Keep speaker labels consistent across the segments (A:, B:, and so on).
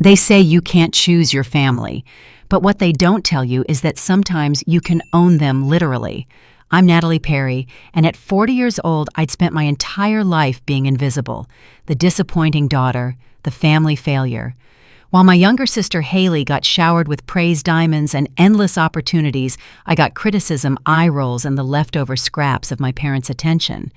A: They say you can't choose your family, but what they don't tell you is that sometimes you can own them literally. I'm Natalie Perry, and at 40 years old, I'd spent my entire life being invisible, the disappointing daughter, the family failure. While my younger sister Haley got showered with praise diamonds and endless opportunities, I got criticism, eye rolls, and the leftover scraps of my parents' attention.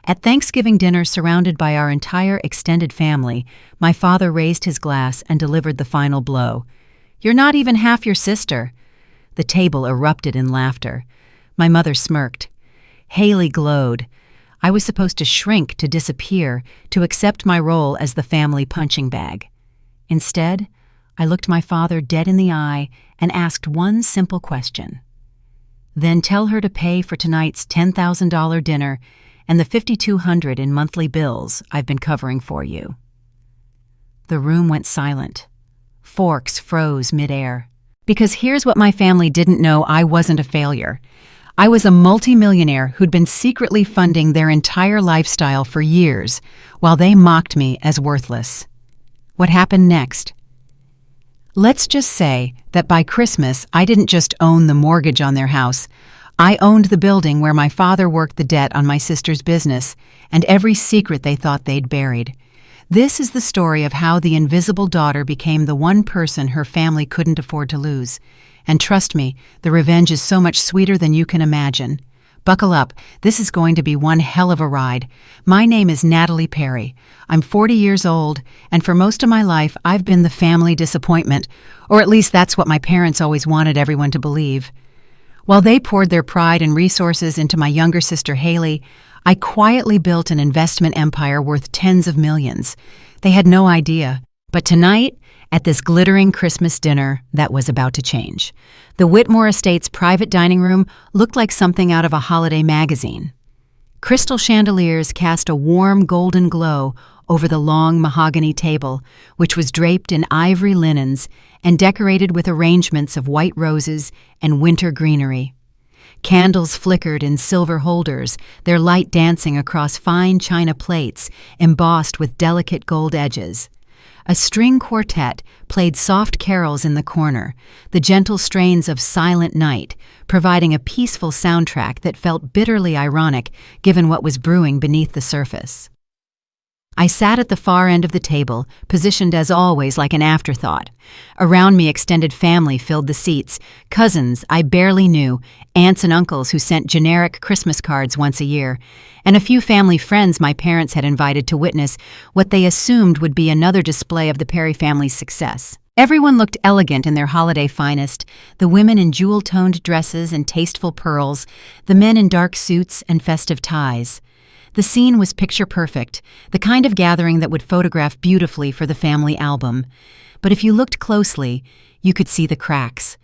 A: At Thanksgiving dinner, surrounded by our entire extended family, my father raised his glass and delivered the final blow. "You're not even half your sister." The table erupted in laughter. My mother smirked. Haley glowed. I was supposed to shrink, to disappear, to accept my role as the family punching bag. Instead, I looked my father dead in the eye and asked one simple question. "Then tell her to pay for tonight's $10,000 dinner and the $5,200 in monthly bills I've been covering for you." The room went silent. Forks froze midair. Because here's what my family didn't know: I wasn't a failure. I was a multimillionaire who'd been secretly funding their entire lifestyle for years, while they mocked me as worthless. What happened next? Let's just say that by Christmas, I didn't just own the mortgage on their house. I owned the building where my father worked the debt on my sister's business, and every secret they thought they'd buried. This is the story of how the invisible daughter became the one person her family couldn't afford to lose. And trust me, the revenge is so much sweeter than you can imagine. Buckle up, this is going to be one hell of a ride. My name is Natalie Perry. I'm 40 years old, and for most of my life, I've been the family disappointment, or at least that's what my parents always wanted everyone to believe. While they poured their pride and resources into my younger sister Haley, I quietly built an investment empire worth tens of millions. They had no idea. But tonight, at this glittering Christmas dinner, that was about to change. The Whitmore Estate's private dining room looked like something out of a holiday magazine. Crystal chandeliers cast a warm golden glow over the long mahogany table, which was draped in ivory linens and decorated with arrangements of white roses and winter greenery. Candles flickered in silver holders, their light dancing across fine china plates embossed with delicate gold edges. A string quartet played soft carols in the corner, the gentle strains of Silent Night, providing a peaceful soundtrack that felt bitterly ironic given what was brewing beneath the surface. I sat at the far end of the table, positioned as always like an afterthought. Around me, extended family filled the seats, cousins I barely knew, aunts and uncles who sent generic Christmas cards once a year, and a few family friends my parents had invited to witness what they assumed would be another display of the Perry family's success. Everyone looked elegant in their holiday finest, the women in jewel-toned dresses and tasteful pearls, the men in dark suits and festive ties. The scene was picture-perfect, the kind of gathering that would photograph beautifully for the family album. But if you looked closely, you could see the cracks.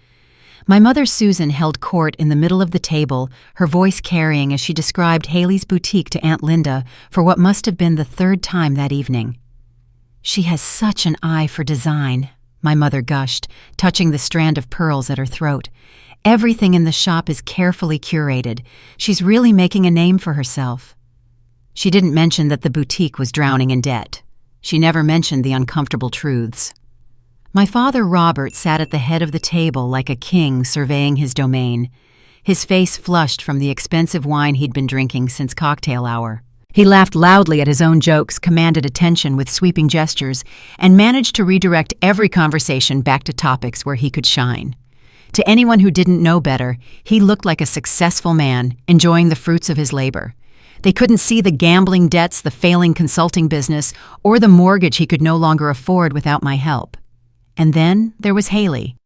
A: My mother Susan held court in the middle of the table, her voice carrying as she described Haley's boutique to Aunt Linda for what must have been the third time that evening. "She has such an eye for design," my mother gushed, touching the strand of pearls at her throat. "Everything in the shop is carefully curated. She's really making a name for herself." She didn't mention that the boutique was drowning in debt. She never mentioned the uncomfortable truths. My father Robert sat at the head of the table like a king surveying his domain. His face flushed from the expensive wine he'd been drinking since cocktail hour. He laughed loudly at his own jokes, commanded attention with sweeping gestures, and managed to redirect every conversation back to topics where he could shine. To anyone who didn't know better, he looked like a successful man, enjoying the fruits of his labor. They couldn't see the gambling debts, the failing consulting business, or the mortgage he could no longer afford without my help. And then there was Haley.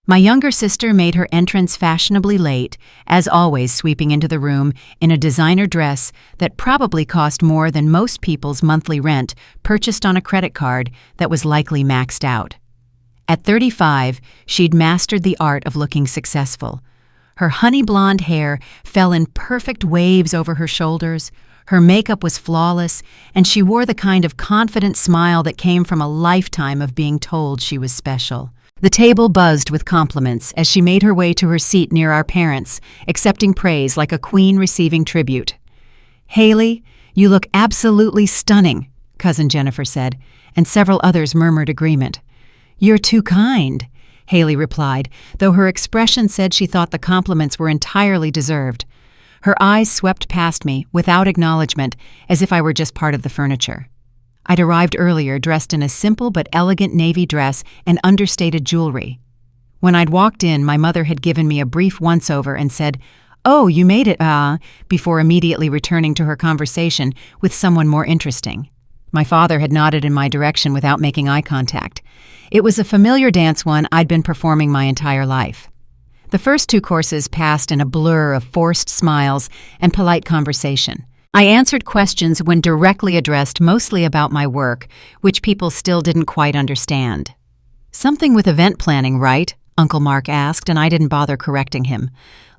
A: My younger sister made her entrance fashionably late, as always sweeping into the room in a designer dress that probably cost more than most people's monthly rent purchased on a credit card that was likely maxed out. At 35, she'd mastered the art of looking successful. Her honey blonde hair fell in perfect waves over her shoulders, her makeup was flawless, and she wore the kind of confident smile that came from a lifetime of being told she was special. The table buzzed with compliments as she made her way to her seat near our parents, accepting praise like a queen receiving tribute. "Haley, you look absolutely stunning," Cousin Jennifer said, and several others murmured agreement. "You're too kind," Haley replied, though her expression said she thought the compliments were entirely deserved. Her eyes swept past me, without acknowledgement, as if I were just part of the furniture. I'd arrived earlier dressed in a simple but elegant navy dress and understated jewelry. When I'd walked in, my mother had given me a brief once-over and said, "Oh, you made it, before immediately returning to her conversation with someone more interesting. My father had nodded in my direction without making eye contact. It was a familiar dance one I'd been performing my entire life. The first 2 courses passed in a blur of forced smiles and polite conversation. I answered questions when directly addressed mostly about my work, which people still didn't quite understand. "Something with event planning, right?" Uncle Mark asked, and I didn't bother correcting him.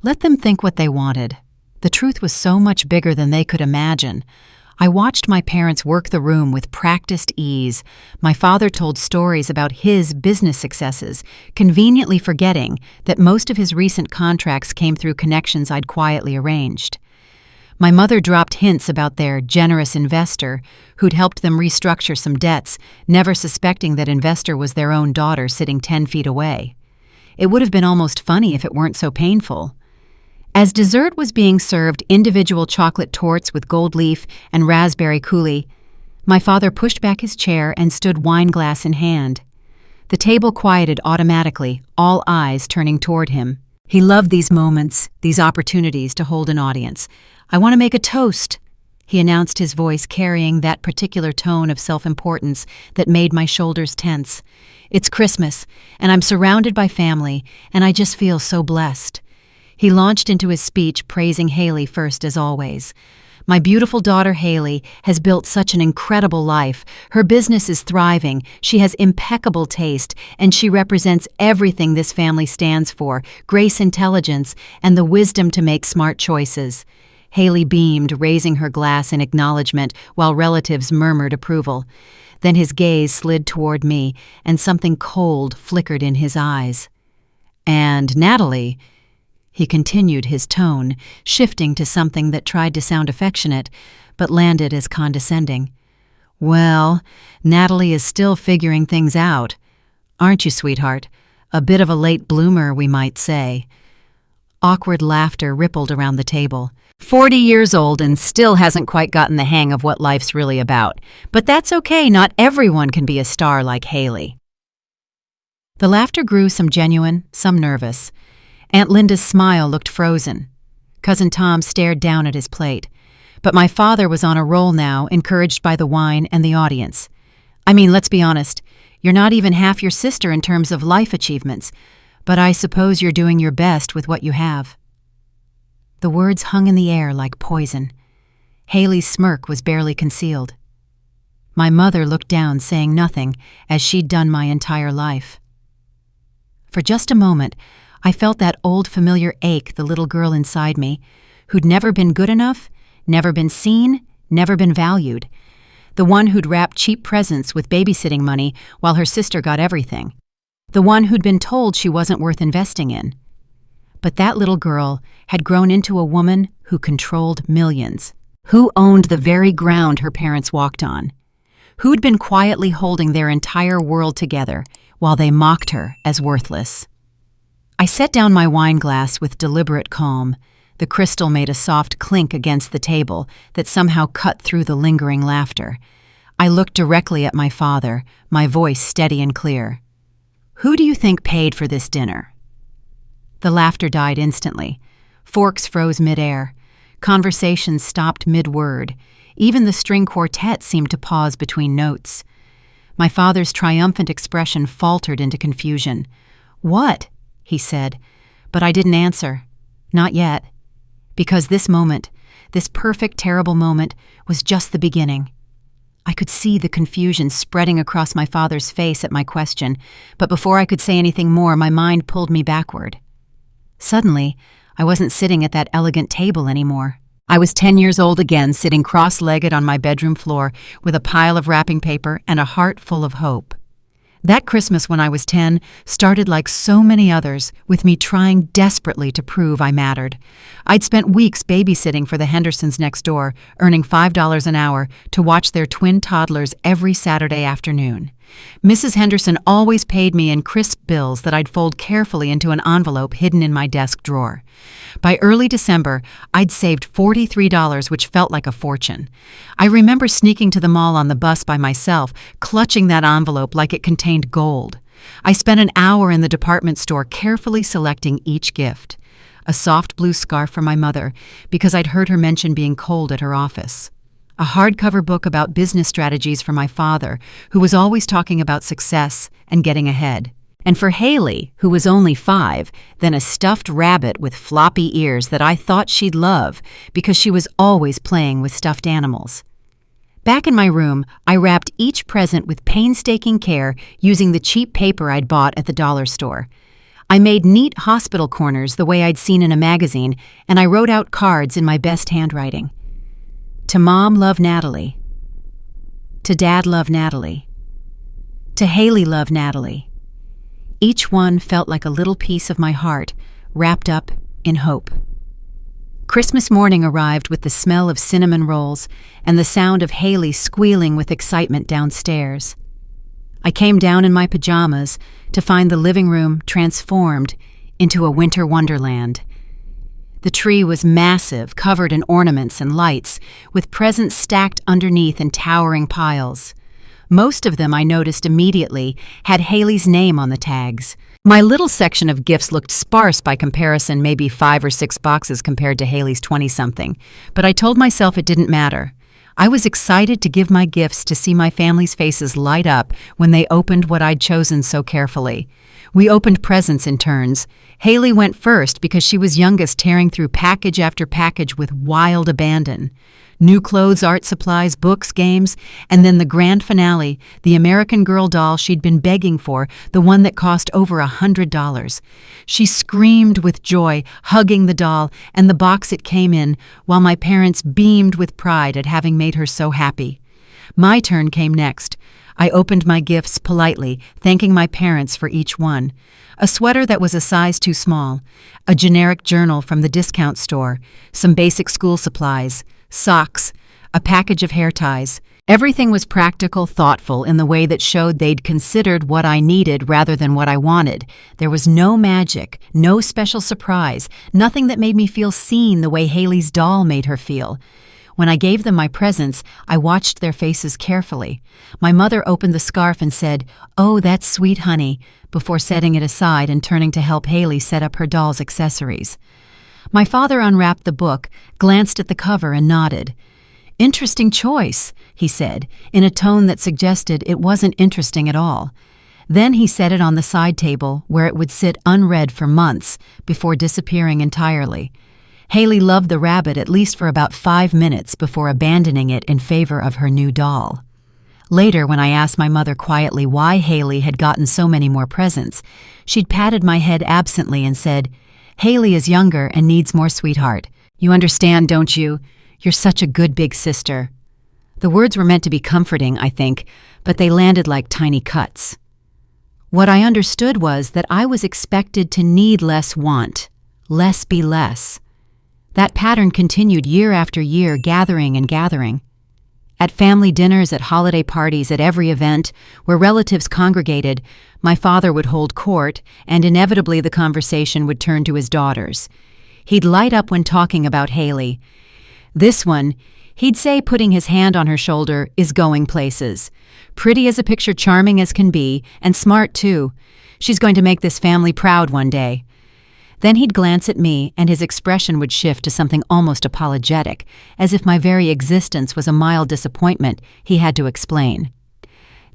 A: Let them think what they wanted. The truth was so much bigger than they could imagine. I watched my parents work the room with practiced ease. My father told stories about his business successes, conveniently forgetting that most of his recent contracts came through connections I'd quietly arranged. My mother dropped hints about their generous investor who'd helped them restructure some debts, never suspecting that investor was their own daughter sitting 10 feet away. It would have been almost funny if it weren't so painful. As dessert was being served individual chocolate torts with gold leaf and raspberry coulis, my father pushed back his chair and stood wine glass in hand. The table quieted automatically, all eyes turning toward him. He loved these moments, these opportunities to hold an audience. "I want to make a toast," he announced, his voice carrying that particular tone of self-importance that made my shoulders tense. "It's Christmas, and I'm surrounded by family, and I just feel so blessed." He launched into his speech, praising Haley first as always. "My beautiful daughter Haley has built such an incredible life. Her business is thriving, she has impeccable taste, and she represents everything this family stands for: grace, intelligence, and the wisdom to make smart choices." Haley beamed, raising her glass in acknowledgement while relatives murmured approval. Then his gaze slid toward me, and something cold flickered in his eyes. "And Natalie," he continued, his tone shifting to something that tried to sound affectionate, but landed as condescending. "Well, Natalie is still figuring things out. Aren't you, sweetheart? A bit of a late bloomer, we might say." Awkward laughter rippled around the table. 40 years old and still hasn't quite gotten the hang of what life's really about. But that's okay, not everyone can be a star like Haley. The laughter grew, some genuine, some nervous. Aunt Linda's smile looked frozen. Cousin Tom stared down at his plate. But my father was on a roll now, encouraged by the wine and the audience. "I mean, let's be honest, you're not even half your sister in terms of life achievements, but I suppose you're doing your best with what you have." The words hung in the air like poison. Haley's smirk was barely concealed. My mother looked down, saying nothing, as she'd done my entire life. For just a moment, I felt that old familiar ache, the little girl inside me, who'd never been good enough, never been seen, never been valued. The one who'd wrapped cheap presents with babysitting money while her sister got everything. The one who'd been told she wasn't worth investing in. But that little girl had grown into a woman who controlled millions, who owned the very ground her parents walked on, who'd been quietly holding their entire world together while they mocked her as worthless. I set down my wine glass with deliberate calm. The crystal made a soft clink against the table that somehow cut through the lingering laughter. I looked directly at my father, my voice steady and clear. "Who do you think paid for this dinner?" The laughter died instantly. Forks froze midair. Conversations stopped mid-word. Even the string quartet seemed to pause between notes. My father's triumphant expression faltered into confusion. "What?" he said, but I didn't answer. Not yet. Because this moment, this perfect, terrible moment, was just the beginning. I could see the confusion spreading across my father's face at my question, but before I could say anything more, my mind pulled me backward. Suddenly, I wasn't sitting at that elegant table anymore. I was 10 years old again, sitting cross-legged on my bedroom floor with a pile of wrapping paper and a heart full of hope. That Christmas when I was 10 started like so many others, with me trying desperately to prove I mattered. I'd spent weeks babysitting for the Hendersons next door, earning $5 an hour to watch their twin toddlers every Saturday afternoon. Mrs. Henderson always paid me in crisp bills that I'd fold carefully into an envelope hidden in my desk drawer. By early December, I'd saved $43, which felt like a fortune. I remember sneaking to the mall on the bus by myself, clutching that envelope like it contained gold. I spent an hour in the department store carefully selecting each gift. A soft blue scarf for my mother, because I'd heard her mention being cold at her office. A hardcover book about business strategies for my father, who was always talking about success and getting ahead. And for Haley, who was only 5, then a stuffed rabbit with floppy ears that I thought she'd love because she was always playing with stuffed animals. Back in my room, I wrapped each present with painstaking care using the cheap paper I'd bought at the dollar store. I made neat hospital corners the way I'd seen in a magazine, and I wrote out cards in my best handwriting. To Mom, love Natalie. To Dad, love Natalie. To Haley, love Natalie. Each one felt like a little piece of my heart, wrapped up in hope. Christmas morning arrived with the smell of cinnamon rolls and the sound of Haley squealing with excitement downstairs. I came down in my pajamas to find the living room transformed into a winter wonderland. The tree was massive, covered in ornaments and lights, with presents stacked underneath in towering piles. Most of them, I noticed immediately, had Haley's name on the tags. My little section of gifts looked sparse by comparison, maybe 5 or 6 boxes compared to Haley's 20-something, but I told myself it didn't matter. I was excited to give my gifts to see my family's faces light up when they opened what I'd chosen so carefully. We opened presents in turns. Haley went first because she was youngest, tearing through package after package with wild abandon. New clothes, art supplies, books, games, and then the grand finale, the American Girl doll she'd been begging for, the one that cost over $100. She screamed with joy, hugging the doll and the box it came in, while my parents beamed with pride at having made her so happy. My turn came next. I opened my gifts politely, thanking my parents for each one. A sweater that was a size too small, a generic journal from the discount store, some basic school supplies, socks, a package of hair ties. Everything was practical, thoughtful, in the way that showed they'd considered what I needed rather than what I wanted. There was no magic, no special surprise, nothing that made me feel seen the way Haley's doll made her feel. When I gave them my presents, I watched their faces carefully. My mother opened the scarf and said, "Oh, that's sweet, honey," before setting it aside and turning to help Haley set up her doll's accessories. My father unwrapped the book, glanced at the cover, and nodded. "Interesting choice," he said, in a tone that suggested it wasn't interesting at all. Then he set it on the side table, where it would sit unread for months before disappearing entirely. Haley loved the rabbit at least for about 5 minutes before abandoning it in favor of her new doll. Later, when I asked my mother quietly why Haley had gotten so many more presents, she'd patted my head absently and said, "Haley is younger and needs more sweetheart. You understand, don't you? You're such a good big sister." The words were meant to be comforting, I think, but they landed like tiny cuts. What I understood was that I was expected to need less want, less be less. That pattern continued year after year, gathering and gathering. At family dinners, at holiday parties, at every event where relatives congregated, my father would hold court, and inevitably the conversation would turn to his daughters. He'd light up when talking about Haley. This one, he'd say, putting his hand on her shoulder, is going places. Pretty as a picture, charming as can be, and smart too. She's going to make this family proud one day. Then he'd glance at me, and his expression would shift to something almost apologetic, as if my very existence was a mild disappointment he had to explain.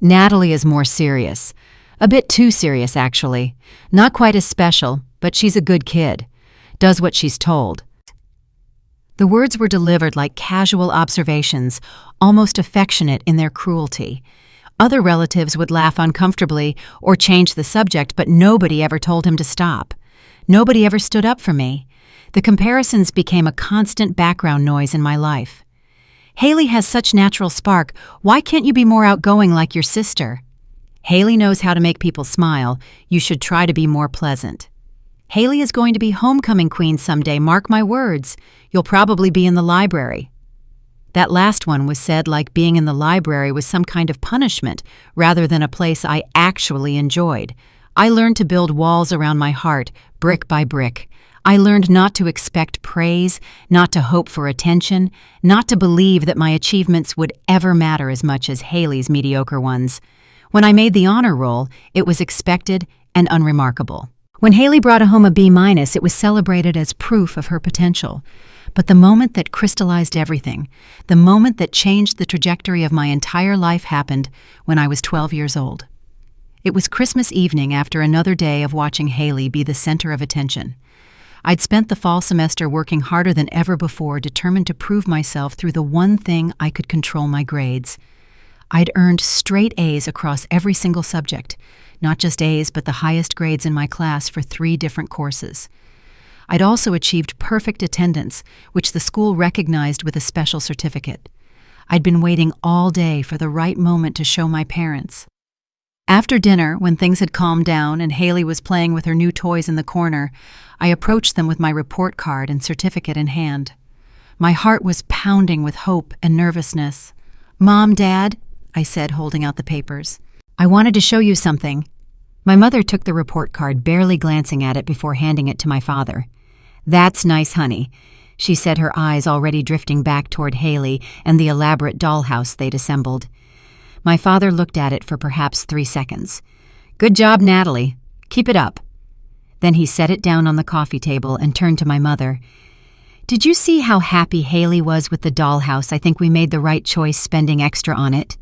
A: Natalie is more serious. A bit too serious, actually. Not quite as special, but she's a good kid. Does what she's told. The words were delivered like casual observations, almost affectionate in their cruelty. Other relatives would laugh uncomfortably or change the subject, but nobody ever told him to stop. Nobody ever stood up for me. The comparisons became a constant background noise in my life. "Haley has such natural spark. Why can't you be more outgoing like your sister?" "Haley knows how to make people smile. You should try to be more pleasant." "Haley is going to be homecoming queen someday, mark my words. You'll probably be in the library." That last one was said like being in the library was some kind of punishment rather than a place I actually enjoyed. I learned to build walls around my heart, brick by brick. I learned not to expect praise, not to hope for attention, not to believe that my achievements would ever matter as much as Haley's mediocre ones. When I made the honor roll, it was expected and unremarkable. When Haley brought home a B-, it was celebrated as proof of her potential. But the moment that crystallized everything, the moment that changed the trajectory of my entire life happened when I was 12 years old. It was Christmas evening after another day of watching Haley be the center of attention. I'd spent the fall semester working harder than ever before, determined to prove myself through the one thing I could control: my grades. I'd earned straight A's across every single subject, not just A's but the highest grades in my class for 3 different courses. I'd also achieved perfect attendance, which the school recognized with a special certificate. I'd been waiting all day for the right moment to show my parents. After dinner, when things had calmed down and Haley was playing with her new toys in the corner, I approached them with my report card and certificate in hand. My heart was pounding with hope and nervousness. "Mom, Dad," I said, holding out the papers, "I wanted to show you something." My mother took the report card, barely glancing at it before handing it to my father. "That's nice, honey," she said, her eyes already drifting back toward Haley and the elaborate dollhouse they'd assembled. My father looked at it for perhaps 3 seconds. "Good job, Natalie. Keep it up." Then he set it down on the coffee table and turned to my mother. "Did you see how happy Haley was with the dollhouse? I think we made the right choice spending extra on it."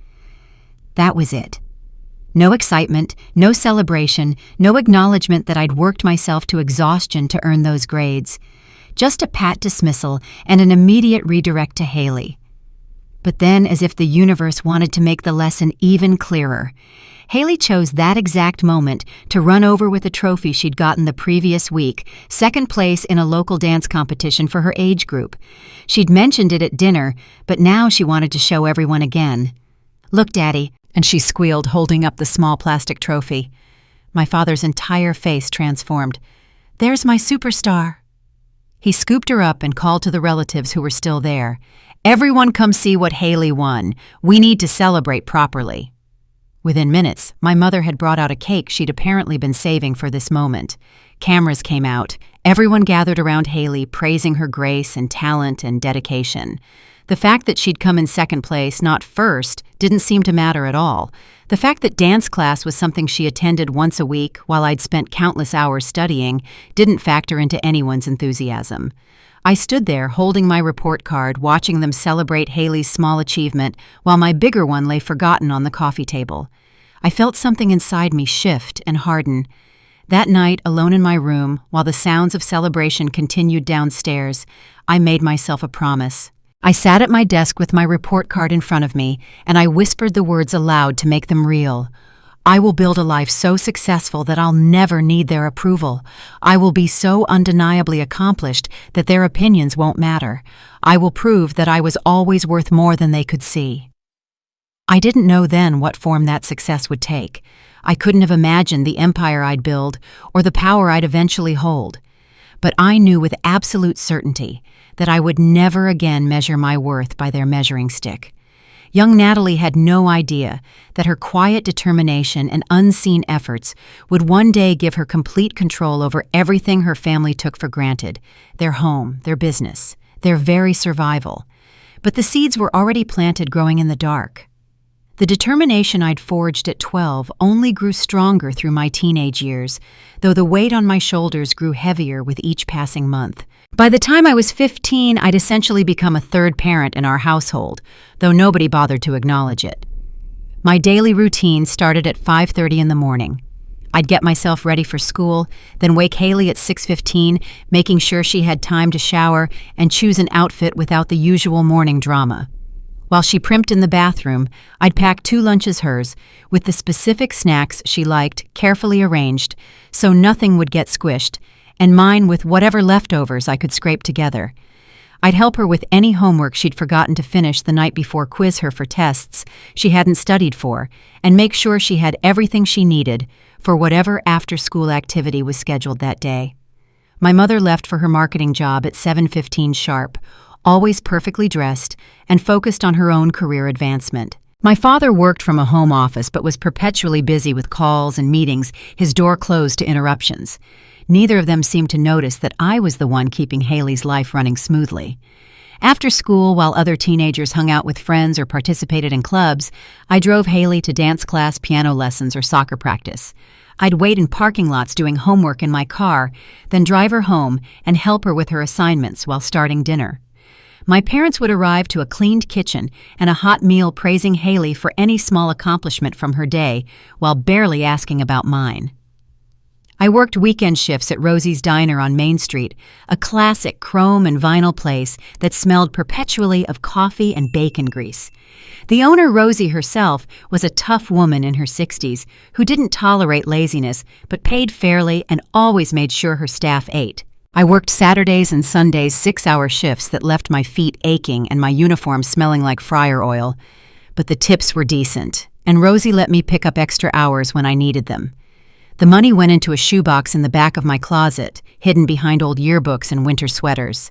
A: That was it. No excitement, no celebration, no acknowledgement that I'd worked myself to exhaustion to earn those grades. Just a pat dismissal and an immediate redirect to Haley. But then, as if the universe wanted to make the lesson even clearer, Haley chose that exact moment to run over with a trophy she'd gotten the previous week, 2nd place in a local dance competition for her age group. She'd mentioned it at dinner, but now she wanted to show everyone again. "Look, Daddy," and she squealed, holding up the small plastic trophy. My father's entire face transformed. "There's my superstar." He scooped her up and called to the relatives who were still there. "Everyone come see what Haley won. We need to celebrate properly." Within minutes, my mother had brought out a cake she'd apparently been saving for this moment. Cameras came out. Everyone gathered around Haley, praising her grace and talent and dedication. The fact that she'd come in 2nd place, not first, didn't seem to matter at all. The fact that dance class was something she attended once a week while I'd spent countless hours studying didn't factor into anyone's enthusiasm. I stood there holding my report card, watching them celebrate Haley's small achievement while my bigger one lay forgotten on the coffee table. I felt something inside me shift and harden. That night, alone in my room, while the sounds of celebration continued downstairs, I made myself a promise. I sat at my desk with my report card in front of me, and I whispered the words aloud to make them real. "I will build a life so successful that I'll never need their approval. I will be so undeniably accomplished that their opinions won't matter. I will prove that I was always worth more than they could see." I didn't know then what form that success would take. I couldn't have imagined the empire I'd build or the power I'd eventually hold. But I knew with absolute certainty that I would never again measure my worth by their measuring stick. Young Natalie had no idea that her quiet determination and unseen efforts would one day give her complete control over everything her family took for granted: their home, their business, their very survival. But the seeds were already planted, growing in the dark. The determination I'd forged at 12 only grew stronger through my teenage years, though the weight on my shoulders grew heavier with each passing month. By the time I was 15, I'd essentially become a 3rd parent in our household, though nobody bothered to acknowledge it. My daily routine started at 5:30 in the morning. I'd get myself ready for school, then wake Haley at 6:15, making sure she had time to shower and choose an outfit without the usual morning drama. While she primped in the bathroom, I'd pack 2 lunches hers, with the specific snacks she liked carefully arranged so nothing would get squished, and mine with whatever leftovers I could scrape together. I'd help her with any homework she'd forgotten to finish the night before, quiz her for tests she hadn't studied for, and make sure she had everything she needed for whatever after-school activity was scheduled that day. My mother left for her marketing job at 7:15 sharp, always perfectly dressed, and focused on her own career advancement. My father worked from a home office but was perpetually busy with calls and meetings, his door closed to interruptions. Neither of them seemed to notice that I was the one keeping Haley's life running smoothly. After school, while other teenagers hung out with friends or participated in clubs, I drove Haley to dance class, piano lessons, or soccer practice. I'd wait in parking lots doing homework in my car, then drive her home and help her with her assignments while starting dinner. My parents would arrive to a cleaned kitchen and a hot meal praising Haley for any small accomplishment from her day while barely asking about mine. I worked weekend shifts at Rosie's Diner on Main Street, a classic chrome and vinyl place that smelled perpetually of coffee and bacon grease. The owner, Rosie herself, was a tough woman in her 60s who didn't tolerate laziness but paid fairly and always made sure her staff ate. I worked Saturdays and Sundays 6-hour shifts that left my feet aching and my uniform smelling like fryer oil. But the tips were decent, and Rosie let me pick up extra hours when I needed them. The money went into a shoebox in the back of my closet, hidden behind old yearbooks and winter sweaters.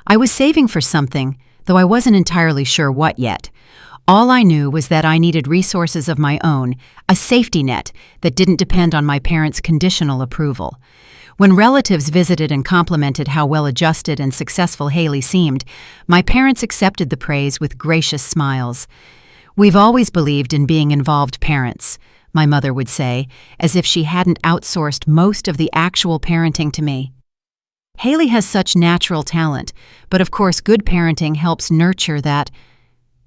A: I was saving for something, though I wasn't entirely sure what yet. All I knew was that I needed resources of my own, a safety net that didn't depend on my parents' conditional approval. When relatives visited and complimented how well-adjusted and successful Haley seemed, my parents accepted the praise with gracious smiles. "We've always believed in being involved parents," my mother would say, as if she hadn't outsourced most of the actual parenting to me. Haley has such natural talent, but of course good parenting helps nurture that.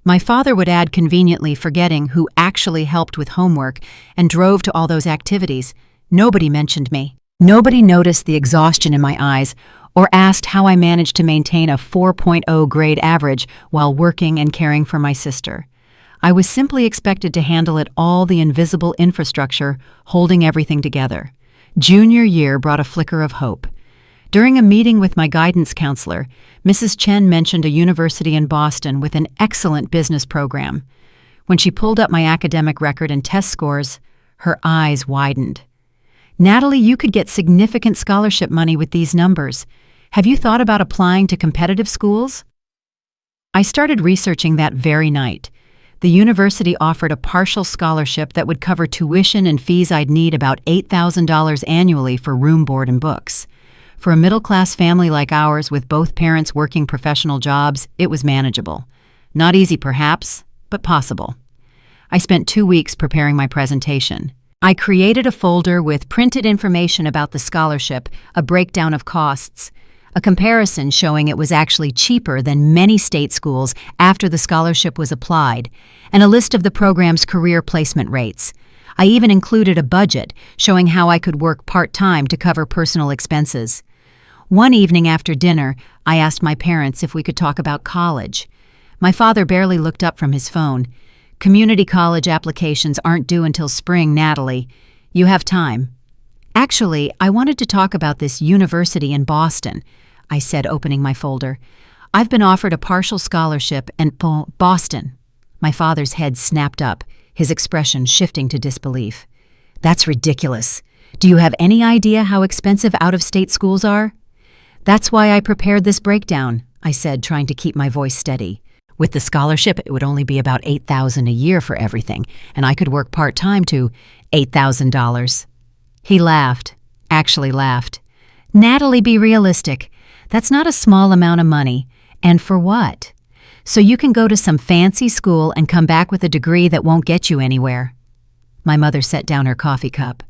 A: My father would add, conveniently forgetting who actually helped with homework and drove to all those activities. Nobody mentioned me. Nobody noticed the exhaustion in my eyes or asked how I managed to maintain a 4.0 grade average while working and caring for my sister. I was simply expected to handle it all, the invisible infrastructure holding everything together. Junior year brought a flicker of hope. During a meeting with my guidance counselor, Mrs. Chen mentioned a university in Boston with an excellent business program. When she pulled up my academic record and test scores, her eyes widened. "Natalie, you could get significant scholarship money with these numbers. Have you thought about applying to competitive schools?" I started researching that very night. The university offered a partial scholarship that would cover tuition and fees. I'd need about $8,000 annually for room, board, and books. For a middle-class family like ours with both parents working professional jobs, it was manageable. Not easy perhaps, but possible. I spent 2 weeks preparing my presentation. I created a folder with printed information about the scholarship, a breakdown of costs, a comparison showing it was actually cheaper than many state schools after the scholarship was applied, and a list of the program's career placement rates. I even included a budget showing how I could work part-time to cover personal expenses. One evening after dinner, I asked my parents if we could talk about college. My father barely looked up from his phone. "Community college applications aren't due until spring, Natalie. You have time." "Actually, I wanted to talk about this university in Boston," I said, opening my folder. "I've been offered a partial scholarship in Boston." My father's head snapped up, his expression shifting to disbelief. "That's ridiculous. Do you have any idea how expensive out-of-state schools are?" "That's why I prepared this breakdown," I said, trying to keep my voice steady. "With the scholarship, it would only be about $8,000 a year for everything, and I could work part-time to $8,000. He laughed, actually laughed. "Natalie, be realistic. That's not a small amount of money. And for what? So you can go to some fancy school and come back with a degree that won't get you anywhere." My mother set down her coffee cup.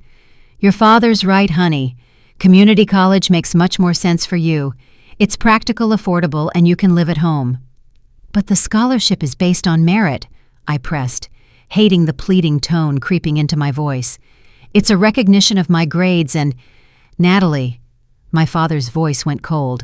A: "Your father's right, honey. Community college makes much more sense for you. It's practical, affordable, and you can live at home." "But the scholarship is based on merit," I pressed, hating the pleading tone creeping into my voice. "It's a recognition of my grades and—" "Natalie," my father's voice went cold,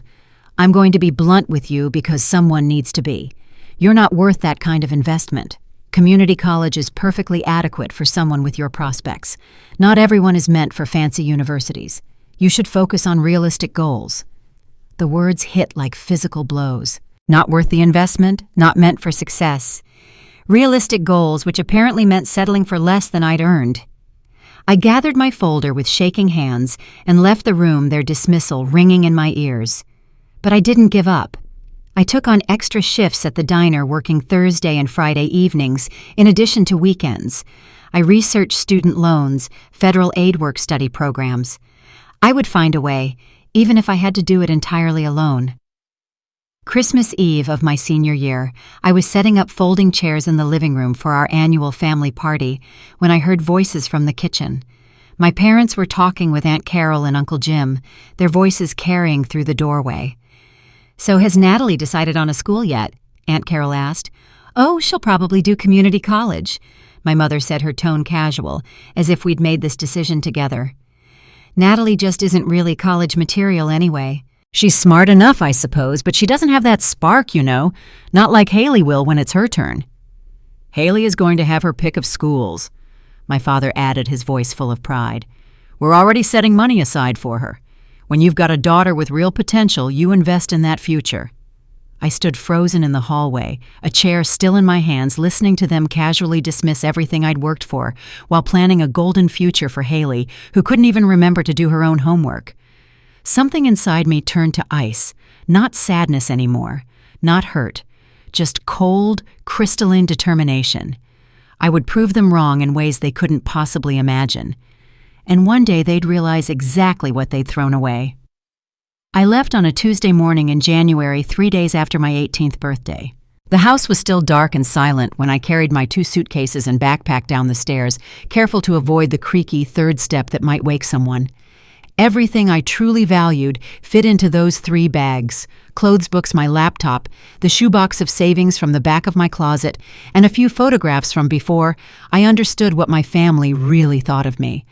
A: "I'm going to be blunt with you because someone needs to be. You're not worth that kind of investment. Community college is perfectly adequate for someone with your prospects. Not everyone is meant for fancy universities. You should focus on realistic goals." The words hit like physical blows. Not worth the investment, not meant for success. Realistic goals, which apparently meant settling for less than I'd earned. I gathered my folder with shaking hands and left the room, their dismissal ringing in my ears. But I didn't give up. I took on extra shifts at the diner, working Thursday and Friday evenings, in addition to weekends. I researched student loans, federal aid work-study programs. I would find a way, even if I had to do it entirely alone. Christmas Eve of my senior year, I was setting up folding chairs in the living room for our annual family party when I heard voices from the kitchen. My parents were talking with Aunt Carol and Uncle Jim, their voices carrying through the doorway. "So has Natalie decided on a school yet?" Aunt Carol asked. "Oh, she'll probably do community college," my mother said, her tone casual, as if we'd made this decision together. "Natalie just isn't really college material anyway. She's smart enough, I suppose, but she doesn't have that spark, not like Haley will when it's her turn." "Haley is going to have her pick of schools," my father added, his voice full of pride. "We're already setting money aside for her. When you've got a daughter with real potential, you invest in that future." I stood frozen in the hallway, a chair still in my hands, listening to them casually dismiss everything I'd worked for, while planning a golden future for Haley, who couldn't even remember to do her own homework. Something inside me turned to ice, not sadness anymore, not hurt, just cold, crystalline determination. I would prove them wrong in ways they couldn't possibly imagine. And one day they'd realize exactly what they'd thrown away. I left on a Tuesday morning in January, 3 days after my 18th birthday. The house was still dark and silent when I carried my 2 suitcases and backpack down the stairs, careful to avoid the creaky third step that might wake someone. Everything I truly valued fit into those 3 bags: clothes, books, my laptop, the shoebox of savings from the back of my closet, and a few photographs from before I understood what my family really thought of me.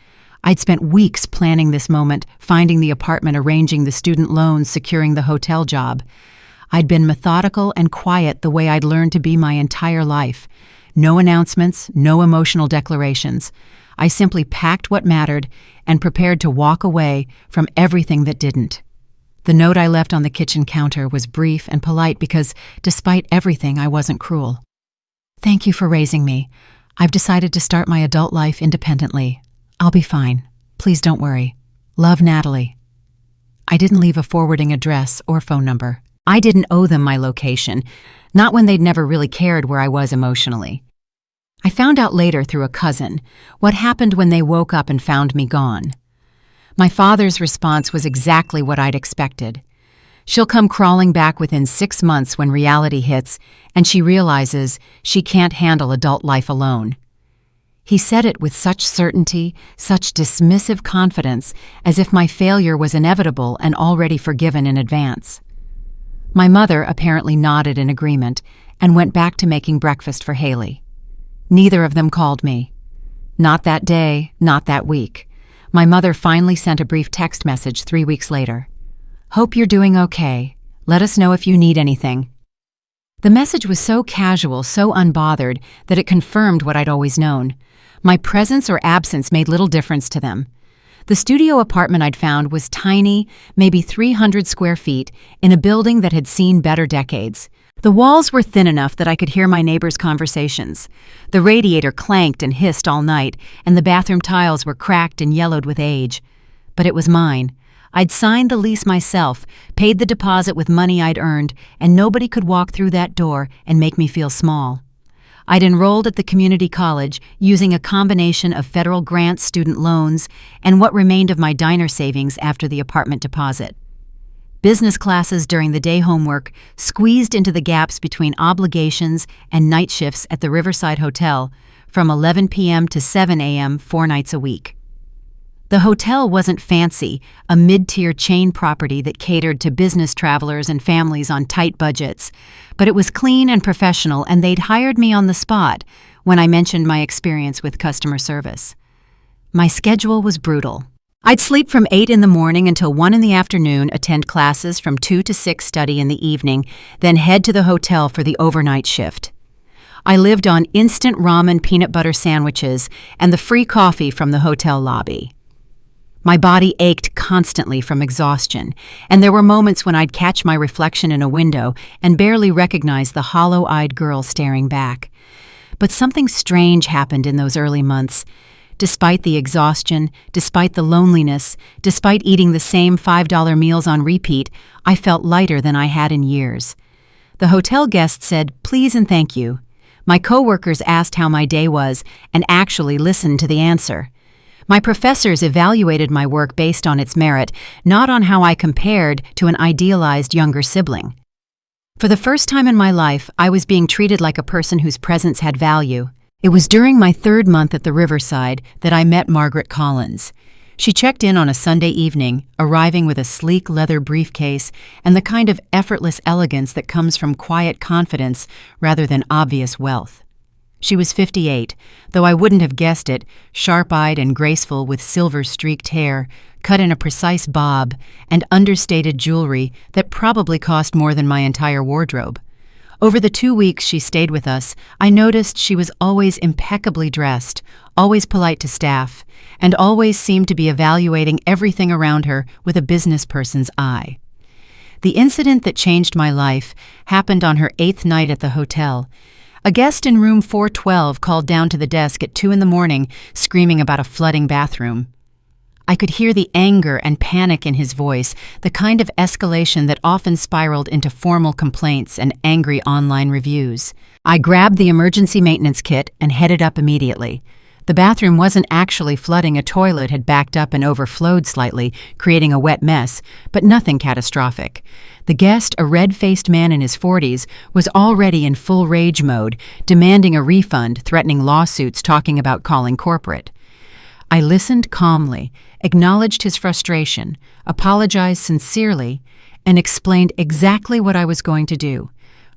A: I'd spent weeks planning this moment, finding the apartment, arranging the student loans, securing the hotel job. I'd been methodical and quiet the way I'd learned to be my entire life. No announcements, no emotional declarations. I simply packed what mattered and prepared to walk away from everything that didn't. The note I left on the kitchen counter was brief and polite because, despite everything, I wasn't cruel. "Thank you for raising me. I've decided to start my adult life independently. I'll be fine. Please don't worry. Love, Natalie." I didn't leave a forwarding address or phone number. I didn't owe them my location, not when they'd never really cared where I was emotionally. I found out later through a cousin what happened when they woke up and found me gone. My father's response was exactly what I'd expected. She'll come crawling back within 6 months when reality hits and she realizes she can't handle adult life alone. He said it with such certainty, such dismissive confidence, as if my failure was inevitable and already forgiven in advance. My mother apparently nodded in agreement and went back to making breakfast for Haley. Neither of them called me. Not that day, not that week. My mother finally sent a brief text message 3 weeks later. "Hope you're doing okay. Let us know if you need anything." The message was so casual, so unbothered, that it confirmed what I'd always known. My presence or absence made little difference to them. The studio apartment I'd found was tiny, maybe 300 square feet, in a building that had seen better decades. The walls were thin enough that I could hear my neighbors' conversations. The radiator clanked and hissed all night, and the bathroom tiles were cracked and yellowed with age. But it was mine. I'd signed the lease myself, paid the deposit with money I'd earned, and nobody could walk through that door and make me feel small. I'd enrolled at the community college using a combination of federal grants, student loans, and what remained of my diner savings after the apartment deposit. Business classes during the day homework squeezed into the gaps between obligations and night shifts at the Riverside Hotel from 11 p.m. to 7 a.m. 4 nights a week. The hotel wasn't fancy, a mid-tier chain property that catered to business travelers and families on tight budgets, but it was clean and professional, and they'd hired me on the spot when I mentioned my experience with customer service. My schedule was brutal. I'd sleep from 8 in the morning until 1 in the afternoon, attend classes from 2 to 6, study in the evening, then head to the hotel for the overnight shift. I lived on instant ramen peanut butter sandwiches and the free coffee from the hotel lobby. My body ached constantly from exhaustion, and there were moments when I'd catch my reflection in a window and barely recognize the hollow-eyed girl staring back. But something strange happened in those early months. Despite the exhaustion, despite the loneliness, despite eating the same $5 meals on repeat, I felt lighter than I had in years. The hotel guest said, "Please and thank you." My coworkers asked how my day was and actually listened to the answer. My professors evaluated my work based on its merit, not on how I compared to an idealized younger sibling. For the first time in my life, I was being treated like a person whose presence had value. It was during my 3rd month at the Riverside that I met Margaret Collins. She checked in on a Sunday evening, arriving with a sleek leather briefcase and the kind of effortless elegance that comes from quiet confidence rather than obvious wealth. She was 58, though I wouldn't have guessed it, sharp-eyed and graceful with silver-streaked hair, cut in a precise bob, and understated jewelry that probably cost more than my entire wardrobe. Over the 2 weeks she stayed with us, I noticed she was always impeccably dressed, always polite to staff, and always seemed to be evaluating everything around her with a business person's eye. The incident that changed my life happened on her 8th night at the hotel. A guest in room 412 called down to the desk at 2 a.m, screaming about a flooding bathroom. I could hear the anger and panic in his voice, the kind of escalation that often spiraled into formal complaints and angry online reviews. I grabbed the emergency maintenance kit and headed up immediately. The bathroom wasn't actually flooding. A toilet had backed up and overflowed slightly, creating a wet mess, but nothing catastrophic. The guest, a red-faced man in his 40s, was already in full rage mode, demanding a refund, threatening lawsuits, talking about calling corporate. I listened calmly, acknowledged his frustration, apologized sincerely, and explained exactly what I was going to do.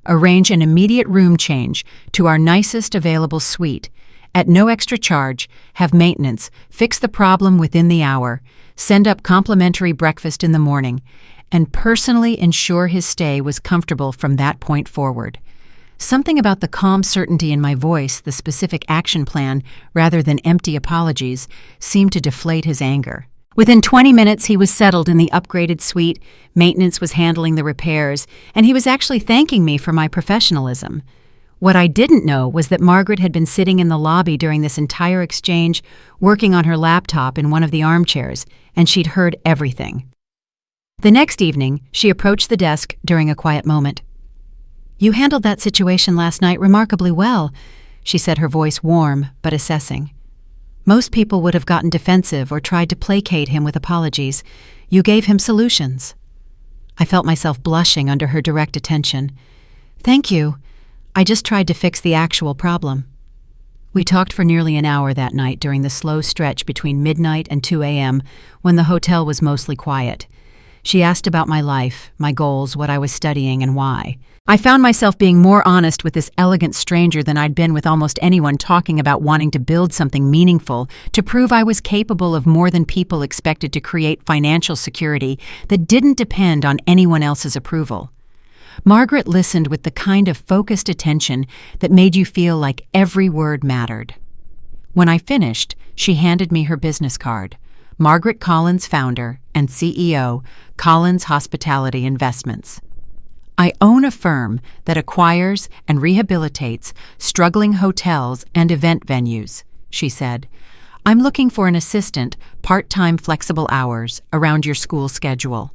A: Arrange an immediate room change to our nicest available suite. At no extra charge, have maintenance, fix the problem within the hour, send up complimentary breakfast in the morning, and personally ensure his stay was comfortable from that point forward. Something about the calm certainty in my voice, the specific action plan, rather than empty apologies, seemed to deflate his anger. Within 20 minutes, he was settled in the upgraded suite, maintenance was handling the repairs, and he was actually thanking me for my professionalism. What I didn't know was that Margaret had been sitting in the lobby during this entire exchange, working on her laptop in one of the armchairs, and she'd heard everything. The next evening, she approached the desk during a quiet moment. "You handled that situation last night remarkably well," she said, her voice warm but assessing. "Most people would have gotten defensive or tried to placate him with apologies. You gave him solutions." I felt myself blushing under her direct attention. "Thank you. I just tried to fix the actual problem." We talked for nearly an hour that night during the slow stretch between midnight and 2 a.m. when the hotel was mostly quiet. She asked about my life, my goals, what I was studying, and why. I found myself being more honest with this elegant stranger than I'd been with almost anyone, talking about wanting to build something meaningful, to prove I was capable of more than people expected, to create financial security that didn't depend on anyone else's approval. Margaret listened with the kind of focused attention that made you feel like every word mattered. When I finished, she handed me her business card. Margaret Collins, founder and CEO, Collins Hospitality Investments. "I own a firm that acquires and rehabilitates struggling hotels and event venues," she said. "I'm looking for an assistant, part-time, flexible hours, around your school schedule.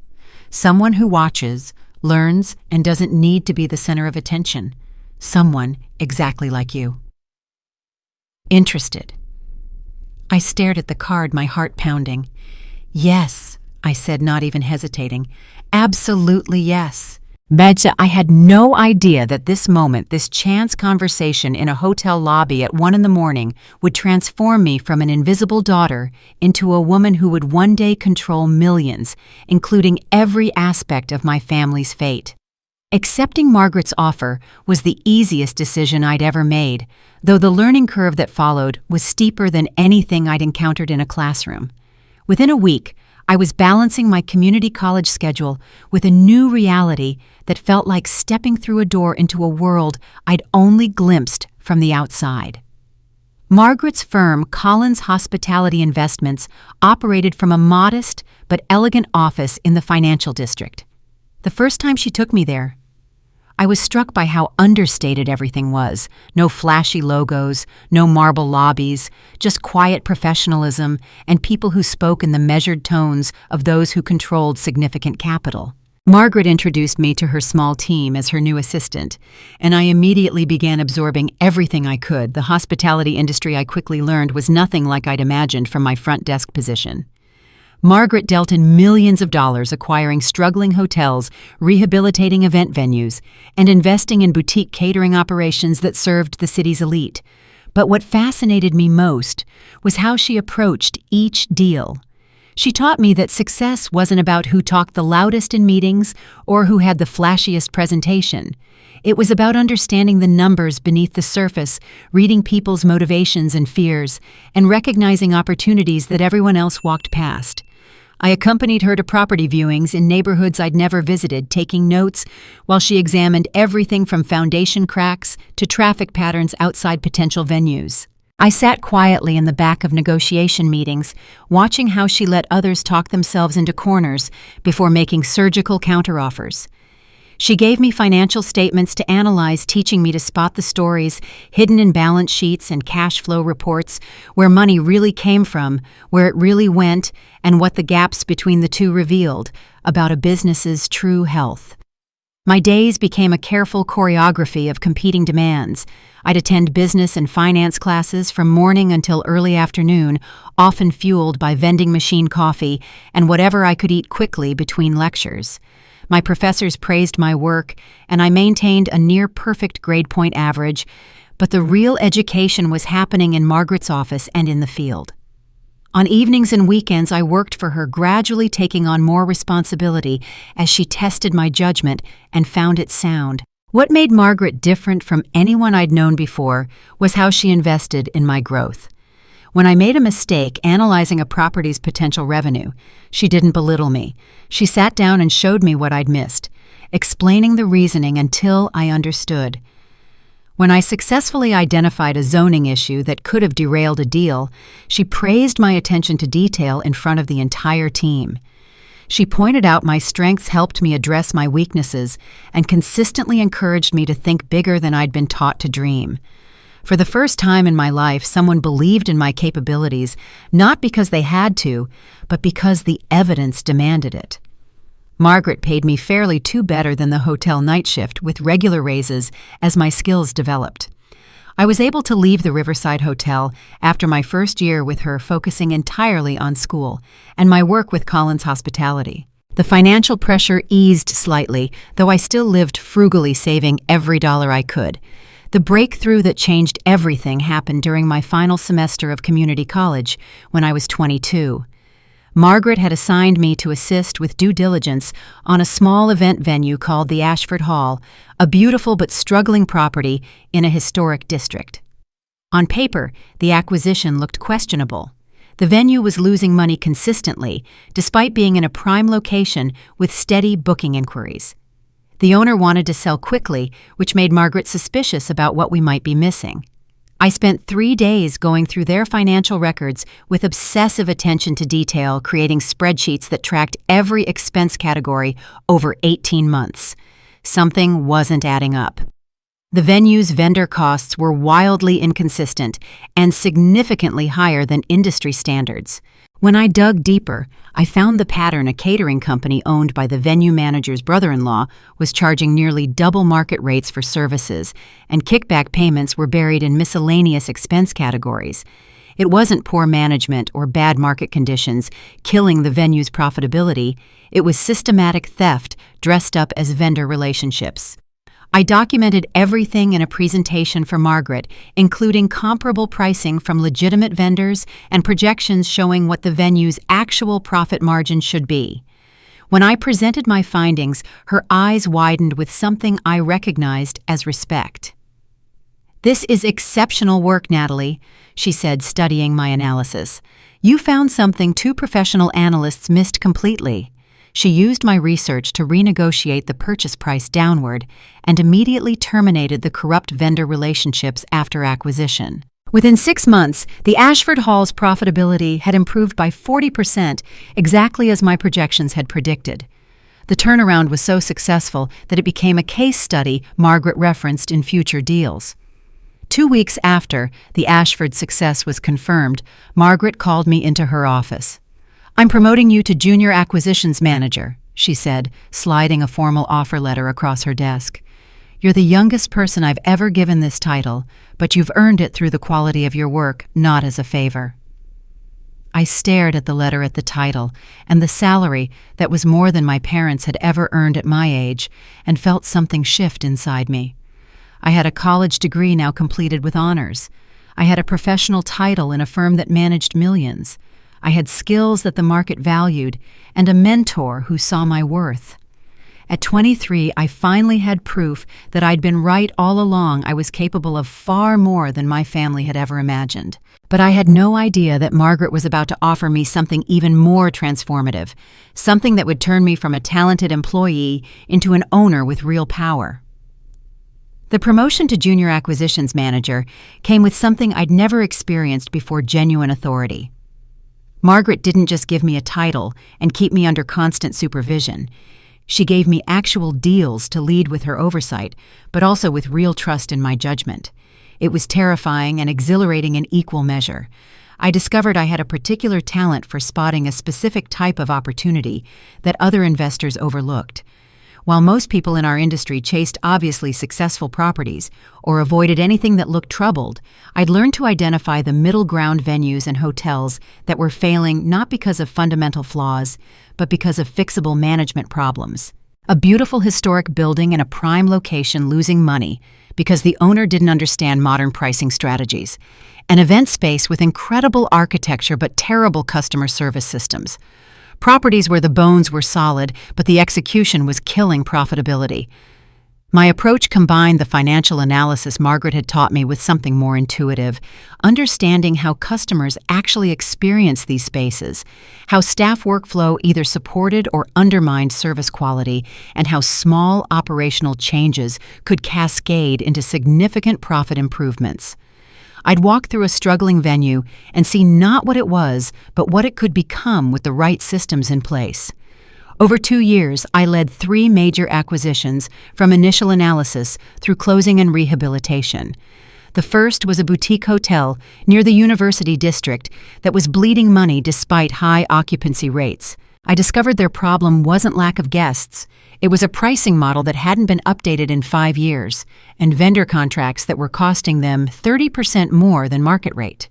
A: Someone who watches, learns, and doesn't need to be the center of attention. Someone exactly like you." Interested. I stared at the card, my heart pounding. "Yes," I said, not even hesitating. "Absolutely yes." Betcha, I had no idea that this moment, this chance conversation in a hotel lobby at 1 a.m, would transform me from an invisible daughter into a woman who would one day control millions, including every aspect of my family's fate. Accepting Margaret's offer was the easiest decision I'd ever made, though the learning curve that followed was steeper than anything I'd encountered in a classroom. Within a week, I was balancing my community college schedule with a new reality that felt like stepping through a door into a world I'd only glimpsed from the outside. Margaret's firm, Collins Hospitality Investments, operated from a modest but elegant office in the financial district. The first time she took me there, I was struck by how understated everything was. No flashy logos, no marble lobbies, just quiet professionalism and people who spoke in the measured tones of those who controlled significant capital. Margaret introduced me to her small team as her new assistant, and I immediately began absorbing everything I could. The hospitality industry, I quickly learned, was nothing like I'd imagined from my front desk position. Margaret dealt in millions of dollars acquiring struggling hotels, rehabilitating event venues, and investing in boutique catering operations that served the city's elite. But what fascinated me most was how she approached each deal. She taught me that success wasn't about who talked the loudest in meetings or who had the flashiest presentation. It was about understanding the numbers beneath the surface, reading people's motivations and fears, and recognizing opportunities that everyone else walked past. I accompanied her to property viewings in neighborhoods I'd never visited, taking notes while she examined everything from foundation cracks to traffic patterns outside potential venues. I sat quietly in the back of negotiation meetings, watching how she let others talk themselves into corners before making surgical counteroffers. She gave me financial statements to analyze, teaching me to spot the stories hidden in balance sheets and cash flow reports, where money really came from, where it really went, and what the gaps between the two revealed about a business's true health. My days became a careful choreography of competing demands. I'd attend business and finance classes from morning until early afternoon, often fueled by vending machine coffee and whatever I could eat quickly between lectures. My professors praised my work, and I maintained a near-perfect grade point average, but the real education was happening in Margaret's office and in the field. On evenings and weekends, I worked for her, gradually taking on more responsibility as she tested my judgment and found it sound. What made Margaret different from anyone I'd known before was how she invested in my growth. When I made a mistake analyzing a property's potential revenue, she didn't belittle me. She sat down and showed me what I'd missed, explaining the reasoning until I understood. When I successfully identified a zoning issue that could have derailed a deal, she praised my attention to detail in front of the entire team. She pointed out my strengths, helped me address my weaknesses, and consistently encouraged me to think bigger than I'd been taught to dream. For the first time in my life, someone believed in my capabilities, not because they had to, but because the evidence demanded it. Margaret paid me fairly too better than the hotel night shift, with regular raises as my skills developed. I was able to leave the Riverside Hotel after my first year with her, focusing entirely on school and my work with Collins Hospitality. The financial pressure eased slightly, though I still lived frugally, saving every dollar I could. The breakthrough that changed everything happened during my final semester of community college when I was 22. Margaret had assigned me to assist with due diligence on a small event venue called the Ashford Hall, a beautiful but struggling property in a historic district. On paper, the acquisition looked questionable. The venue was losing money consistently, despite being in a prime location with steady booking inquiries. The owner wanted to sell quickly, which made Margaret suspicious about what we might be missing. I spent 3 days going through their financial records with obsessive attention to detail, creating spreadsheets that tracked every expense category over 18 months. Something wasn't adding up. The venue's vendor costs were wildly inconsistent and significantly higher than industry standards. When I dug deeper, I found the pattern: a catering company owned by the venue manager's brother-in-law was charging nearly double market rates for services, and kickback payments were buried in miscellaneous expense categories. It wasn't poor management or bad market conditions killing the venue's profitability. It was systematic theft dressed up as vendor relationships. I documented everything in a presentation for Margaret, including comparable pricing from legitimate vendors and projections showing what the venue's actual profit margin should be. When I presented my findings, her eyes widened with something I recognized as respect. "This is exceptional work, Natalie," she said, studying my analysis. "You found something two professional analysts missed completely." She used my research to renegotiate the purchase price downward and immediately terminated the corrupt vendor relationships after acquisition. Within 6 months, the Ashford Hall's profitability had improved by 40%, exactly as my projections had predicted. The turnaround was so successful that it became a case study Margaret referenced in future deals. 2 weeks after the Ashford success was confirmed, Margaret called me into her office. "I'm promoting you to Junior Acquisitions Manager," she said, sliding a formal offer letter across her desk. "You're the youngest person I've ever given this title, but you've earned it through the quality of your work, not as a favor." I stared at the letter at the title and the salary that was more than my parents had ever earned at my age, and felt something shift inside me. I had a college degree now completed with honors. I had a professional title in a firm that managed millions. I had skills that the market valued, and a mentor who saw my worth. At 23, I finally had proof that I'd been right all along. I was capable of far more than my family had ever imagined. But I had no idea that Margaret was about to offer me something even more transformative, something that would turn me from a talented employee into an owner with real power. The promotion to junior acquisitions manager came with something I'd never experienced before: genuine authority. Margaret didn't just give me a title and keep me under constant supervision. She gave me actual deals to lead with her oversight, but also with real trust in my judgment. It was terrifying and exhilarating in equal measure. I discovered I had a particular talent for spotting a specific type of opportunity that other investors overlooked. While most people in our industry chased obviously successful properties or avoided anything that looked troubled, I'd learned to identify the middle ground venues and hotels that were failing not because of fundamental flaws, but because of fixable management problems. A beautiful historic building in a prime location losing money because the owner didn't understand modern pricing strategies. An event space with incredible architecture but terrible customer service systems. Properties where the bones were solid, but the execution was killing profitability. My approach combined the financial analysis Margaret had taught me with something more intuitive, understanding how customers actually experience these spaces, how staff workflow either supported or undermined service quality, and how small operational changes could cascade into significant profit improvements. I'd walk through a struggling venue and see not what it was, but what it could become with the right systems in place. Over 2 years, I led 3 major acquisitions from initial analysis through closing and rehabilitation. The first was a boutique hotel near the University District that was bleeding money despite high occupancy rates. I discovered their problem wasn't lack of guests. It was a pricing model that hadn't been updated in 5 years, and vendor contracts that were costing them 30% more than market rate.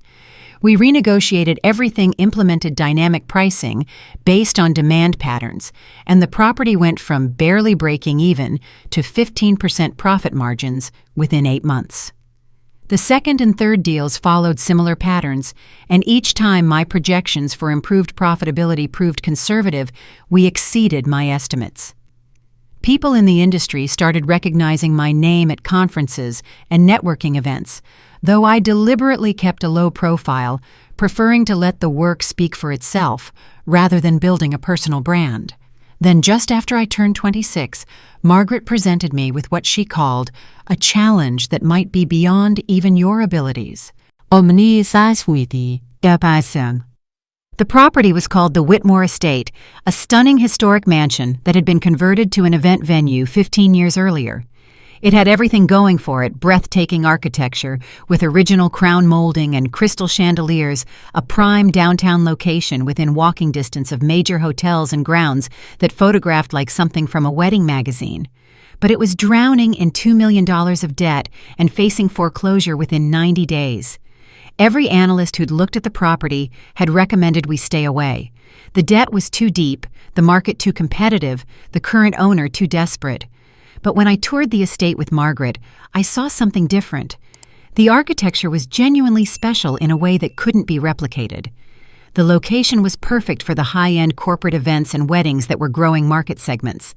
A: We renegotiated everything, implemented dynamic pricing based on demand patterns, and the property went from barely breaking even to 15% profit margins within 8 months. The second and third deals followed similar patterns, and each time my projections for improved profitability proved conservative, we exceeded my estimates. People in the industry started recognizing my name at conferences and networking events, though I deliberately kept a low profile, preferring to let the work speak for itself rather than building a personal brand. Then, just after I turned 26, Margaret presented me with what she called a challenge that might be beyond even your abilities. The property was called the Whitmore Estate, a stunning historic mansion that had been converted to an event venue 15 years earlier. It had everything going for it: breathtaking architecture with original crown molding and crystal chandeliers, a prime downtown location within walking distance of major hotels and grounds that photographed like something from a wedding magazine. But it was drowning in $2 million of debt and facing foreclosure within 90 days. Every analyst who'd looked at the property had recommended we stay away. The debt was too deep, the market too competitive, the current owner too desperate. But when I toured the estate with Margaret, I saw something different. The architecture was genuinely special in a way that couldn't be replicated. The location was perfect for the high-end corporate events and weddings that were growing market segments.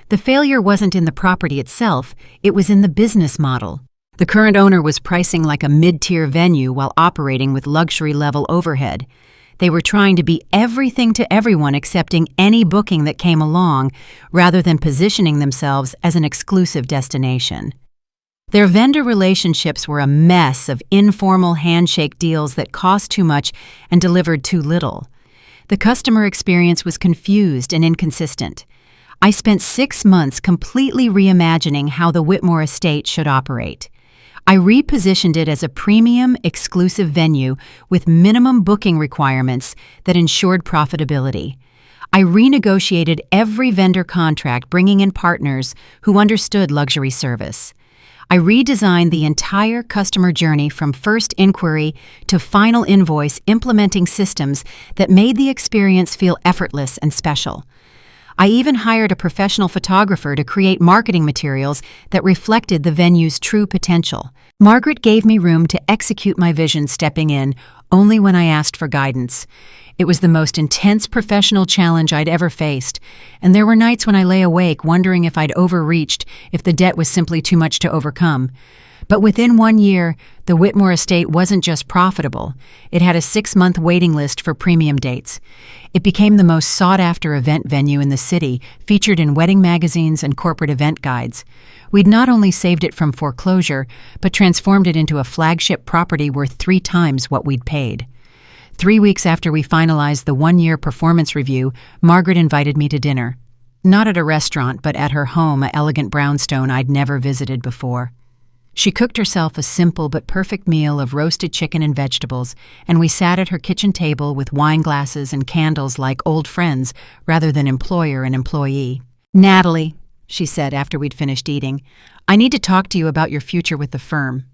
A: The failure wasn't in the property itself, it was in the business model. The current owner was pricing like a mid-tier venue while operating with luxury-level overhead. They were trying to be everything to everyone, accepting any booking that came along, rather than positioning themselves as an exclusive destination. Their vendor relationships were a mess of informal handshake deals that cost too much and delivered too little. The customer experience was confused and inconsistent. I spent 6 months completely reimagining how the Whitmore Estate should operate. I repositioned it as a premium, exclusive venue with minimum booking requirements that ensured profitability. I renegotiated every vendor contract, bringing in partners who understood luxury service. I redesigned the entire customer journey from first inquiry to final invoice, implementing systems that made the experience feel effortless and special. I even hired a professional photographer to create marketing materials that reflected the venue's true potential. Margaret gave me room to execute my vision, stepping in only when I asked for guidance. It was the most intense professional challenge I'd ever faced, and there were nights when I lay awake wondering if I'd overreached, if the debt was simply too much to overcome. But within 1 year, the Whitmore estate wasn't just profitable. It had a 6-month waiting list for premium dates. It became the most sought-after event venue in the city, featured in wedding magazines and corporate event guides. We'd not only saved it from foreclosure, but transformed it into a flagship property worth 3 times what we'd paid. 3 weeks after we finalized the 1-year performance review, Margaret invited me to dinner. Not at a restaurant, but at her home, an elegant brownstone I'd never visited before. She cooked herself a simple but perfect meal of roasted chicken and vegetables, and we sat at her kitchen table with wine glasses and candles like old friends rather than employer and employee. "Natalie," she said after we'd finished eating, "I need to talk to you about your future with the firm."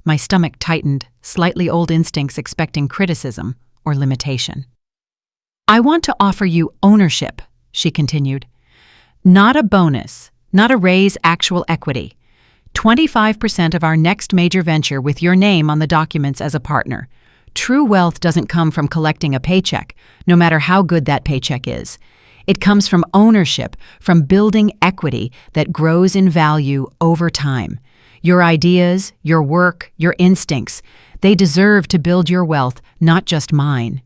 A: My stomach tightened, slightly old instincts expecting criticism or limitation. "I want to offer you ownership," she continued. "Not a bonus, not a raise, actual equity. 25% of our next major venture with your name on the documents as a partner. True wealth doesn't come from collecting a paycheck, no matter how good that paycheck is. It comes from ownership, from building equity that grows in value over time. Your ideas, your work, your instincts, they deserve to build your wealth, not just mine."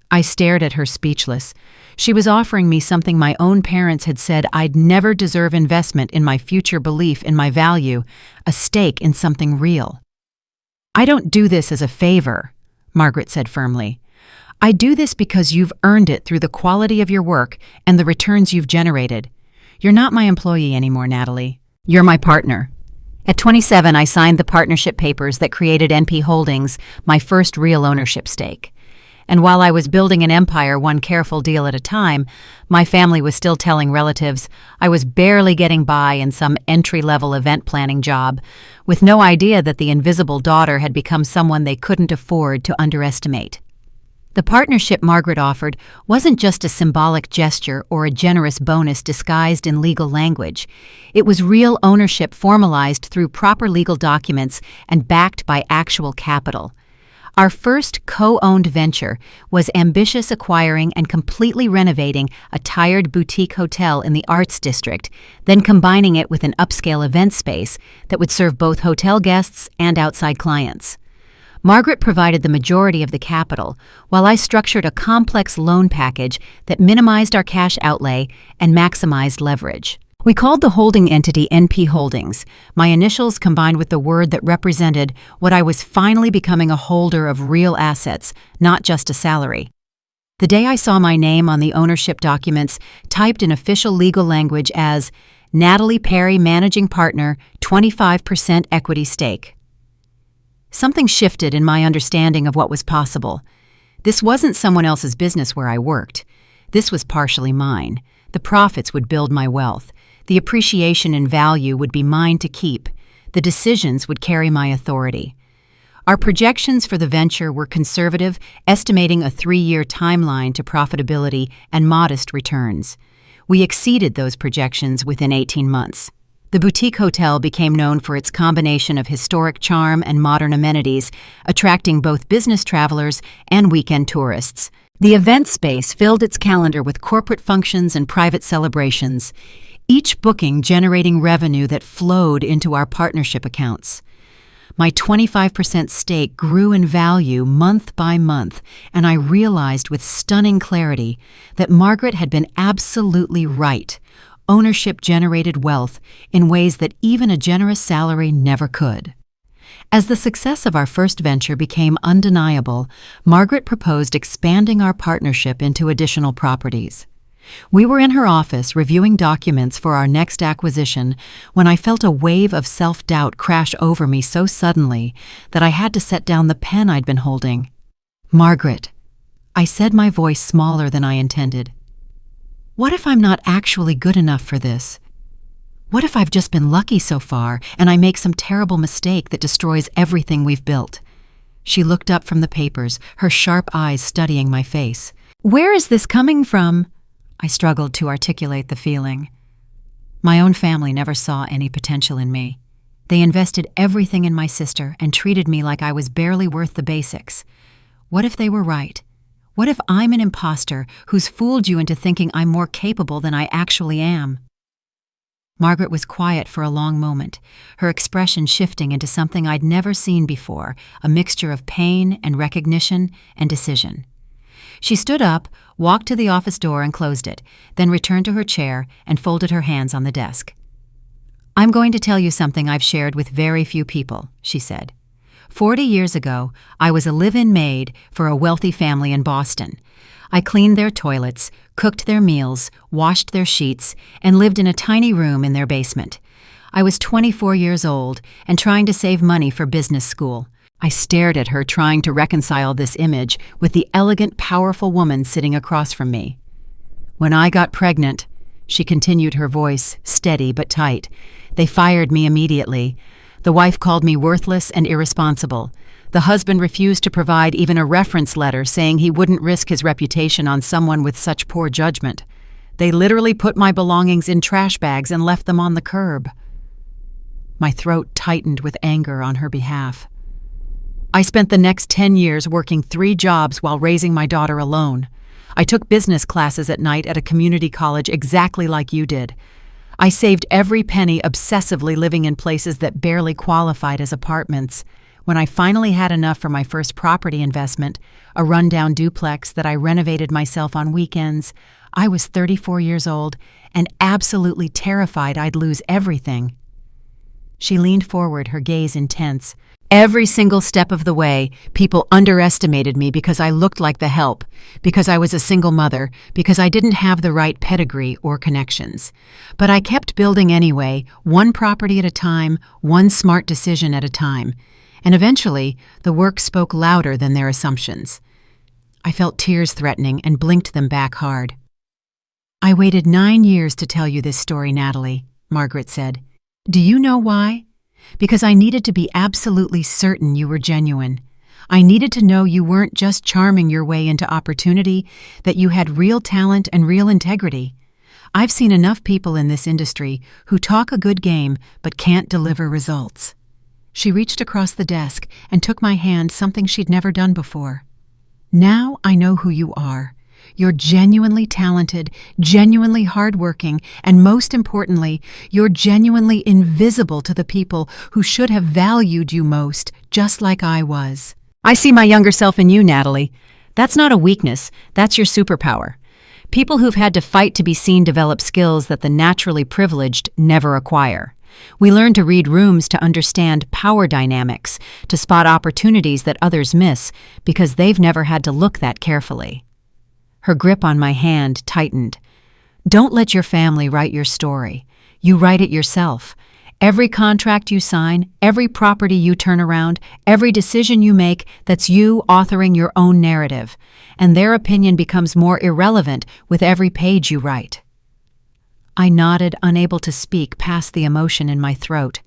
A: I stared at her speechless. She was offering me something my own parents had said I'd never deserve: investment in my future, belief in my value, a stake in something real. "I don't do this as a favor," Margaret said firmly. "I do this because you've earned it through the quality of your work and the returns you've generated. You're not my employee anymore, Natalie. You're my partner." At 27, I signed the partnership papers that created NP Holdings, my first real ownership stake. And while I was building an empire one careful deal at a time, my family was still telling relatives I was barely getting by in some entry-level event planning job, with no idea that the invisible daughter had become someone they couldn't afford to underestimate. The partnership Margaret offered wasn't just a symbolic gesture or a generous bonus disguised in legal language. It was real ownership formalized through proper legal documents and backed by actual capital. Our first co-owned venture was ambitious, acquiring and completely renovating a tired boutique hotel in the Arts District, then combining it with an upscale event space that would serve both hotel guests and outside clients. Margaret provided the majority of the capital, while I structured a complex loan package that minimized our cash outlay and maximized leverage. We called the holding entity NP Holdings, my initials combined with the word that represented what I was finally becoming: a holder of real assets, not just a salary. The day I saw my name on the ownership documents, typed in official legal language as Natalie Perry, Managing Partner, 25% equity stake. Something shifted in my understanding of what was possible. This wasn't someone else's business where I worked. This was partially mine. The profits would build my wealth. The appreciation in value would be mine to keep. The decisions would carry my authority. Our projections for the venture were conservative, estimating a 3-year timeline to profitability and modest returns. We exceeded those projections within 18 months. The boutique hotel became known for its combination of historic charm and modern amenities, attracting both business travelers and weekend tourists. The event space filled its calendar with corporate functions and private celebrations, each booking generating revenue that flowed into our partnership accounts. My 25% stake grew in value month by month, and I realized with stunning clarity that Margaret had been absolutely right. Ownership generated wealth in ways that even a generous salary never could. As the success of our first venture became undeniable, Margaret proposed expanding our partnership into additional properties. We were in her office reviewing documents for our next acquisition when I felt a wave of self-doubt crash over me so suddenly that I had to set down the pen I'd been holding. "Margaret," I said, my voice smaller than I intended, What if I'm not actually good enough for this? What if I've just been lucky so far and I make some terrible mistake that destroys everything we've built? She looked up from the papers, her sharp eyes studying my face. Where is this coming from? I struggled to articulate the feeling. My own family never saw any potential in me. They invested everything in my sister and treated me like I was barely worth the basics. What if they were right? What if I'm an imposter who's fooled you into thinking I'm more capable than I actually am? Margaret was quiet for a long moment, her expression shifting into something I'd never seen before, a mixture of pain and recognition and decision. She stood up, walked to the office door and closed it, then returned to her chair and folded her hands on the desk. I'm going to tell you something I've shared with very few people, she said. 40 years ago, I was a live-in maid for a wealthy family in Boston. I cleaned their toilets, cooked their meals, washed their sheets, and lived in a tiny room in their basement. I was 24 years old and trying to save money for business school. I stared at her, trying to reconcile this image with the elegant, powerful woman sitting across from me. When I got pregnant, she continued, her voice steady but tight, they fired me immediately. The wife called me worthless and irresponsible. The husband refused to provide even a reference letter, saying he wouldn't risk his reputation on someone with such poor judgment. They literally put my belongings in trash bags and left them on the curb. My throat tightened with anger on her behalf. I spent the next 10 years working 3 jobs while raising my daughter alone. I took business classes at night at a community college exactly like you did. I saved every penny obsessively, living in places that barely qualified as apartments. When I finally had enough for my first property investment, a rundown duplex that I renovated myself on weekends, I was 34 years old and absolutely terrified I'd lose everything. She leaned forward, her gaze intense. Every single step of the way, people underestimated me because I looked like the help, because I was a single mother, because I didn't have the right pedigree or connections. But I kept building anyway, one property at a time, one smart decision at a time. And eventually, the work spoke louder than their assumptions. I felt tears threatening and blinked them back hard. I waited 9 years to tell you this story, Natalie, Margaret said. Do you know why? Because I needed to be absolutely certain you were genuine. I needed to know you weren't just charming your way into opportunity, that you had real talent and real integrity. I've seen enough people in this industry who talk a good game but can't deliver results. She reached across the desk and took my hand, something she'd never done before. Now I know who you are. You're genuinely talented, genuinely hardworking, and most importantly, you're genuinely invisible to the people who should have valued you most, just like I was. I see my younger self in you, Natalie. That's not a weakness, that's your superpower. People who've had to fight to be seen develop skills that the naturally privileged never acquire. We learn to read rooms, to understand power dynamics, to spot opportunities that others miss because they've never had to look that carefully. Her grip on my hand tightened. Don't let your family write your story. You write it yourself. Every contract you sign, every property you turn around, every decision you make, that's you authoring your own narrative. And their opinion becomes more irrelevant with every page you write. I nodded, unable to speak past the emotion in my throat.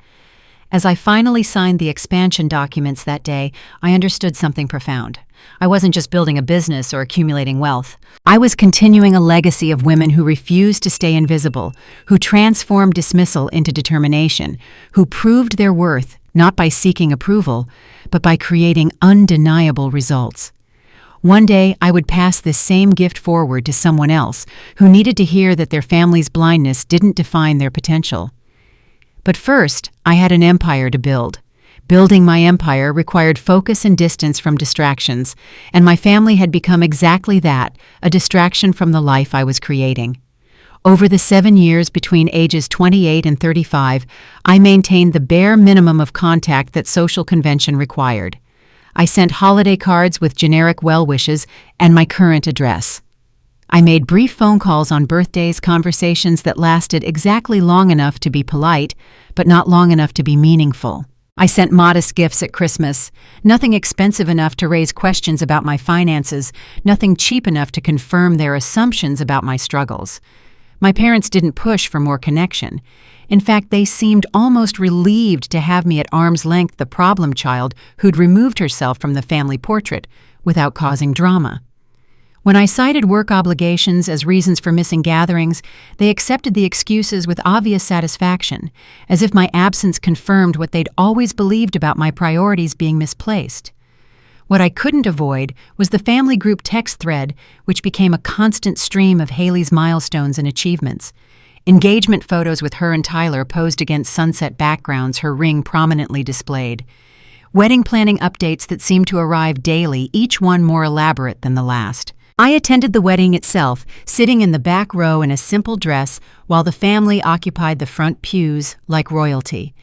A: As I finally signed the expansion documents that day, I understood something profound. I wasn't just building a business or accumulating wealth. I was continuing a legacy of women who refused to stay invisible, who transformed dismissal into determination, who proved their worth not by seeking approval, but by creating undeniable results. One day, I would pass this same gift forward to someone else who needed to hear that their family's blindness didn't define their potential. But first, I had an empire to build. Building my empire required focus and distance from distractions, and my family had become exactly that, a distraction from the life I was creating. Over the 7 years between ages 28 and 35, I maintained the bare minimum of contact that social convention required. I sent holiday cards with generic well wishes and my current address. I made brief phone calls on birthdays, conversations that lasted exactly long enough to be polite, but not long enough to be meaningful. I sent modest gifts at Christmas, nothing expensive enough to raise questions about my finances, nothing cheap enough to confirm their assumptions about my struggles. My parents didn't push for more connection. In fact, they seemed almost relieved to have me at arm's length, the problem child who'd removed herself from the family portrait without causing drama. When I cited work obligations as reasons for missing gatherings, they accepted the excuses with obvious satisfaction, as if my absence confirmed what they'd always believed about my priorities being misplaced. What I couldn't avoid was the family group text thread, which became a constant stream of Haley's milestones and achievements. Engagement photos with her and Tyler posed against sunset backgrounds, her ring prominently displayed. Wedding planning updates that seemed to arrive daily, each one more elaborate than the last. I attended the wedding itself, sitting in the back row in a simple dress, while the family occupied the front pews like royalty.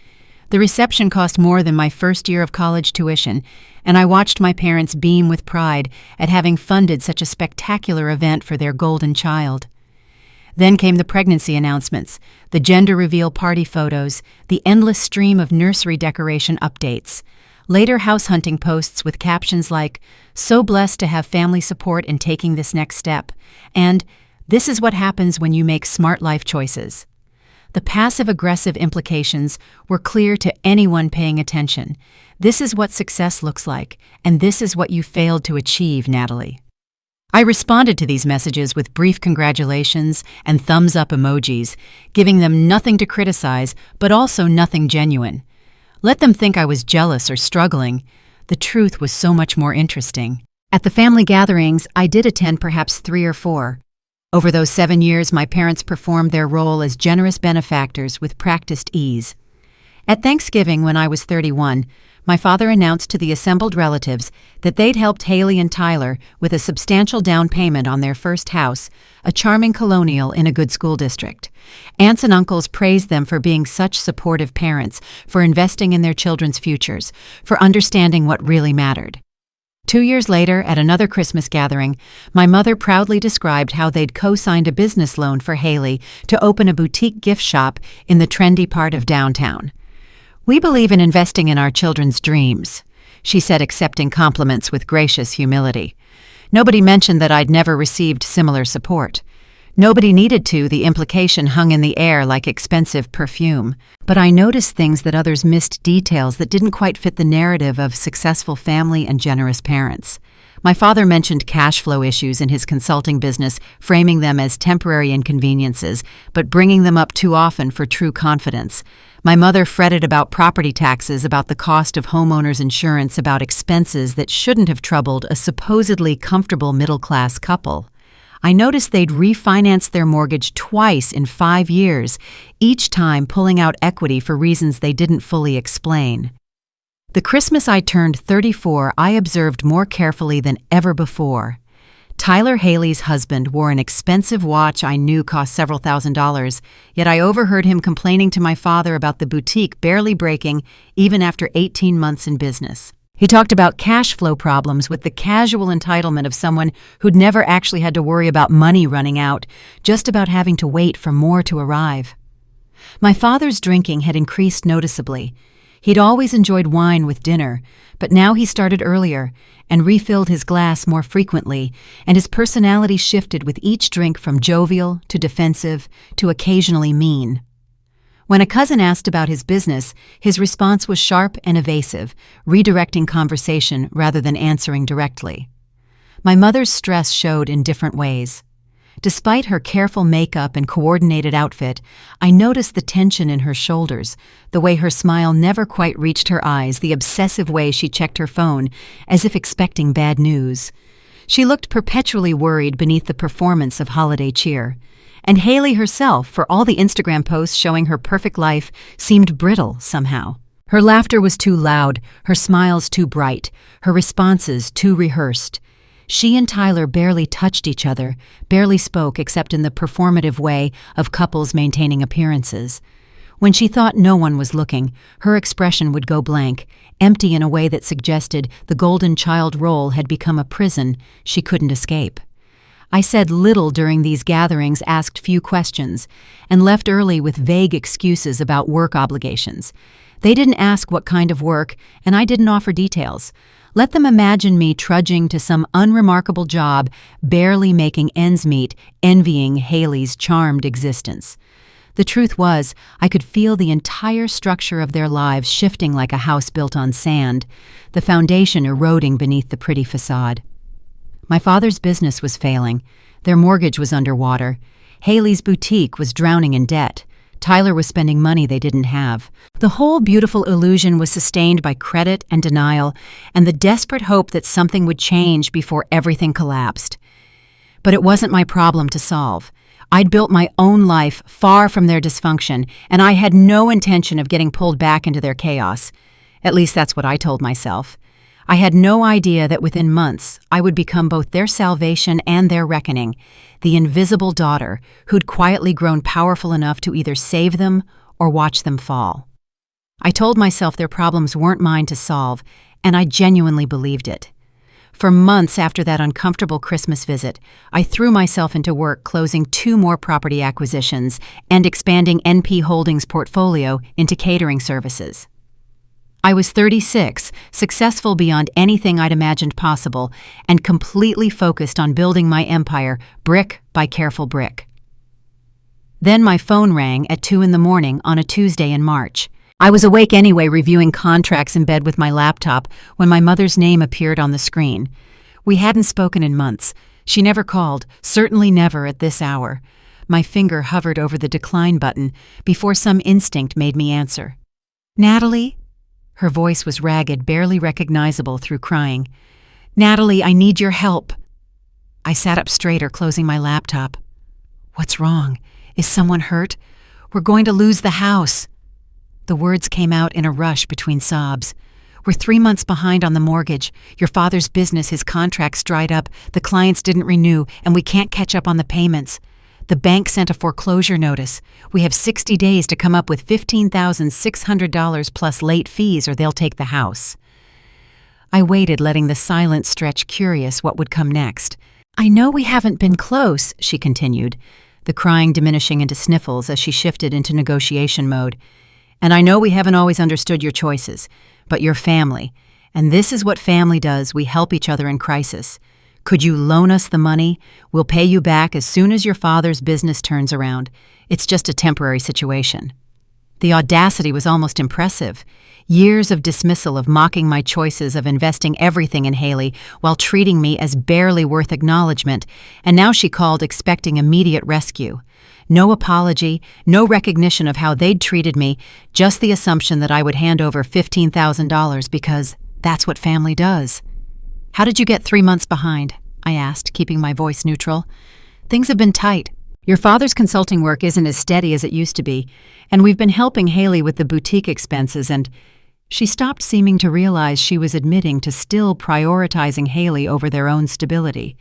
A: The reception cost more than my first year of college tuition, and I watched my parents beam with pride at having funded such a spectacular event for their golden child. Then came the pregnancy announcements, the gender reveal party photos, the endless stream of nursery decoration updates. Later house hunting posts with captions like, "So blessed to have family support in taking this next step," and "This is what happens when you make smart life choices." The passive-aggressive implications were clear to anyone paying attention. This is what success looks like, and this is what you failed to achieve, Natalie. I responded to these messages with brief congratulations and thumbs-up emojis, giving them nothing to criticize, but also nothing genuine. Let them think I was jealous or struggling. The truth was so much more interesting. At the family gatherings, I did attend perhaps 3 or 4. Over those 7 years, my parents performed their role as generous benefactors with practiced ease. At Thanksgiving, when I was 31, my father announced to the assembled relatives that they'd helped Haley and Tyler with a substantial down payment on their first house, a charming colonial in a good school district. Aunts and uncles praised them for being such supportive parents, for investing in their children's futures, for understanding what really mattered. 2 years later, at another Christmas gathering, my mother proudly described how they'd co-signed a business loan for Haley to open a boutique gift shop in the trendy part of downtown. "We believe in investing in our children's dreams," she said, accepting compliments with gracious humility. Nobody mentioned that I'd never received similar support. Nobody needed to, the implication hung in the air like expensive perfume. But I noticed things that others missed, details that didn't quite fit the narrative of successful family and generous parents. My father mentioned cash flow issues in his consulting business, framing them as temporary inconveniences, but bringing them up too often for true confidence. My mother fretted about property taxes, about the cost of homeowners insurance, about expenses that shouldn't have troubled a supposedly comfortable middle-class couple. I noticed they'd refinanced their mortgage twice in 5 years, each time pulling out equity for reasons they didn't fully explain. The Christmas I turned 34, I observed more carefully than ever before. Tyler, Haley's husband, wore an expensive watch I knew cost several $1,000s, yet I overheard him complaining to my father about the boutique barely breaking even after 18 months in business. He talked about cash flow problems with the casual entitlement of someone who'd never actually had to worry about money running out, just about having to wait for more to arrive. My father's drinking had increased noticeably. He'd always enjoyed wine with dinner, but now he started earlier and refilled his glass more frequently, and his personality shifted with each drink from jovial to defensive to occasionally mean. When a cousin asked about his business, his response was sharp and evasive, redirecting conversation rather than answering directly. My mother's stress showed in different ways. Despite her careful makeup and coordinated outfit, I noticed the tension in her shoulders, the way her smile never quite reached her eyes, the obsessive way she checked her phone, as if expecting bad news. She looked perpetually worried beneath the performance of holiday cheer. And Haley herself, for all the Instagram posts showing her perfect life, seemed brittle somehow. Her laughter was too loud, her smiles too bright, her responses too rehearsed. She and Tyler barely touched each other, barely spoke except in the performative way of couples maintaining appearances. When she thought no one was looking, her expression would go blank, empty in a way that suggested the golden child role had become a prison she couldn't escape. I said little during these gatherings, asked few questions, and left early with vague excuses about work obligations. They didn't ask what kind of work, and I didn't offer details. Let them imagine me trudging to some unremarkable job, barely making ends meet, envying Haley's charmed existence. The truth was, I could feel the entire structure of their lives shifting like a house built on sand, the foundation eroding beneath the pretty facade. My father's business was failing. Their mortgage was underwater. Haley's boutique was drowning in debt. Tyler was spending money they didn't have. The whole beautiful illusion was sustained by credit and denial and the desperate hope that something would change before everything collapsed. But it wasn't my problem to solve. I'd built my own life far from their dysfunction, and I had no intention of getting pulled back into their chaos. At least that's what I told myself. I had no idea that within months I would become both their salvation and their reckoning, the invisible daughter who'd quietly grown powerful enough to either save them or watch them fall. I told myself their problems weren't mine to solve, and I genuinely believed it. For months after that uncomfortable Christmas visit, I threw myself into work closing 2 more property acquisitions and expanding NP Holdings' portfolio into catering services. I was 36, successful beyond anything I'd imagined possible, and completely focused on building my empire brick by careful brick. Then my phone rang at 2 a.m. on a Tuesday in March. I was awake anyway, reviewing contracts in bed with my laptop when my mother's name appeared on the screen. We hadn't spoken in months. She never called, certainly never at this hour. My finger hovered over the decline button before some instinct made me answer. "Natalie?" Her voice was ragged, barely recognizable through crying. "Natalie, I need your help." I sat up straighter, closing my laptop. "What's wrong? Is someone hurt? We're going to lose the house." The words came out in a rush between sobs. "We're 3 months behind on the mortgage. Your father's business, his contracts dried up, the clients didn't renew, and we can't catch up on the payments. The bank sent a foreclosure notice. We have 60 days to come up with $15,600 plus late fees or they'll take the house." I waited, letting the silence stretch, curious what would come next. "I know we haven't been close," she continued, the crying diminishing into sniffles as she shifted into negotiation mode. "And I know we haven't always understood your choices, but you're family, and this is what family does. We help each other in crisis. Could you loan us the money? We'll pay you back as soon as your father's business turns around. It's just a temporary situation." The audacity was almost impressive. Years of dismissal, of mocking my choices, of investing everything in Haley while treating me as barely worth acknowledgement, and now she called expecting immediate rescue. No apology, no recognition of how they'd treated me, just the assumption that I would hand over $15,000 because that's what family does. "How did you get 3 months behind?" I asked, keeping my voice neutral. "Things have been tight. Your father's consulting work isn't as steady as it used to be, and we've been helping Haley with the boutique expenses and—" She stopped, seeming to realize she was admitting to still prioritizing Haley over their own stability.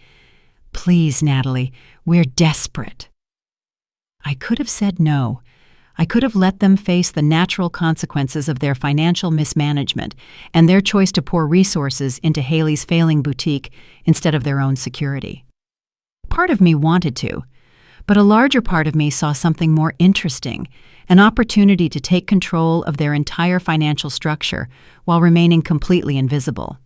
A: "Please, Natalie, we're desperate." I could have said no. I could have let them face the natural consequences of their financial mismanagement and their choice to pour resources into Haley's failing boutique instead of their own security. Part of me wanted to, but a larger part of me saw something more interesting, an opportunity to take control of their entire financial structure while remaining completely invisible.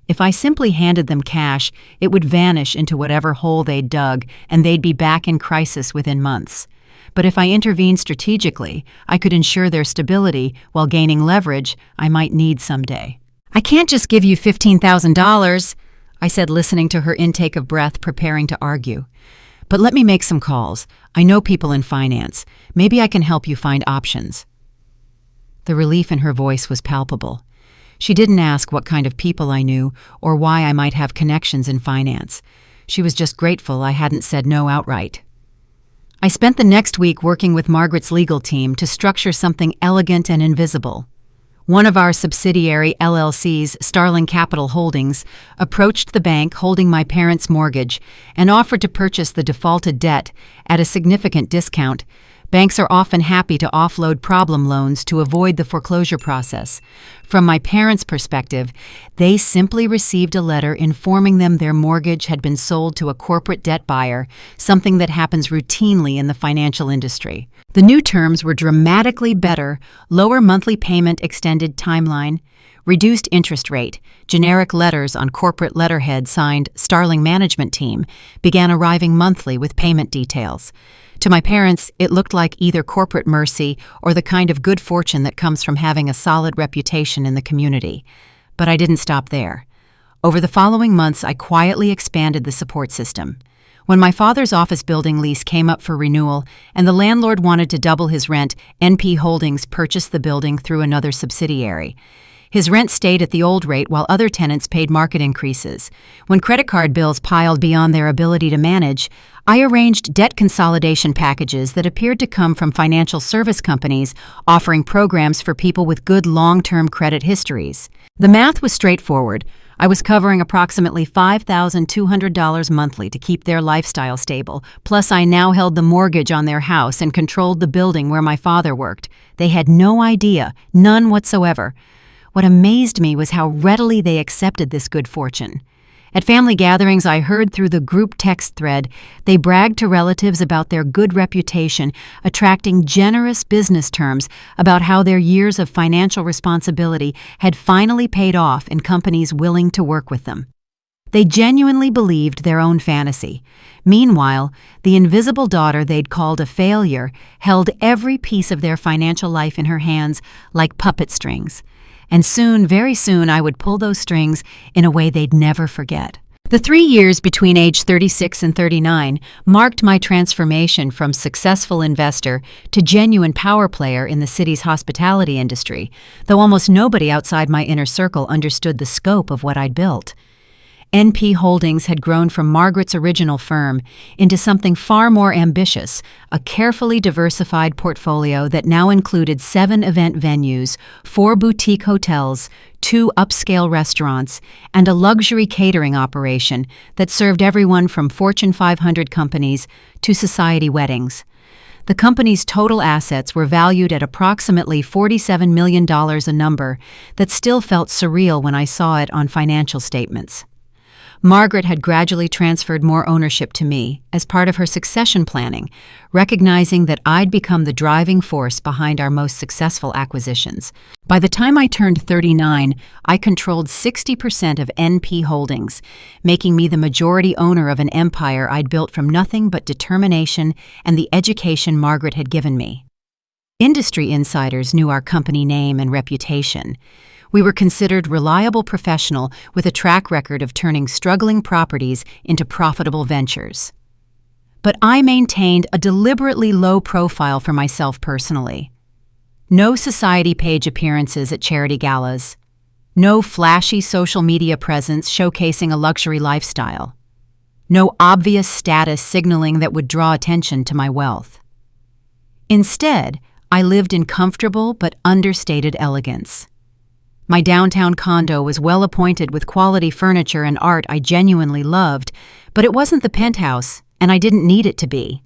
A: If I simply handed them cash, it would vanish into whatever hole they'd dug, and they'd be back in crisis within months. But if I intervened strategically, I could ensure their stability while gaining leverage I might need someday. "I can't just give you $15,000, I said, listening to her intake of breath, preparing to argue. "But let me make some calls. I know people in finance. Maybe I can help you find options." The relief in her voice was palpable. She didn't ask what kind of people I knew or why I might have connections in finance. She was just grateful I hadn't said no outright. I spent the next week working with Margaret's legal team to structure something elegant and invisible. One of our subsidiary LLCs, Starling Capital Holdings, approached the bank holding my parents' mortgage and offered to purchase the defaulted debt at a significant discount, Banks are often happy to offload problem loans to avoid the foreclosure process. From my parents' perspective, they simply received a letter informing them their mortgage had been sold to a corporate debt buyer, something that happens routinely in the financial industry. The new terms were dramatically better: lower monthly payment, extended timeline, reduced interest rate. Generic letters on corporate letterhead signed Starling Management Team began arriving monthly with payment details. To my parents, it looked like either corporate mercy or the kind of good fortune that comes from having a solid reputation in the community. But I didn't stop there. Over the following months, I quietly expanded the support system. When my father's office building lease came up for renewal and the landlord wanted to double his rent, NP Holdings purchased the building through another subsidiary. His rent stayed at the old rate while other tenants paid market increases. When credit card bills piled beyond their ability to manage, I arranged debt consolidation packages that appeared to come from financial service companies offering programs for people with good long-term credit histories. The math was straightforward. I was covering approximately $5,200 monthly to keep their lifestyle stable, plus I now held the mortgage on their house and controlled the building where my father worked. They had no idea, none whatsoever. What amazed me was how readily they accepted this good fortune. At family gatherings I heard through the group text thread, they bragged to relatives about their good reputation, attracting generous business terms about how their years of financial responsibility had finally paid off in companies willing to work with them. They genuinely believed their own fantasy. Meanwhile, the invisible daughter they'd called a failure held every piece of their financial life in her hands like puppet strings. And soon, very soon, I would pull those strings in a way they'd never forget. The 3 years between age 36 and 39 marked my transformation from successful investor to genuine power player in the city's hospitality industry, though almost nobody outside my inner circle understood the scope of what I'd built. NP Holdings had grown from Margaret's original firm into something far more ambitious, a carefully diversified portfolio that now included 7 event venues, 4 boutique hotels, 2 upscale restaurants, and a luxury catering operation that served everyone from Fortune 500 companies to society weddings. The company's total assets were valued at approximately $47 million a number that still felt surreal when I saw it on financial statements. Margaret had gradually transferred more ownership to me as part of her succession planning, recognizing that I'd become the driving force behind our most successful acquisitions. By the time I turned 39, I controlled 60% of NP Holdings, making me the majority owner of an empire I'd built from nothing but determination and the education Margaret had given me. Industry insiders knew our company name and reputation. We were considered reliable professional with a track record of turning struggling properties into profitable ventures. But I maintained a deliberately low profile for myself personally. No society page appearances at charity galas. No flashy social media presence showcasing a luxury lifestyle. No obvious status signaling that would draw attention to my wealth. Instead, I lived in comfortable but understated elegance. My downtown condo was well appointed with quality furniture and art I genuinely loved, but it wasn't the penthouse, and I didn't need it to be.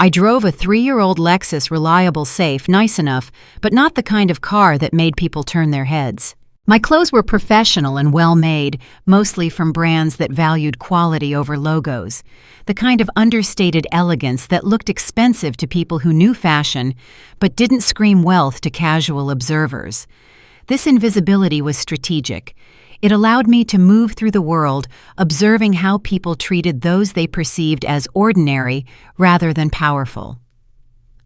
A: I drove a 3-year-old Lexus reliable safe, nice enough, but not the kind of car that made people turn their heads. My clothes were professional and well-made, mostly from brands that valued quality over logos, the kind of understated elegance that looked expensive to people who knew fashion, but didn't scream wealth to casual observers. This invisibility was strategic. It allowed me to move through the world, observing how people treated those they perceived as ordinary rather than powerful.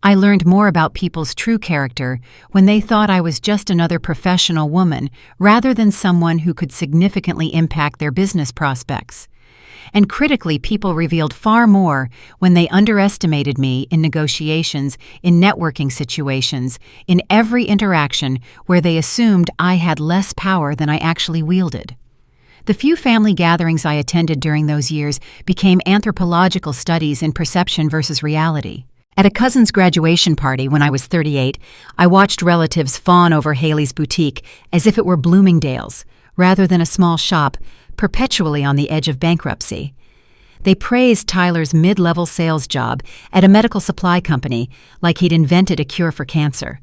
A: I learned more about people's true character when they thought I was just another professional woman rather than someone who could significantly impact their business prospects. And critically, people revealed far more when they underestimated me in negotiations, in networking situations, in every interaction where they assumed I had less power than I actually wielded. The few family gatherings I attended during those years became anthropological studies in perception versus reality. At a cousin's graduation party when I was 38, I watched relatives fawn over Haley's boutique as if it were Bloomingdale's, rather than a small shop perpetually on the edge of bankruptcy. They praised Tyler's mid-level sales job at a medical supply company like he'd invented a cure for cancer.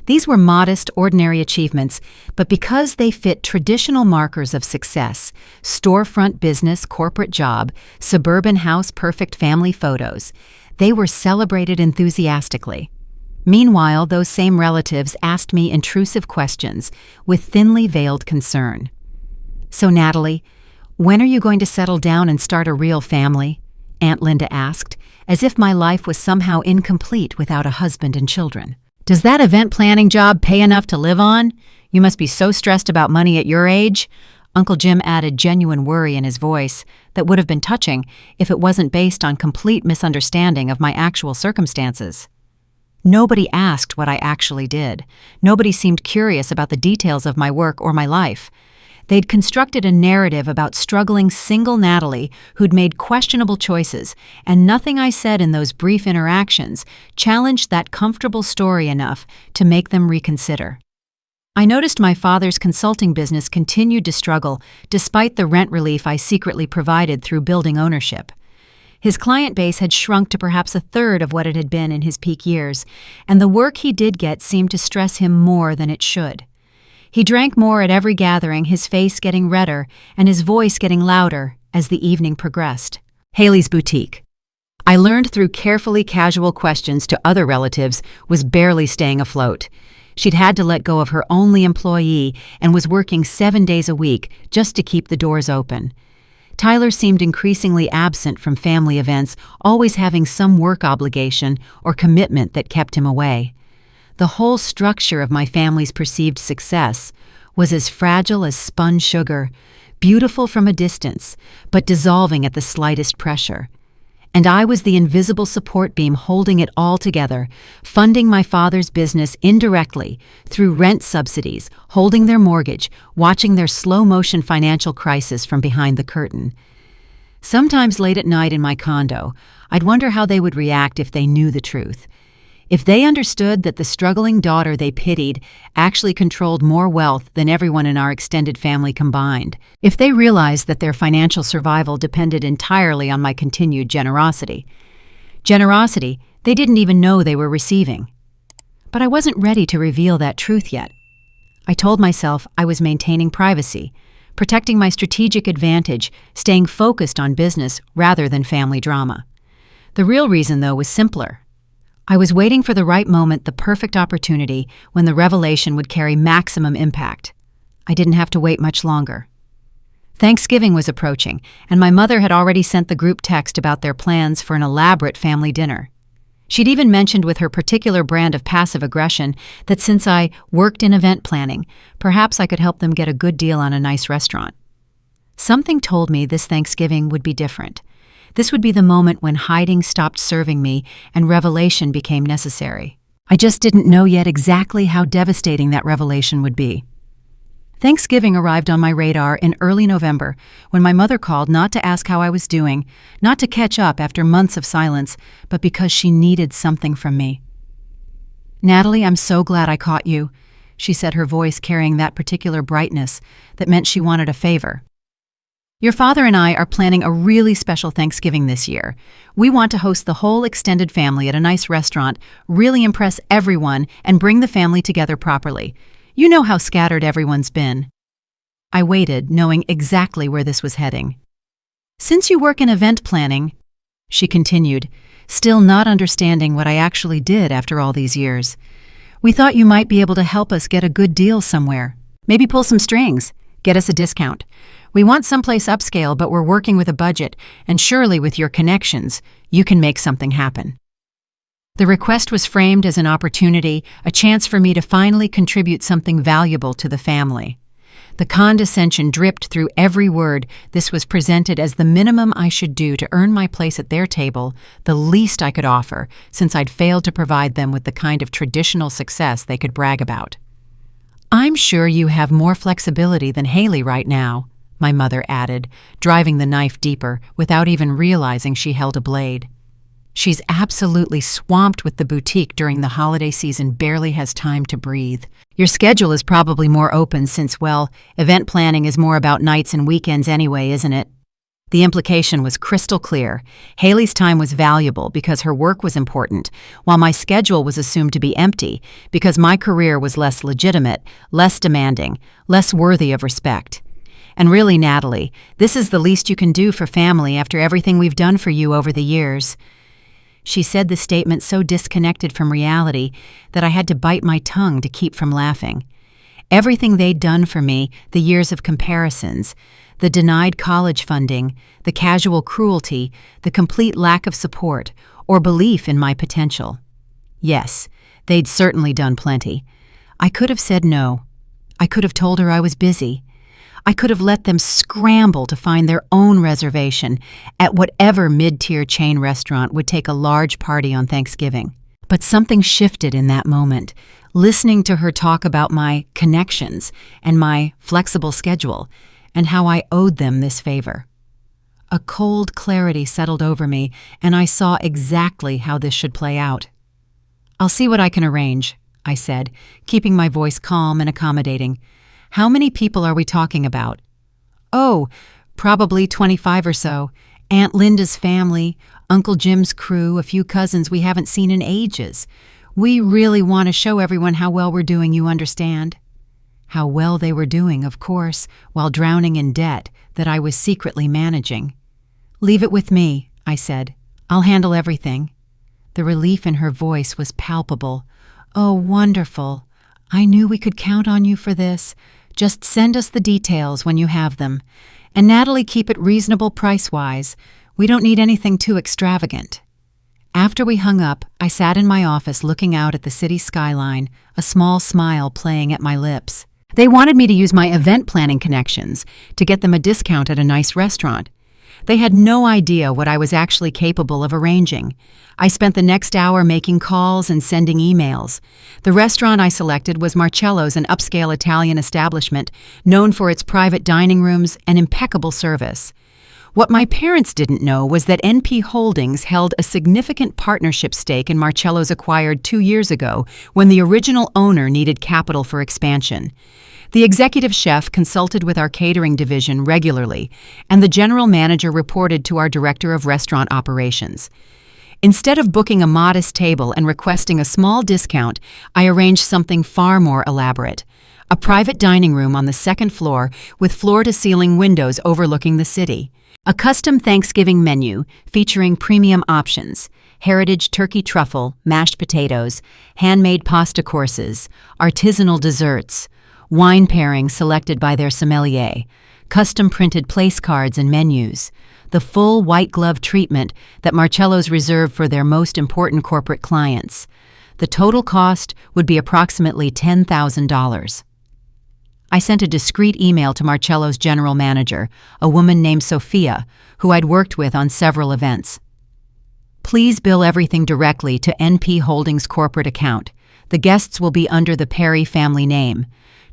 A: These were modest, ordinary achievements, but because they fit traditional markers of success, storefront business, corporate job, suburban house, perfect family photos, they were celebrated enthusiastically. Meanwhile, those same relatives asked me intrusive questions with thinly veiled concern. "So, Natalie, when are you going to settle down and start a real family?" Aunt Linda asked, as if my life was somehow incomplete without a husband and children. "Does that event planning job pay enough to live on? You must be so stressed about money at your age." Uncle Jim added genuine worry in his voice that would have been touching if it wasn't based on complete misunderstanding of my actual circumstances. Nobody asked what I actually did. Nobody seemed curious about the details of my work or my life. They'd constructed a narrative about struggling single Natalie who'd made questionable choices, and nothing I said in those brief interactions challenged that comfortable story enough to make them reconsider. I noticed my father's consulting business continued to struggle despite the rent relief I secretly provided through building ownership. His client base had shrunk to perhaps a third of what it had been in his peak years, and the work he did get seemed to stress him more than it should. He drank more at every gathering, his face getting redder and his voice getting louder as the evening progressed. Haley's boutique, I learned through carefully casual questions to other relatives, was barely staying afloat. She'd had to let go of her only employee and was working 7 days a week just to keep the doors open. Tyler seemed increasingly absent from family events, always having some work obligation or commitment that kept him away. The whole structure of my family's perceived success was as fragile as spun sugar, beautiful from a distance, but dissolving at the slightest pressure. And I was the invisible support beam holding it all together, funding my father's business indirectly through rent subsidies, holding their mortgage, watching their slow-motion financial crisis from behind the curtain. Sometimes late at night in my condo, I'd wonder how they would react if they knew the truth. If they understood that the struggling daughter they pitied actually controlled more wealth than everyone in our extended family combined. If they realized that their financial survival depended entirely on my continued generosity. Generosity they didn't even know they were receiving. But I wasn't ready to reveal that truth yet. I told myself I was maintaining privacy, protecting my strategic advantage, staying focused on business rather than family drama. The real reason, though, was simpler. I was waiting for the right moment, the perfect opportunity, when the revelation would carry maximum impact. I didn't have to wait much longer. Thanksgiving was approaching, and my mother had already sent the group text about their plans for an elaborate family dinner. She'd even mentioned with her particular brand of passive aggression that since I worked in event planning, perhaps I could help them get a good deal on a nice restaurant. Something told me this Thanksgiving would be different. This would be the moment when hiding stopped serving me and revelation became necessary. I just didn't know yet exactly how devastating that revelation would be. Thanksgiving arrived on my radar in early November when my mother called not to ask how I was doing, not to catch up after months of silence, but because she needed something from me. "Natalie, I'm so glad I caught you," she said, her voice carrying that particular brightness that meant she wanted a favor. "Your father and I are planning a really special Thanksgiving this year. We want to host the whole extended family at a nice restaurant, really impress everyone, and bring the family together properly. You know how scattered everyone's been." I waited, knowing exactly where this was heading. "Since you work in event planning," she continued, still not understanding what I actually did after all these years, "we thought you might be able to help us get a good deal somewhere. Maybe pull some strings, get us a discount. We want someplace upscale, but we're working with a budget, and surely with your connections, you can make something happen." The request was framed as an opportunity, a chance for me to finally contribute something valuable to the family. The condescension dripped through every word. This was presented as the minimum I should do to earn my place at their table, the least I could offer, since I'd failed to provide them with the kind of traditional success they could brag about. "I'm sure you have more flexibility than Haley right now," my mother added, driving the knife deeper without even realizing she held a blade. "She's absolutely swamped with the boutique during the holiday season, barely has time to breathe. Your schedule is probably more open since, well, event planning is more about nights and weekends anyway, isn't it?" The implication was crystal clear. Haley's time was valuable because her work was important, while my schedule was assumed to be empty because my career was less legitimate, less demanding, less worthy of respect. And really, Natalie, this is the least you can do for family after everything we've done for you over the years. She said the statement so disconnected from reality that I had to bite my tongue to keep from laughing. Everything they'd done for me, the years of comparisons, the denied college funding, the casual cruelty, the complete lack of support or belief in my potential. Yes, they'd certainly done plenty. I could have said no. I could have told her I was busy. I could have let them scramble to find their own reservation at whatever mid-tier chain restaurant would take a large party on Thanksgiving. But something shifted in that moment, listening to her talk about my connections and my flexible schedule and how I owed them this favor. A cold clarity settled over me, and I saw exactly how this should play out. "I'll see what I can arrange," I said, keeping my voice calm and accommodating. "How many people are we talking about?" "Oh, probably 25 or so. Aunt Linda's family, Uncle Jim's crew, a few cousins we haven't seen in ages. We really want to show everyone how well we're doing, you understand." How well they were doing, of course, while drowning in debt that I was secretly managing. "Leave it with me," I said. "I'll handle everything." The relief in her voice was palpable. "Oh, wonderful. I knew we could count on you for this. Just send us the details when you have them. And Natalie, keep it reasonable price-wise. We don't need anything too extravagant." After we hung up, I sat in my office looking out at the city skyline, a small smile playing at my lips. They wanted me to use my event planning connections to get them a discount at a nice restaurant. They had no idea what I was actually capable of arranging. I spent the next hour making calls and sending emails. The restaurant I selected was Marcello's, an upscale Italian establishment known for its private dining rooms and impeccable service. What my parents didn't know was that NP Holdings held a significant partnership stake in Marcello's acquired 2 years ago when the original owner needed capital for expansion. The executive chef consulted with our catering division regularly, and the general manager reported to our director of restaurant operations. Instead of booking a modest table and requesting a small discount, I arranged something far more elaborate. A private dining room on the second floor with floor-to-ceiling windows overlooking the city. A custom Thanksgiving menu featuring premium options, heritage turkey truffle, mashed potatoes, handmade pasta courses, artisanal desserts, wine pairings selected by their sommelier, custom-printed place cards and menus, the full white-glove treatment that Marcello's reserve for their most important corporate clients. The total cost would be approximately $10,000. I sent a discreet email to Marcello's general manager, a woman named Sophia, who I'd worked with on several events. "Please bill everything directly to NP Holdings corporate account. The guests will be under the Perry family name.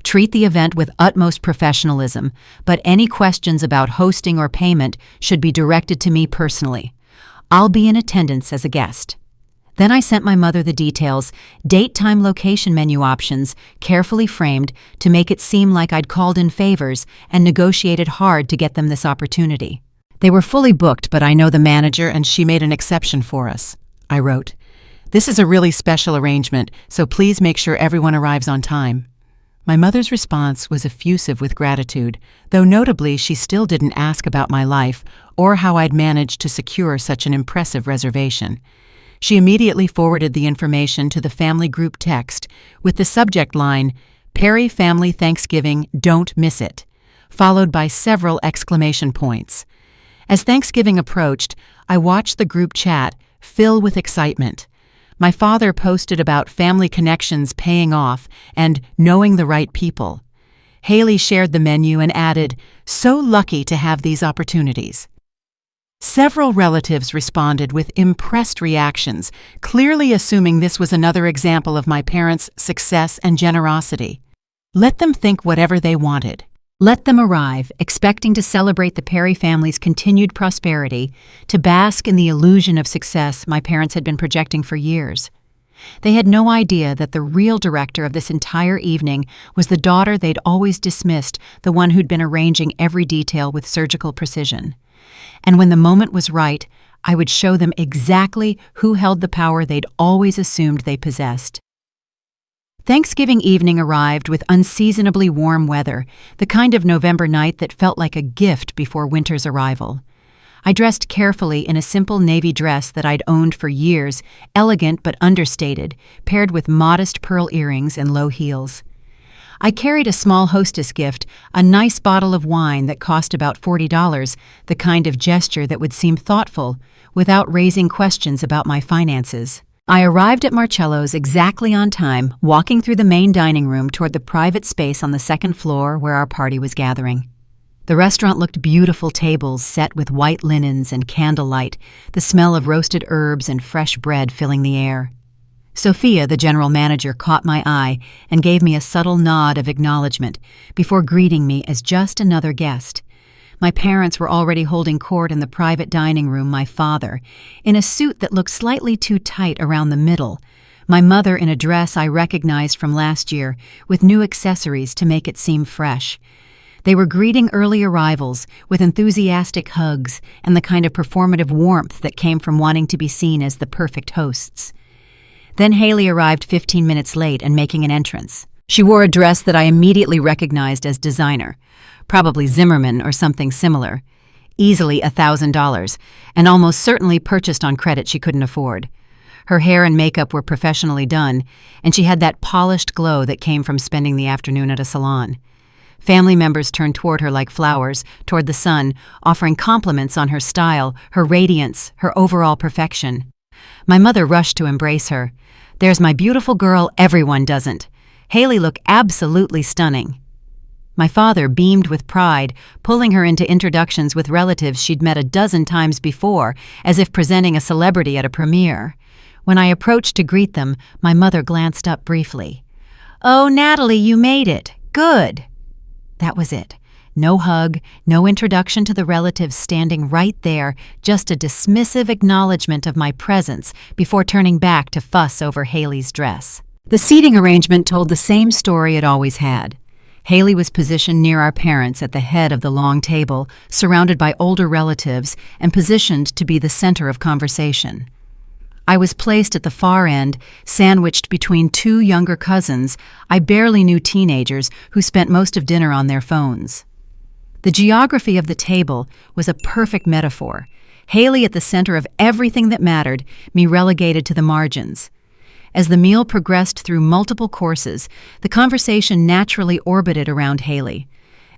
A: Treat the event with utmost professionalism, but any questions about hosting or payment should be directed to me personally. I'll be in attendance as a guest." Then I sent my mother the details, date, time, location menu options, carefully framed to make it seem like I'd called in favors and negotiated hard to get them this opportunity. "They were fully booked, but I know the manager and she made an exception for us," I wrote. "This is a really special arrangement, so please make sure everyone arrives on time." My mother's response was effusive with gratitude, though notably she still didn't ask about my life or how I'd managed to secure such an impressive reservation. She immediately forwarded the information to the family group text with the subject line, "Perry Family Thanksgiving, don't miss it," followed by several exclamation points. As Thanksgiving approached, I watched the group chat fill with excitement. My father posted about family connections paying off and knowing the right people. Haley shared the menu and added, "So lucky to have these opportunities." Several relatives responded with impressed reactions, clearly assuming this was another example of my parents' success and generosity. Let them think whatever they wanted. Let them arrive, expecting to celebrate the Perry family's continued prosperity, to bask in the illusion of success my parents had been projecting for years. They had no idea that the real director of this entire evening was the daughter they'd always dismissed, the one who'd been arranging every detail with surgical precision. And when the moment was right, I would show them exactly who held the power they'd always assumed they possessed. Thanksgiving evening arrived with unseasonably warm weather, the kind of November night that felt like a gift before winter's arrival. I dressed carefully in a simple navy dress that I'd owned for years, elegant but understated, paired with modest pearl earrings and low heels. I carried a small hostess gift, a nice bottle of wine that cost about $40, the kind of gesture that would seem thoughtful, without raising questions about my finances. I arrived at Marcello's exactly on time, walking through the main dining room toward the private space on the second floor where our party was gathering. The restaurant looked beautiful, tables set with white linens and candlelight, the smell of roasted herbs and fresh bread filling the air. Sophia, the general manager, caught my eye and gave me a subtle nod of acknowledgement before greeting me as just another guest. My parents were already holding court in the private dining room, my father, in a suit that looked slightly too tight around the middle, my mother in a dress I recognized from last year, with new accessories to make it seem fresh. They were greeting early arrivals with enthusiastic hugs and the kind of performative warmth that came from wanting to be seen as the perfect hosts. Then Haley arrived 15 minutes late and making an entrance. She wore a dress that I immediately recognized as designer, probably Zimmerman or something similar, easily $1,000, and almost certainly purchased on credit she couldn't afford. Her hair and makeup were professionally done, and she had that polished glow that came from spending the afternoon at a salon. Family members turned toward her like flowers, toward the sun, offering compliments on her style, her radiance, her overall perfection. My mother rushed to embrace her. "There's my beautiful girl, everyone doesn't. Haley looked absolutely stunning." My father beamed with pride, pulling her into introductions with relatives she'd met a dozen times before, as if presenting a celebrity at a premiere. When I approached to greet them, my mother glanced up briefly. "Oh, Natalie, you made it. Good." That was it. No hug, no introduction to the relatives standing right there, just a dismissive acknowledgement of my presence before turning back to fuss over Haley's dress. The seating arrangement told the same story it always had. Haley was positioned near our parents at the head of the long table, surrounded by older relatives and positioned to be the center of conversation. I was placed at the far end, sandwiched between two younger cousins I barely knew, teenagers who spent most of dinner on their phones. The geography of the table was a perfect metaphor. Haley at the center of everything that mattered, me relegated to the margins. As the meal progressed through multiple courses, the conversation naturally orbited around Haley.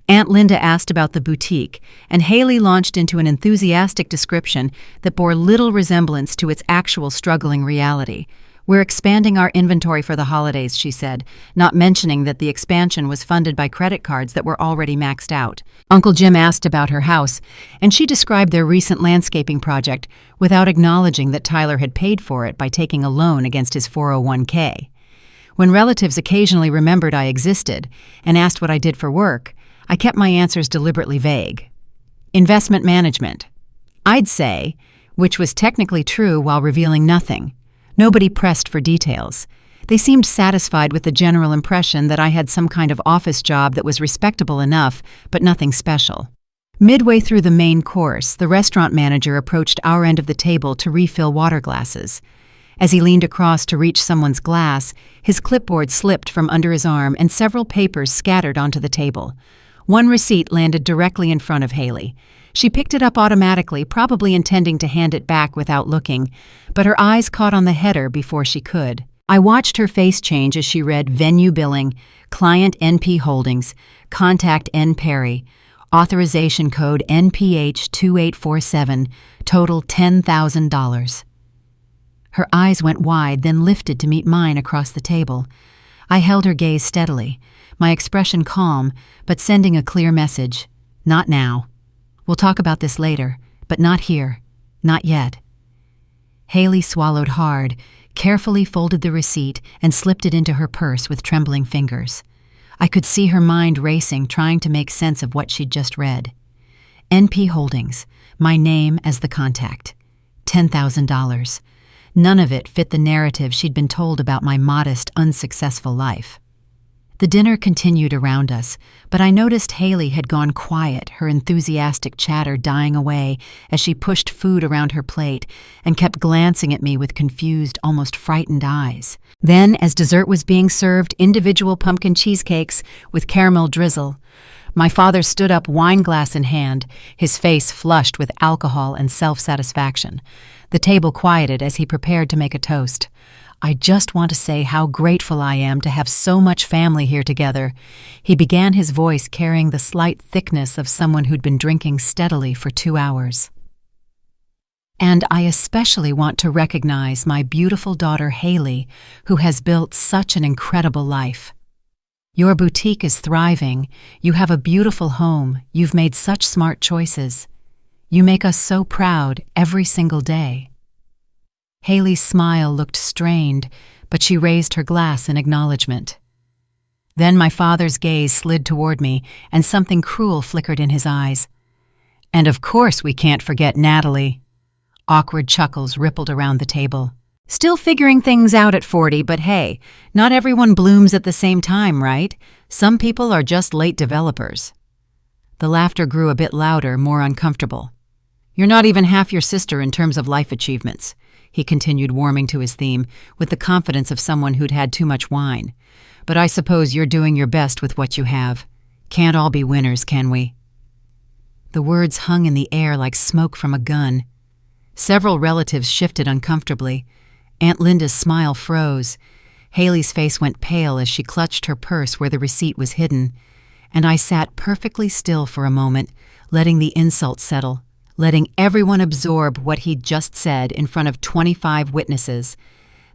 A: Aunt Linda asked about the boutique, and Haley launched into an enthusiastic description that bore little resemblance to its actual struggling reality. "We're expanding our inventory for the holidays," she said, not mentioning that the expansion was funded by credit cards that were already maxed out. Uncle Jim asked about her house, and she described their recent landscaping project without acknowledging that Tyler had paid for it by taking a loan against his 401k. When relatives occasionally remembered I existed and asked what I did for work, I kept my answers deliberately vague. Investment management, I'd say, which was technically true while revealing nothing. Nobody pressed for details. They seemed satisfied with the general impression that I had some kind of office job that was respectable enough, but nothing special. Midway through the main course, the restaurant manager approached our end of the table to refill water glasses. As he leaned across to reach someone's glass, his clipboard slipped from under his arm and several papers scattered onto the table. One receipt landed directly in front of Haley. She picked it up automatically, probably intending to hand it back without looking, but her eyes caught on the header before she could. I watched her face change as she read venue billing, client NP Holdings, contact N. Perry, authorization code NPH 2847, total $10,000. Her eyes went wide, then lifted to meet mine across the table. I held her gaze steadily, my expression calm, but sending a clear message. Not now. We'll talk about this later, but not here. Not yet. Haley swallowed hard, carefully folded the receipt, and slipped it into her purse with trembling fingers. I could see her mind racing, trying to make sense of what she'd just read. NP Holdings, my name as the contact. $10,000. None of it fit the narrative she'd been told about my modest, unsuccessful life. The dinner continued around us, but I noticed Haley had gone quiet, her enthusiastic chatter dying away as she pushed food around her plate and kept glancing at me with confused, almost frightened eyes. Then, as dessert was being served, individual pumpkin cheesecakes with caramel drizzle, my father stood up, wine glass in hand, his face flushed with alcohol and self-satisfaction. The table quieted as he prepared to make a toast. "I just want to say how grateful I am to have so much family here together." He began, his voice carrying the slight thickness of someone who'd been drinking steadily for 2 hours. "And I especially want to recognize my beautiful daughter Haley, who has built such an incredible life. Your boutique is thriving, you have a beautiful home, you've made such smart choices. You make us so proud every single day." Haley's smile looked strained, but she raised her glass in acknowledgement. Then my father's gaze slid toward me, and something cruel flickered in his eyes. "And of course we can't forget Natalie." Awkward chuckles rippled around the table. "Still figuring things out at 40, but hey, not everyone blooms at the same time, right? Some people are just late developers." The laughter grew a bit louder, more uncomfortable. "You're not even half your sister in terms of life achievements," he continued, warming to his theme, with the confidence of someone who'd had too much wine. "But I suppose you're doing your best with what you have. Can't all be winners, can we?" The words hung in the air like smoke from a gun. Several relatives shifted uncomfortably. Aunt Linda's smile froze. Haley's face went pale as she clutched her purse where the receipt was hidden, and I sat perfectly still for a moment, letting the insult settle, letting everyone absorb what he'd just said in front of 25 witnesses.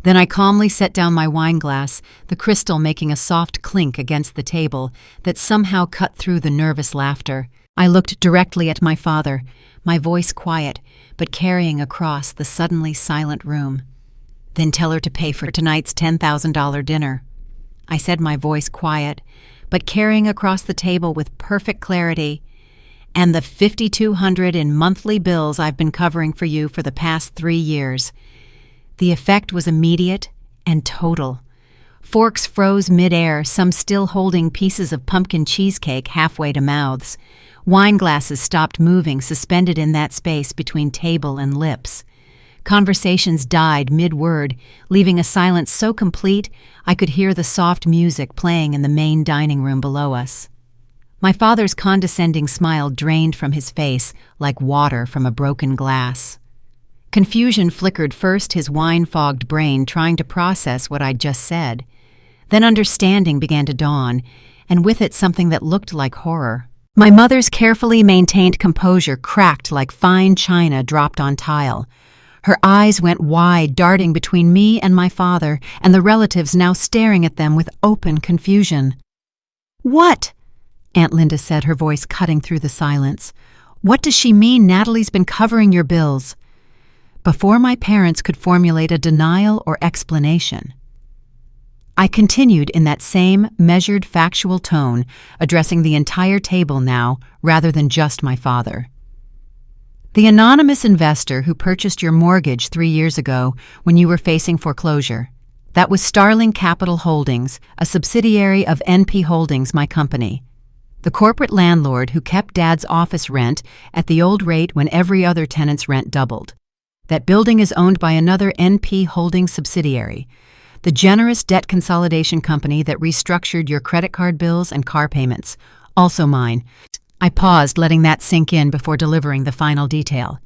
A: Then I calmly set down my wine glass, the crystal making a soft clink against the table that somehow cut through the nervous laughter. I looked directly at my father, my voice quiet, but carrying across the suddenly silent room. "Then tell her to pay for tonight's $10,000 dinner." I said, my voice quiet, but carrying across the table with perfect clarity. "And the $5,200 in monthly bills I've been covering for you for the past 3 years. The effect was immediate and total. Forks froze midair, some still holding pieces of pumpkin cheesecake halfway to mouths. Wine glasses stopped moving, suspended in that space between table and lips. Conversations died mid-word, leaving a silence so complete I could hear the soft music playing in the main dining room below us. My father's condescending smile drained from his face like water from a broken glass. Confusion flickered first, his wine-fogged brain trying to process what I'd just said. Then understanding began to dawn, and with it something that looked like horror. My mother's carefully maintained composure cracked like fine china dropped on tile. Her eyes went wide, darting between me and my father, and the relatives now staring at them with open confusion. "What?" Aunt Linda said, her voice cutting through the silence. "What does she mean Natalie's been covering your bills?" Before my parents could formulate a denial or explanation, I continued in that same measured, factual tone, addressing the entire table now rather than just my father. "The anonymous investor who purchased your mortgage 3 years ago when you were facing foreclosure. That was Starling Capital Holdings, a subsidiary of NP Holdings, my company. The corporate landlord who kept Dad's office rent at the old rate when every other tenant's rent doubled. That building is owned by another NP Holdings subsidiary. The generous debt consolidation company that restructured your credit card bills and car payments. Also mine." I paused, letting that sink in before delivering the final detail.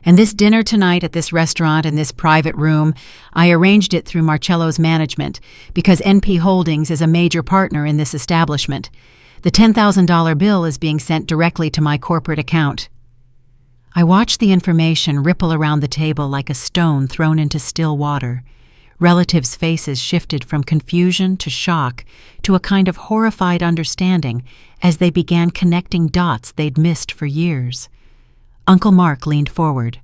A: "And this dinner tonight at this restaurant in this private room, I arranged it through Marcello's management because NP Holdings is a major partner in this establishment. The $10,000 bill is being sent directly to my corporate account." I watched the information ripple around the table like a stone thrown into still water. Relatives' faces shifted from confusion to shock to a kind of horrified understanding as they began connecting dots they'd missed for years. Uncle Mark leaned forward.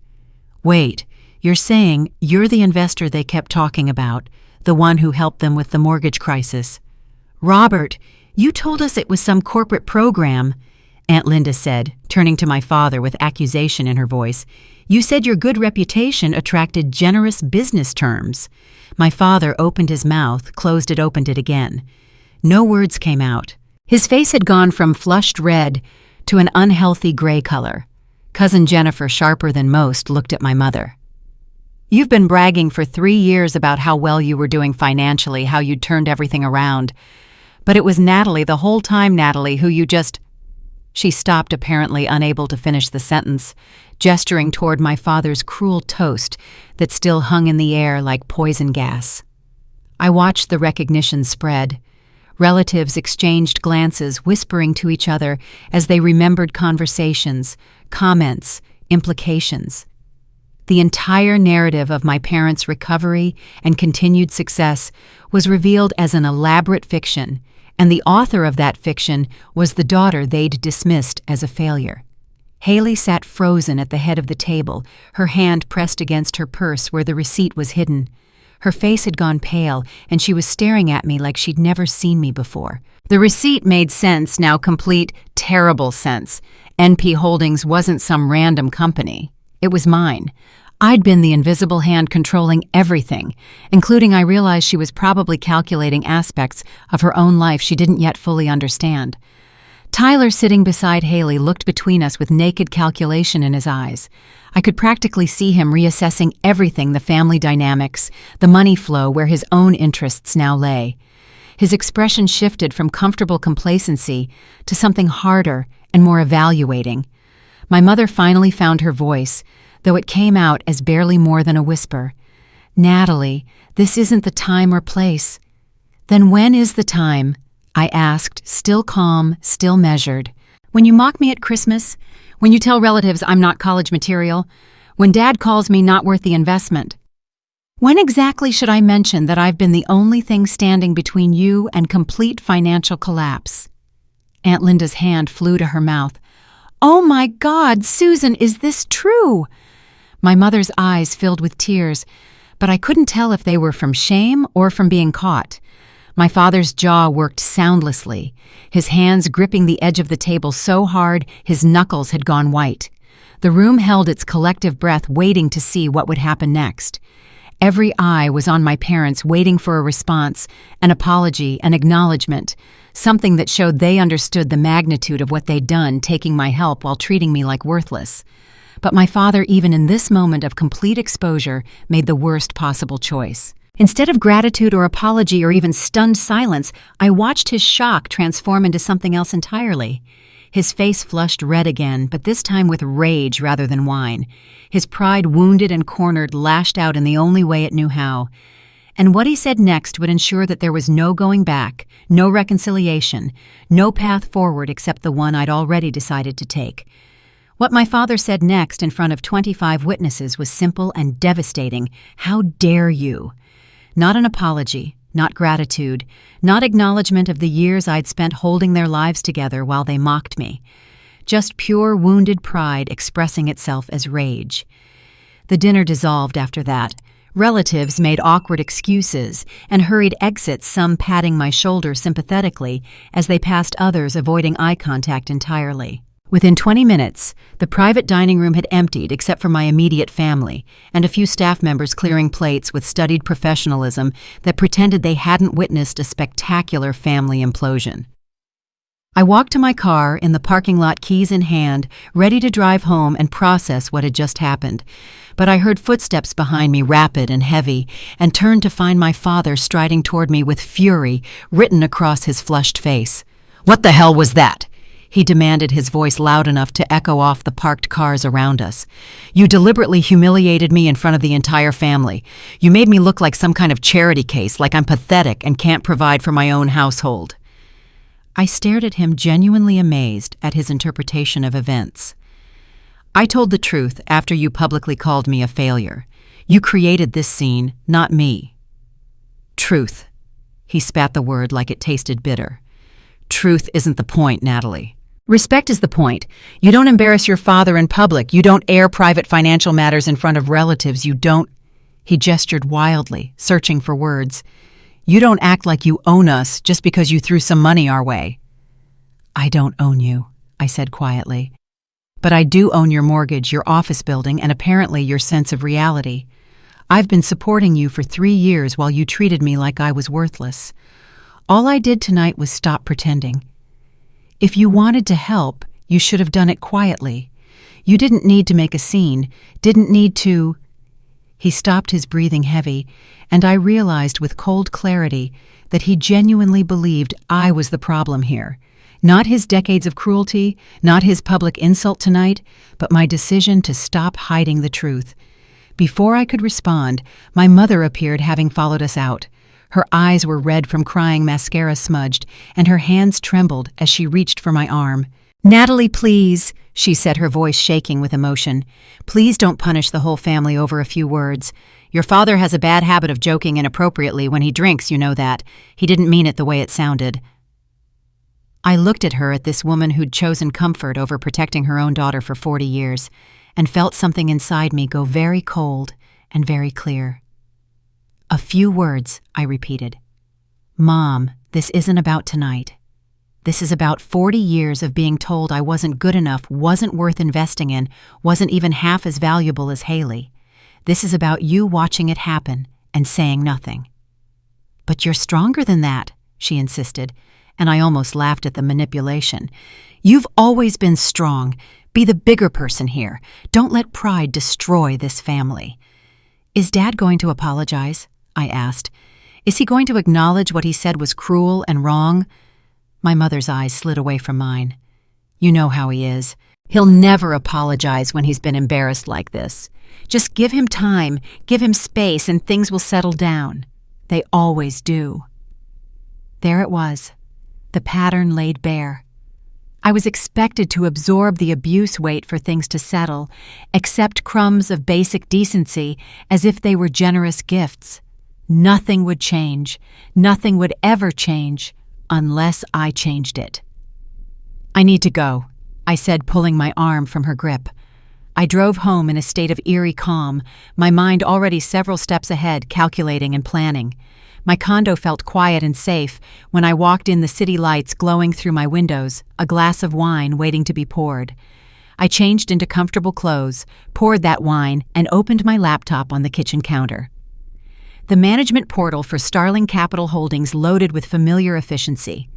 A: "Wait, you're saying you're the investor they kept talking about, the one who helped them with the mortgage crisis?" "Robert, you told us it was some corporate program," Aunt Linda said, turning to my father with accusation in her voice. "You said your good reputation attracted generous business terms." My father opened his mouth, closed it, opened it again. No words came out. His face had gone from flushed red to an unhealthy gray color. Cousin Jennifer, sharper than most, looked at my mother. "You've been bragging for 3 years about how well you were doing financially, how you'd turned everything around. But it was Natalie the whole time, Natalie, who you just—" She stopped, apparently unable to finish the sentence, gesturing toward my father's cruel toast that still hung in the air like poison gas. I watched the recognition spread. Relatives exchanged glances, whispering to each other as they remembered conversations, comments, implications. The entire narrative of my parents' recovery and continued success was revealed as an elaborate fiction, and the author of that fiction was the daughter they'd dismissed as a failure. Haley sat frozen at the head of the table, her hand pressed against her purse where the receipt was hidden. Her face had gone pale, and she was staring at me like she'd never seen me before. The receipt made sense, now complete, terrible sense. NP Holdings wasn't some random company. It was mine. I'd been the invisible hand controlling everything, including I realized she was probably calculating aspects of her own life she didn't yet fully understand. Tyler, sitting beside Haley, looked between us with naked calculation in his eyes. I could practically see him reassessing everything, the family dynamics, the money flow, where his own interests now lay. His expression shifted from comfortable complacency to something harder and more evaluating. My mother finally found her voice, though it came out as barely more than a whisper. "Natalie, this isn't the time or place." "Then when is the time?" I asked, still calm, still measured. "When you mock me at Christmas? When you tell relatives I'm not college material? When Dad calls me not worth the investment? When exactly should I mention that I've been the only thing standing between you and complete financial collapse?" Aunt Linda's hand flew to her mouth. "Oh my God, Susan, is this true?" My mother's eyes filled with tears, but I couldn't tell if they were from shame or from being caught. My father's jaw worked soundlessly, his hands gripping the edge of the table so hard his knuckles had gone white. The room held its collective breath, waiting to see what would happen next. Every eye was on my parents, waiting for a response, an apology, an acknowledgement, something that showed they understood the magnitude of what they'd done, taking my help while treating me like worthless. But my father, even in this moment of complete exposure, made the worst possible choice. Instead of gratitude or apology or even stunned silence, I watched his shock transform into something else entirely. His face flushed red again, but this time with rage rather than whine. His pride, wounded and cornered, lashed out in the only way it knew how. And what he said next would ensure that there was no going back, no reconciliation, no path forward except the one I'd already decided to take. What my father said next in front of 25 witnesses was simple and devastating. "How dare you?" Not an apology, not gratitude, not acknowledgement of the years I'd spent holding their lives together while they mocked me. Just pure wounded pride expressing itself as rage. The dinner dissolved after that. Relatives made awkward excuses and hurried exits, some patting my shoulder sympathetically as they passed others avoiding eye contact entirely. Within 20 minutes, the private dining room had emptied except for my immediate family and a few staff members clearing plates with studied professionalism that pretended they hadn't witnessed a spectacular family implosion. I walked to my car in the parking lot, keys in hand, ready to drive home and process what had just happened. But I heard footsteps behind me, rapid and heavy, and turned to find my father striding toward me with fury written across his flushed face. "What the hell was that?" he demanded, his voice loud enough to echo off the parked cars around us. "You deliberately humiliated me in front of the entire family. You made me look like some kind of charity case, like I'm pathetic and can't provide for my own household." I stared at him, genuinely amazed at his interpretation of events. "I told the truth after you publicly called me a failure. You created this scene, not me." "Truth." He spat the word like it tasted bitter. "Truth isn't the point, Natalie. Respect is the point. You don't embarrass your father in public. You don't air private financial matters in front of relatives. You don't—" He gestured wildly, searching for words. "You don't act like you own us just because you threw some money our way." "I don't own you," I said quietly. "But I do own your mortgage, your office building, and apparently your sense of reality. I've been supporting you for 3 years while you treated me like I was worthless. All I did tonight was stop pretending. If you wanted to help, you should have done it quietly. You didn't need to make a scene, didn't need to—" He stopped, his breathing heavy, and I realized with cold clarity that he genuinely believed I was the problem here. Not his decades of cruelty, not his public insult tonight, but my decision to stop hiding the truth. Before I could respond, my mother appeared, having followed us out. Her eyes were red from crying, mascara smudged, and her hands trembled as she reached for my arm. "Natalie, please," she said, her voice shaking with emotion. "Please don't punish the whole family over a few words. Your father has a bad habit of joking inappropriately when he drinks, you know that. He didn't mean it the way it sounded." I looked at her, at this woman who'd chosen comfort over protecting her own daughter for 40 years, and felt something inside me go very cold and very clear. "A few words," I repeated. "Mom, this isn't about tonight. This is about 40 years of being told I wasn't good enough, wasn't worth investing in, wasn't even half as valuable as Haley. This is about you watching it happen and saying nothing." "But you're stronger than that," she insisted, and I almost laughed at the manipulation. "You've always been strong. Be the bigger person here. Don't let pride destroy this family." "Is Dad going to apologize?" I asked. "Is he going to acknowledge what he said was cruel and wrong?" My mother's eyes slid away from mine. "You know how he is. He'll never apologize when he's been embarrassed like this. Just give him time, give him space, and things will settle down. They always do." There it was, the pattern laid bare. I was expected to absorb the abuse weight for things to settle, accept crumbs of basic decency as if they were generous gifts. Nothing would change. Nothing would ever change unless I changed it. "I need to go," I said, pulling my arm from her grip. I drove home in a state of eerie calm, my mind already several steps ahead, calculating and planning. My condo felt quiet and safe when I walked in, the city lights glowing through my windows, a glass of wine waiting to be poured. I changed into comfortable clothes, poured that wine, and opened my laptop on the kitchen counter. The management portal for Starling Capital Holdings loaded with familiar efficiency.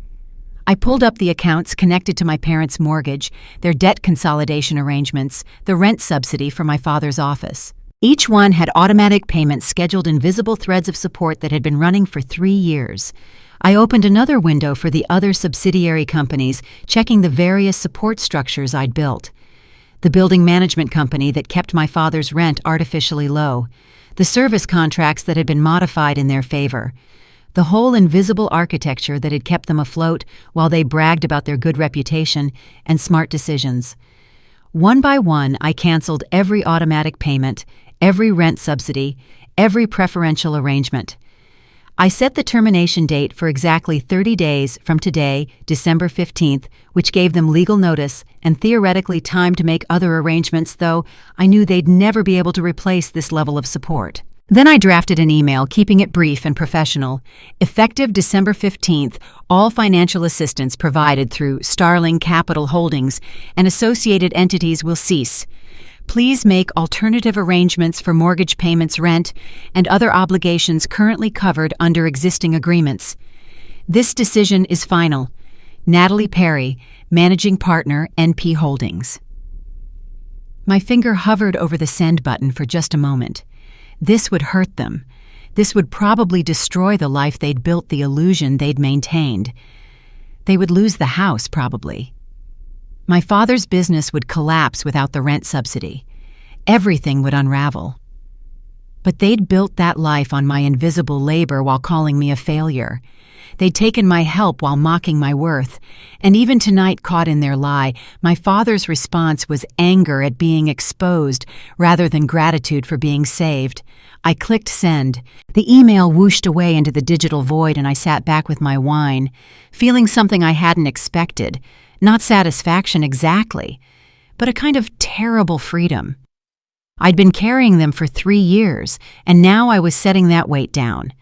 A: I pulled up the accounts connected to my parents' mortgage, their debt consolidation arrangements, the rent subsidy for my father's office. Each one had automatic payments scheduled in visible threads of support that had been running for 3 years. I opened another window for the other subsidiary companies, checking the various support structures I'd built. The building management company that kept my father's rent artificially low. The service contracts that had been modified in their favor. The whole invisible architecture that had kept them afloat while they bragged about their good reputation and smart decisions. One by one, I canceled every automatic payment, every rent subsidy, every preferential arrangement. I set the termination date for exactly 30 days from today, December 15th, which gave them legal notice and theoretically time to make other arrangements, though I knew they'd never be able to replace this level of support. Then I drafted an email, keeping it brief and professional. Effective December 15th, all financial assistance provided through Starling Capital Holdings and associated entities will cease. Please make alternative arrangements for mortgage payments, rent, and other obligations currently covered under existing agreements. This decision is final. Natalie Perry, Managing Partner, NP Holdings. My finger hovered over the send button for just a moment. This would hurt them. This would probably destroy the life they'd built, the illusion they'd maintained. They would lose the house, probably. My father's business would collapse without the rent subsidy. Everything would unravel. But they'd built that life on my invisible labor while calling me a failure. They'd taken my help while mocking my worth. And even tonight, caught in their lie, my father's response was anger at being exposed rather than gratitude for being saved. I clicked send. The email whooshed away into the digital void, and I sat back with my wine, feeling something I hadn't expected. Not satisfaction exactly, but a kind of terrible freedom. I'd been carrying them for 3 years, and now I was setting that weight down.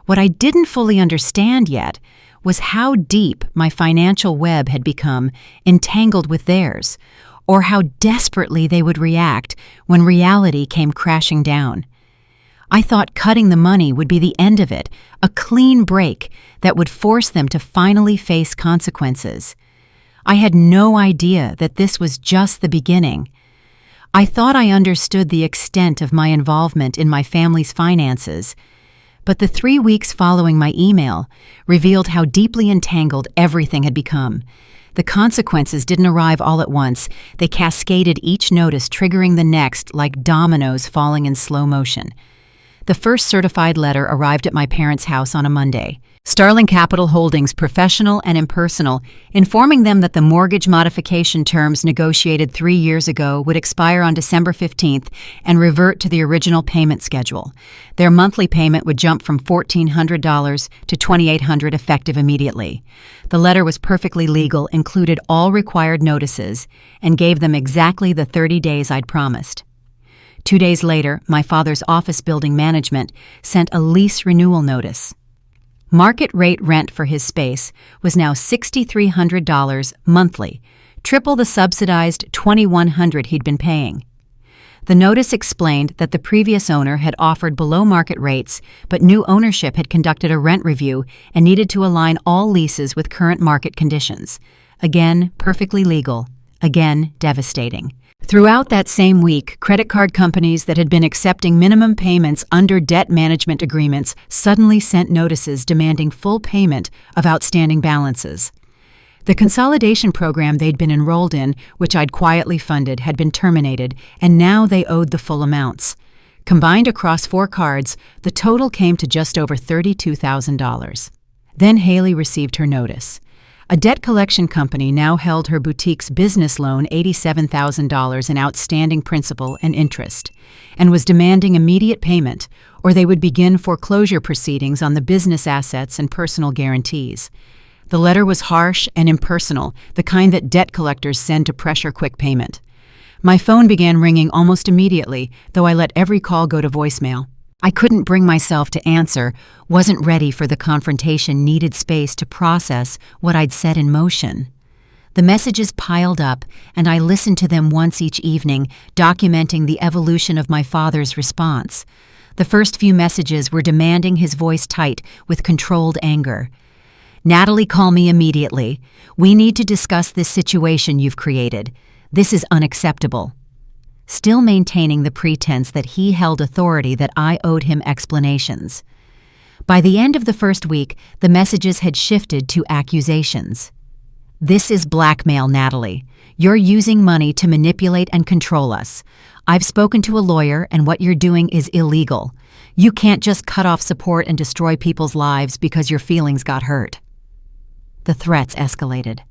A: What I didn't fully understand yet was how deep my financial web had become entangled with theirs, or how desperately they would react when reality came crashing down. I thought cutting the money would be the end of it, a clean break that would force them to finally face consequences. I had no idea that this was just the beginning. I thought I understood the extent of my involvement in my family's finances, but the 3 weeks following my email revealed how deeply entangled everything had become. The consequences didn't arrive all at once. They cascaded each notice, triggering the next like dominoes falling in slow motion. The first certified letter arrived at my parents' house on a Monday. Starling Capital Holdings, professional and impersonal, informing them that the mortgage modification terms negotiated 3 years ago would expire on December 15th and revert to the original payment schedule. Their monthly payment would jump from $1,400 to $2,800 effective immediately. The letter was perfectly legal, included all required notices, and gave them exactly the 30 days I'd promised. 2 days later, my father's office building management sent a lease renewal notice. Market rate rent for his space was now $6,300 monthly, triple the subsidized $2,100 he'd been paying. The notice explained that the previous owner had offered below-market rates, but new ownership had conducted a rent review and needed to align all leases with current market conditions. Again, perfectly legal. Again, devastating. Throughout that same week, credit card companies that had been accepting minimum payments under debt management agreements suddenly sent notices demanding full payment of outstanding balances. The consolidation program they'd been enrolled in, which I'd quietly funded, had been terminated, and now they owed the full amounts. Combined across 4 cards, the total came to just over $32,000. Then Haley received her notice. A debt collection company now held her boutique's business loan $87,000 in outstanding principal and interest, and was demanding immediate payment, or they would begin foreclosure proceedings on the business assets and personal guarantees. The letter was harsh and impersonal, the kind that debt collectors send to pressure quick payment. My phone began ringing almost immediately, though I let every call go to voicemail. I couldn't bring myself to answer, wasn't ready for the confrontation, needed space to process what I'd set in motion. The messages piled up, and I listened to them once each evening, documenting the evolution of my father's response. The first few messages were demanding, his voice tight with controlled anger. "Natalie, call me immediately. We need to discuss this situation you've created. This is unacceptable." Still maintaining the pretense that he held authority, that I owed him explanations. By the end of the first week, the messages had shifted to accusations. "This is blackmail, Natalie. You're using money to manipulate and control us. I've spoken to a lawyer, and what you're doing is illegal. You can't just cut off support and destroy people's lives because your feelings got hurt." The threats escalated.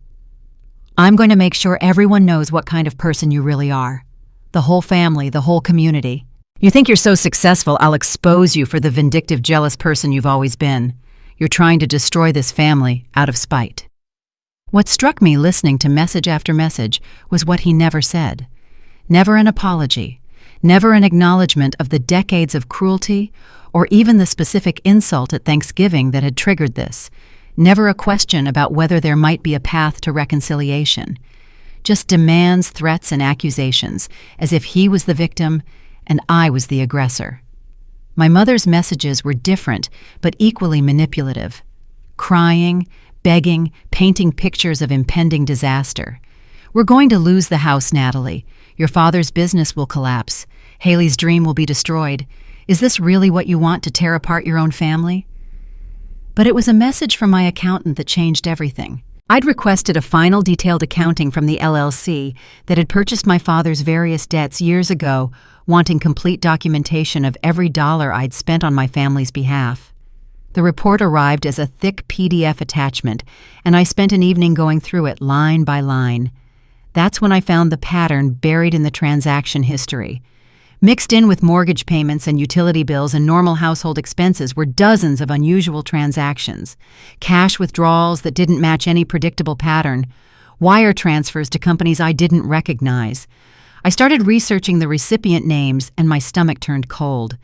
A: "I'm going to make sure everyone knows what kind of person you really are. The whole family, the whole community. You think you're so successful, I'll expose you for the vindictive, jealous person you've always been. You're trying to destroy this family out of spite." What struck me listening to message after message was what he never said. Never an apology, never an acknowledgement of the decades of cruelty or even the specific insult at Thanksgiving that had triggered this. Never a question about whether there might be a path to reconciliation. Just demands, threats, and accusations, as if he was the victim and I was the aggressor. My mother's messages were different, but equally manipulative. Crying, begging, painting pictures of impending disaster. "We're going to lose the house, Natalie. Your father's business will collapse. Haley's dream will be destroyed. Is this really what you want, to tear apart your own family?" But it was a message from my accountant that changed everything. I'd requested a final detailed accounting from the LLC that had purchased my father's various debts years ago, wanting complete documentation of every dollar I'd spent on my family's behalf. The report arrived as a thick PDF attachment, and I spent an evening going through it line by line. That's when I found the pattern buried in the transaction history. Mixed in with mortgage payments and utility bills and normal household expenses were dozens of unusual transactions. Cash withdrawals that didn't match any predictable pattern. Wire transfers to companies I didn't recognize. I started researching the recipient names, and my stomach turned cold.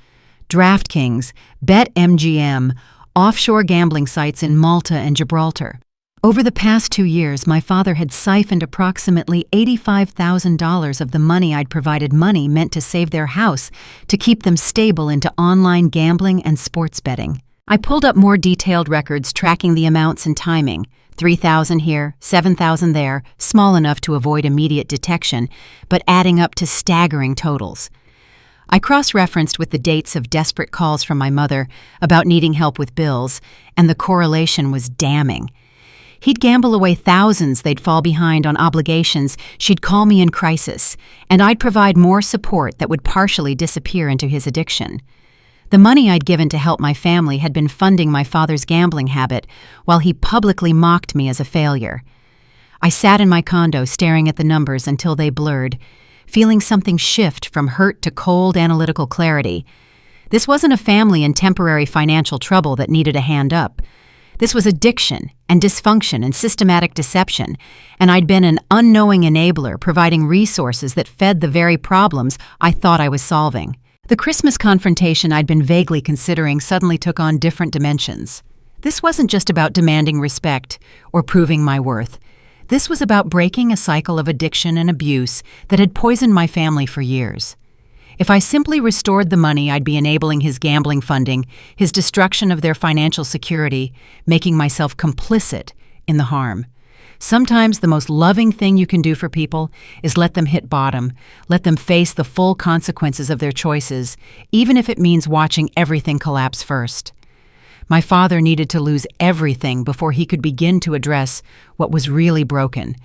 A: DraftKings, BetMGM, offshore gambling sites in Malta and Gibraltar. Over the past 2 years, my father had siphoned approximately $85,000 of the money I'd provided, money meant to save their house, to keep them stable, into online gambling and sports betting. I pulled up more detailed records tracking the amounts and timing. 3,000 here, 7,000 there, small enough to avoid immediate detection, but adding up to staggering totals. I cross-referenced with the dates of desperate calls from my mother about needing help with bills, and the correlation was damning. He'd gamble away thousands, they'd fall behind on obligations, she'd call me in crisis, and I'd provide more support that would partially disappear into his addiction. The money I'd given to help my family had been funding my father's gambling habit, while he publicly mocked me as a failure. I sat in my condo staring at the numbers until they blurred, feeling something shift from hurt to cold, analytical clarity. This wasn't a family in temporary financial trouble that needed a hand up. This was addiction and dysfunction and systematic deception, and I'd been an unknowing enabler, providing resources that fed the very problems I thought I was solving. The Christmas confrontation I'd been vaguely considering suddenly took on different dimensions. This wasn't just about demanding respect or proving my worth. This was about breaking a cycle of addiction and abuse that had poisoned my family for years. If I simply restored the money, I'd be enabling his gambling funding, his destruction of their financial security, making myself complicit in the harm. Sometimes the most loving thing you can do for people is let them hit bottom, let them face the full consequences of their choices, even if it means watching everything collapse first. My father needed to lose everything before he could begin to address what was really broken,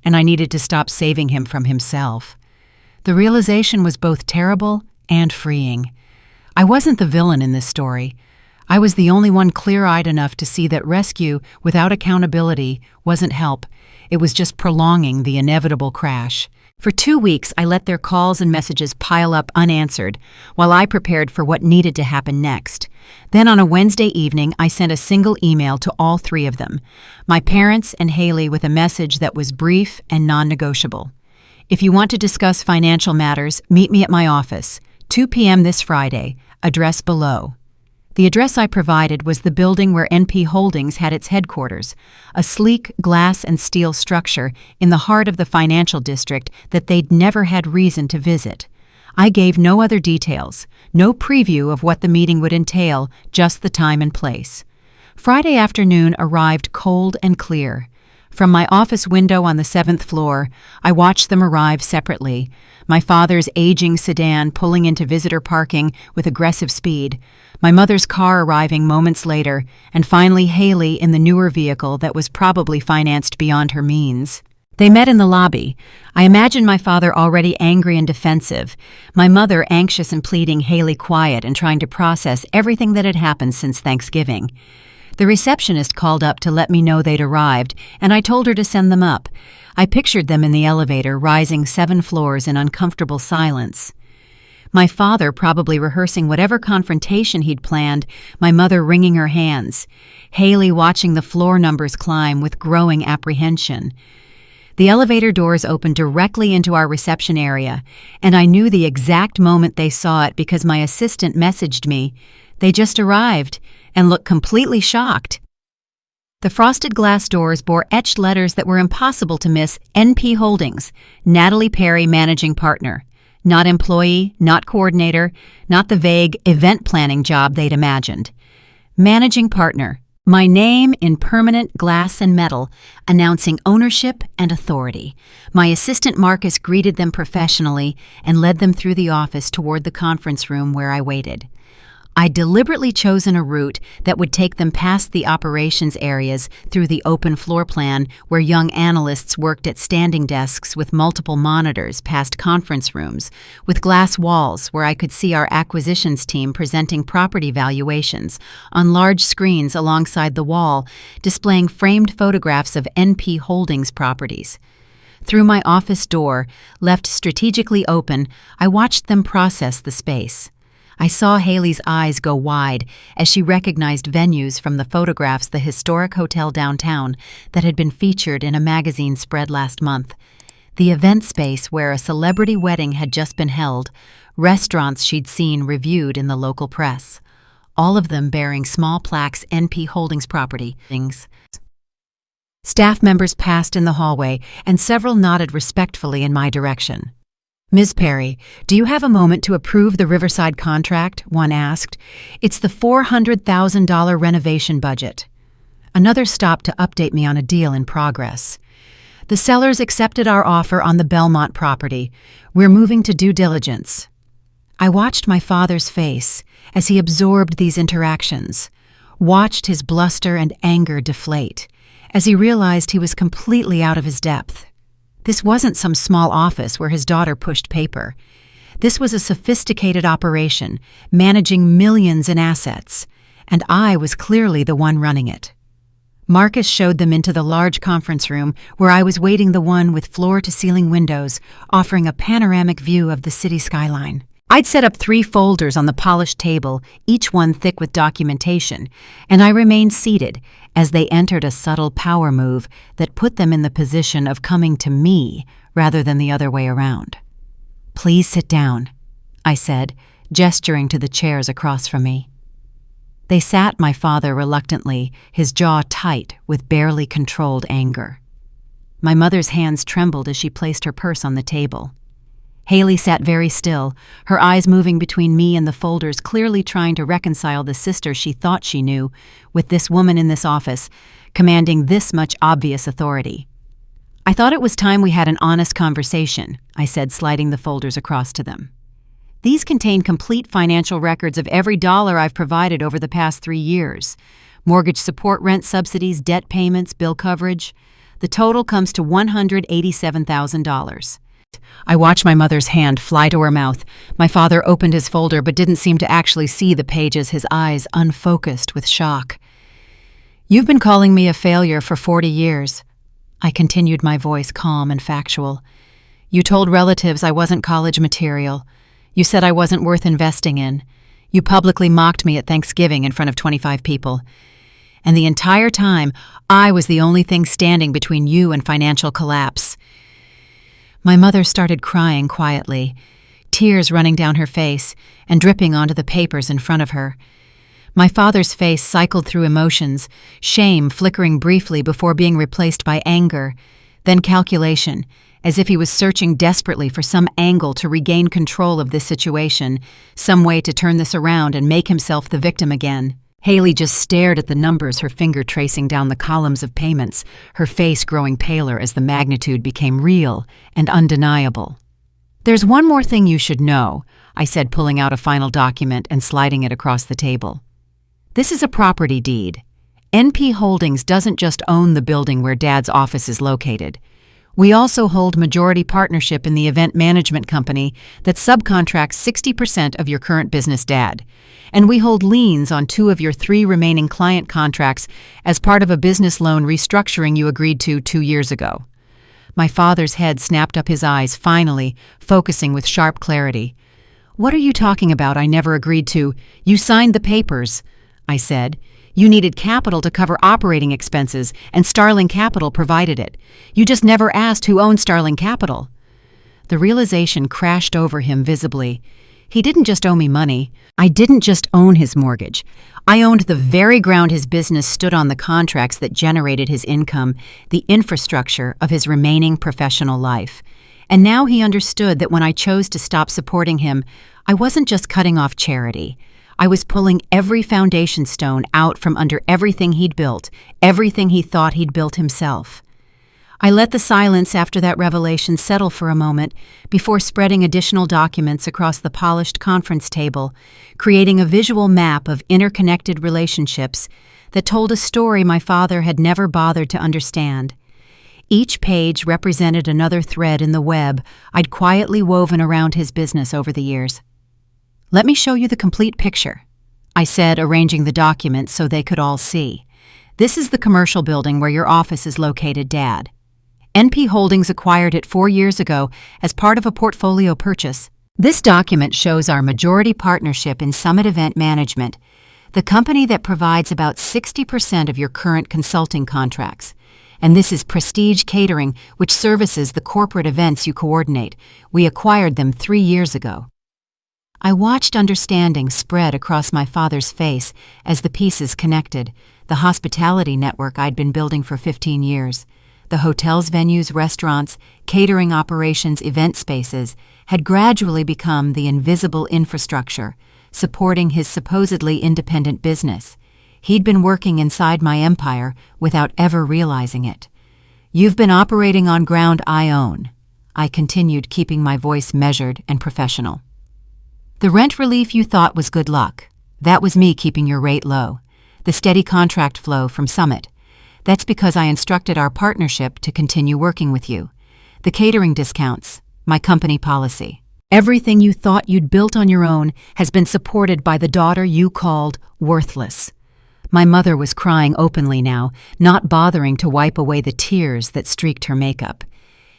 A: and I needed to stop saving him from himself. The realization was both terrible and freeing. I wasn't the villain in this story. I was the only one clear-eyed enough to see that rescue without accountability wasn't help. It was just prolonging the inevitable crash. For 2 weeks, I let their calls and messages pile up unanswered, while I prepared for what needed to happen next. Then on a Wednesday evening, I sent a single email to all 3 of them, my parents and Haley, with a message that was brief and non-negotiable. If you want to discuss financial matters, meet me at my office, 2 p.m. this Friday, address below. The address I provided was the building where NP Holdings had its headquarters, a sleek glass and steel structure in the heart of the financial district that they'd never had reason to visit. I gave no other details, no preview of what the meeting would entail, just the time and place. Friday afternoon arrived cold and clear. From my office window on the 7th floor, I watched them arrive separately, my father's aging sedan pulling into visitor parking with aggressive speed, my mother's car arriving moments later, and finally Haley in the newer vehicle that was probably financed beyond her means. They met in the lobby. I imagined my father already angry and defensive, my mother anxious and pleading, Haley quiet and trying to process everything that had happened since Thanksgiving. The receptionist called up to let me know they'd arrived, and I told her to send them up. I pictured them in the elevator, rising 7 floors in uncomfortable silence. My father probably rehearsing whatever confrontation he'd planned, my mother wringing her hands, Haley watching the floor numbers climb with growing apprehension. The elevator doors opened directly into our reception area, and I knew the exact moment they saw it because my assistant messaged me. They just arrived and looked completely shocked. The frosted glass doors bore etched letters that were impossible to miss: NP Holdings, Natalie Perry, managing partner. Not employee, not coordinator, not the vague event planning job they'd imagined. Managing partner, my name in permanent glass and metal, announcing ownership and authority. My assistant Marcus greeted them professionally and led them through the office toward the conference room where I waited. I'd deliberately chosen a route that would take them past the operations areas, through the open floor plan where young analysts worked at standing desks with multiple monitors, past conference rooms, with glass walls where I could see our acquisitions team presenting property valuations on large screens alongside the wall, displaying framed photographs of NP Holdings properties. Through my office door, left strategically open, I watched them process the space. I saw Haley's eyes go wide as she recognized venues from the photographs, the historic hotel downtown that had been featured in a magazine spread last month, the event space where a celebrity wedding had just been held, restaurants she'd seen reviewed in the local press, all of them bearing small plaques, NP Holdings property things. Staff members passed in the hallway, and several nodded respectfully in my direction. "Ms. Perry, do you have a moment to approve the Riverside contract?" one asked. "It's the $400,000 renovation budget." Another stopped to update me on a deal in progress. "The sellers accepted our offer on the Belmont property. We're moving to due diligence." I watched my father's face as he absorbed these interactions, watched his bluster and anger deflate, as he realized he was completely out of his depth. This wasn't some small office where his daughter pushed paper. This was a sophisticated operation, managing millions in assets, and I was clearly the one running it. Marcus showed them into the large conference room where I was waiting, the one with floor-to-ceiling windows, offering a panoramic view of the city skyline. I'd set up 3 folders on the polished table, each one thick with documentation, and I remained seated as they entered a subtle power move that put them in the position of coming to me rather than the other way around. "Please sit down," I said, gesturing to the chairs across from me. They sat, my father reluctantly, his jaw tight with barely controlled anger. My mother's hands trembled as she placed her purse on the table. Haley sat very still, her eyes moving between me and the folders, clearly trying to reconcile the sister she thought she knew with this woman in this office, commanding this much obvious authority. "I thought it was time we had an honest conversation," I said, sliding the folders across to them. "These contain complete financial records of every dollar I've provided over the past 3 years. Mortgage support, rent subsidies, debt payments, bill coverage. The total comes to $187,000. I watched my mother's hand fly to her mouth. My father opened his folder but didn't seem to actually see the pages, his eyes unfocused with shock. "You've been calling me a failure for 40 years. I continued, my voice calm and factual. "You told relatives I wasn't college material. You said I wasn't worth investing in. You publicly mocked me at Thanksgiving in front of 25 people. And the entire time, I was the only thing standing between you and financial collapse." My mother started crying quietly, tears running down her face and dripping onto the papers in front of her. My father's face cycled through emotions, shame flickering briefly before being replaced by anger, then calculation, as if he was searching desperately for some angle to regain control of this situation, some way to turn this around and make himself the victim again. Haley just stared at the numbers, her finger tracing down the columns of payments, her face growing paler as the magnitude became real and undeniable. "There's one more thing you should know," I said, pulling out a final document and sliding it across the table. "This is a property deed. NP Holdings doesn't just own the building where Dad's office is located. We also hold majority partnership in the event management company that subcontracts 60% of your current business, Dad. And we hold liens on 2 of your 3 remaining client contracts as part of a business loan restructuring you agreed to 2 years ago." My father's head snapped up, his eyes finally focusing with sharp clarity. "What are you talking about? I never agreed to." "You signed the papers," I said. "You needed capital to cover operating expenses, and Starling Capital provided it. You just never asked who owned Starling Capital." The realization crashed over him visibly. He didn't just owe me money. I didn't just own his mortgage. I owned the very ground his business stood on, the contracts that generated his income, the infrastructure of his remaining professional life. And now he understood that when I chose to stop supporting him, I wasn't just cutting off charity. I was pulling every foundation stone out from under everything he'd built, everything he thought he'd built himself. I let the silence after that revelation settle for a moment before spreading additional documents across the polished conference table, creating a visual map of interconnected relationships that told a story my father had never bothered to understand. Each page represented another thread in the web I'd quietly woven around his business over the years. "Let me show you the complete picture," I said, arranging the document so they could all see. "This is the commercial building where your office is located, Dad. NP Holdings acquired it 4 years ago as part of a portfolio purchase. This document shows our majority partnership in Summit Event Management, the company that provides about 60% of your current consulting contracts. And this is Prestige Catering, which services the corporate events you coordinate. We acquired them 3 years ago." I watched understanding spread across my father's face as the pieces connected, the hospitality network I'd been building for 15 years. The hotels, venues, restaurants, catering operations, event spaces had gradually become the invisible infrastructure, supporting his supposedly independent business. He'd been working inside my empire without ever realizing it. "You've been operating on ground I own," I continued, keeping my voice measured and professional. "The rent relief you thought was good luck. That was me keeping your rate low. The steady contract flow from Summit. That's because I instructed our partnership to continue working with you. The catering discounts, my company policy. Everything you thought you'd built on your own has been supported by the daughter you called worthless." My mother was crying openly now, not bothering to wipe away the tears that streaked her makeup.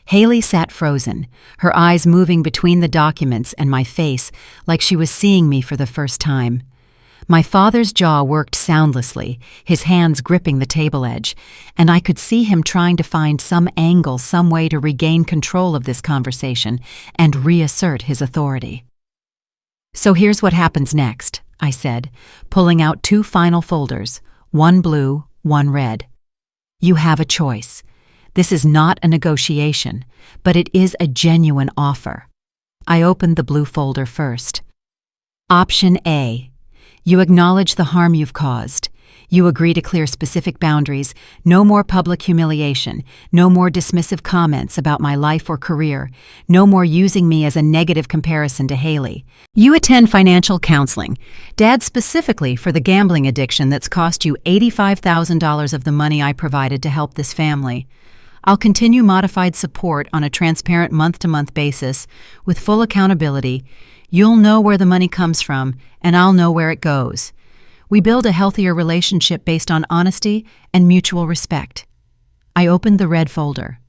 A: Haley sat frozen, her eyes moving between the documents and my face like she was seeing me for the first time. My father's jaw worked soundlessly, his hands gripping the table edge, and I could see him trying to find some angle, some way to regain control of this conversation and reassert his authority. "So here's what happens next," I said, pulling out 2 final folders, one blue, one red. "You have a choice. This is not a negotiation, but it is a genuine offer." I opened the blue folder first. Option A. You acknowledge the harm you've caused. You agree to clear specific boundaries, no more public humiliation, no more dismissive comments about my life or career, no more using me as a negative comparison to Haley. You attend financial counseling, Dad, specifically for the gambling addiction that's cost you $85,000 of the money I provided to help this family. I'll continue modified support on a transparent month-to-month basis with full accountability. You'll know where the money comes from, and I'll know where it goes. We build a healthier relationship based on honesty and mutual respect. I opened the red folder.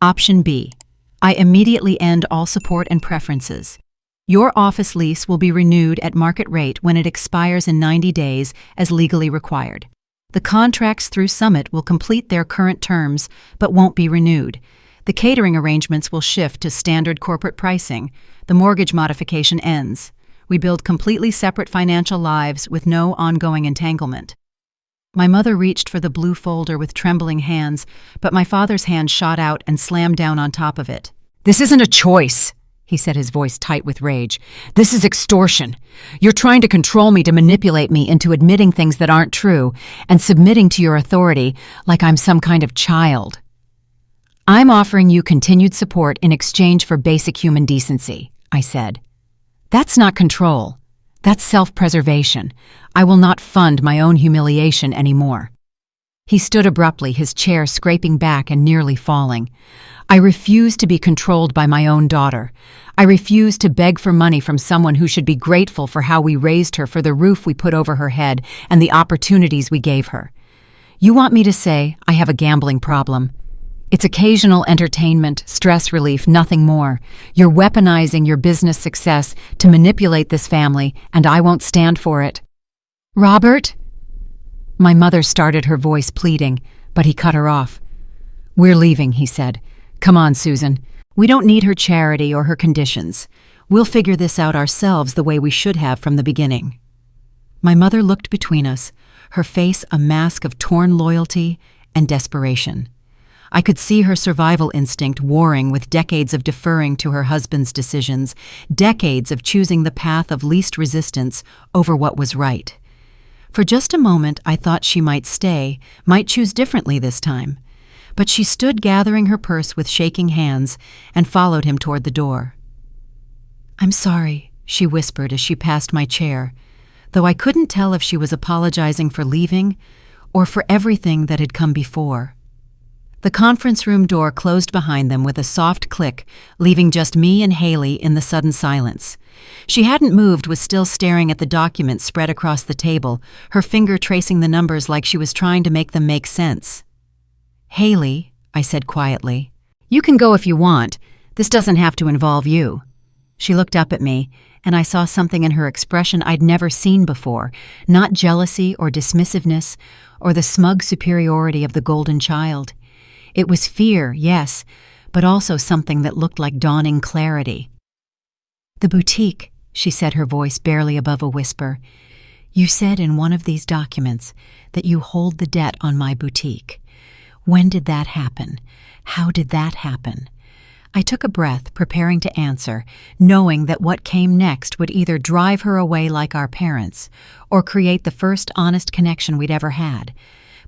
A: Option B. I immediately end all support and preferences. Your office lease will be renewed at market rate when it expires in 90 days as legally required. The contracts through Summit will complete their current terms but won't be renewed. The catering arrangements will shift to standard corporate pricing. The mortgage modification ends. We build completely separate financial lives with no ongoing entanglement. My mother reached for the blue folder with trembling hands, but my father's hand shot out and slammed down on top of it. "This isn't a choice," he said, his voice tight with rage. "This is extortion. You're trying to control me, to manipulate me into admitting things that aren't true and submitting to your authority like I'm some kind of child. I'm offering you continued support in exchange for basic human decency," I said. "That's not control. That's self-preservation. I will not fund my own humiliation anymore." He stood abruptly, his chair scraping back and nearly falling. "I refuse to be controlled by my own daughter. I refuse to beg for money from someone who should be grateful for how we raised her, for the roof we put over her head, and the opportunities we gave her. You want me to say I have a gambling problem? It's occasional entertainment, stress relief, nothing more. You're weaponizing your business success to manipulate this family, and I won't stand for it." "Robert?" My mother started, her voice pleading, but he cut her off. "We're leaving," he said. "Come on, Susan. We don't need her charity or her conditions. We'll figure this out ourselves the way we should have from the beginning." My mother looked between us, her face a mask of torn loyalty and desperation. I could see her survival instinct warring with decades of deferring to her husband's decisions, decades of choosing the path of least resistance over what was right. For just a moment, I thought she might stay, might choose differently this time. But she stood gathering her purse with shaking hands and followed him toward the door. "I'm sorry," she whispered as she passed my chair, though I couldn't tell if she was apologizing for leaving or for everything that had come before. The conference room door closed behind them with a soft click, leaving just me and Haley in the sudden silence. She hadn't moved, was still staring at the documents spread across the table, her finger tracing the numbers like she was trying to make them make sense. "Haley," I said quietly, "you can go if you want. This doesn't have to involve you." She looked up at me, and I saw something in her expression I'd never seen before, not jealousy or dismissiveness or the smug superiority of the golden child. It was fear, yes, but also something that looked like dawning clarity. "The boutique," she said, her voice barely above a whisper. You said in one of these documents that you hold the debt on my boutique. When did that happen? How did that happen? I took a breath, preparing to answer, knowing that what came next would either drive her away like our parents or create the first honest connection we'd ever had.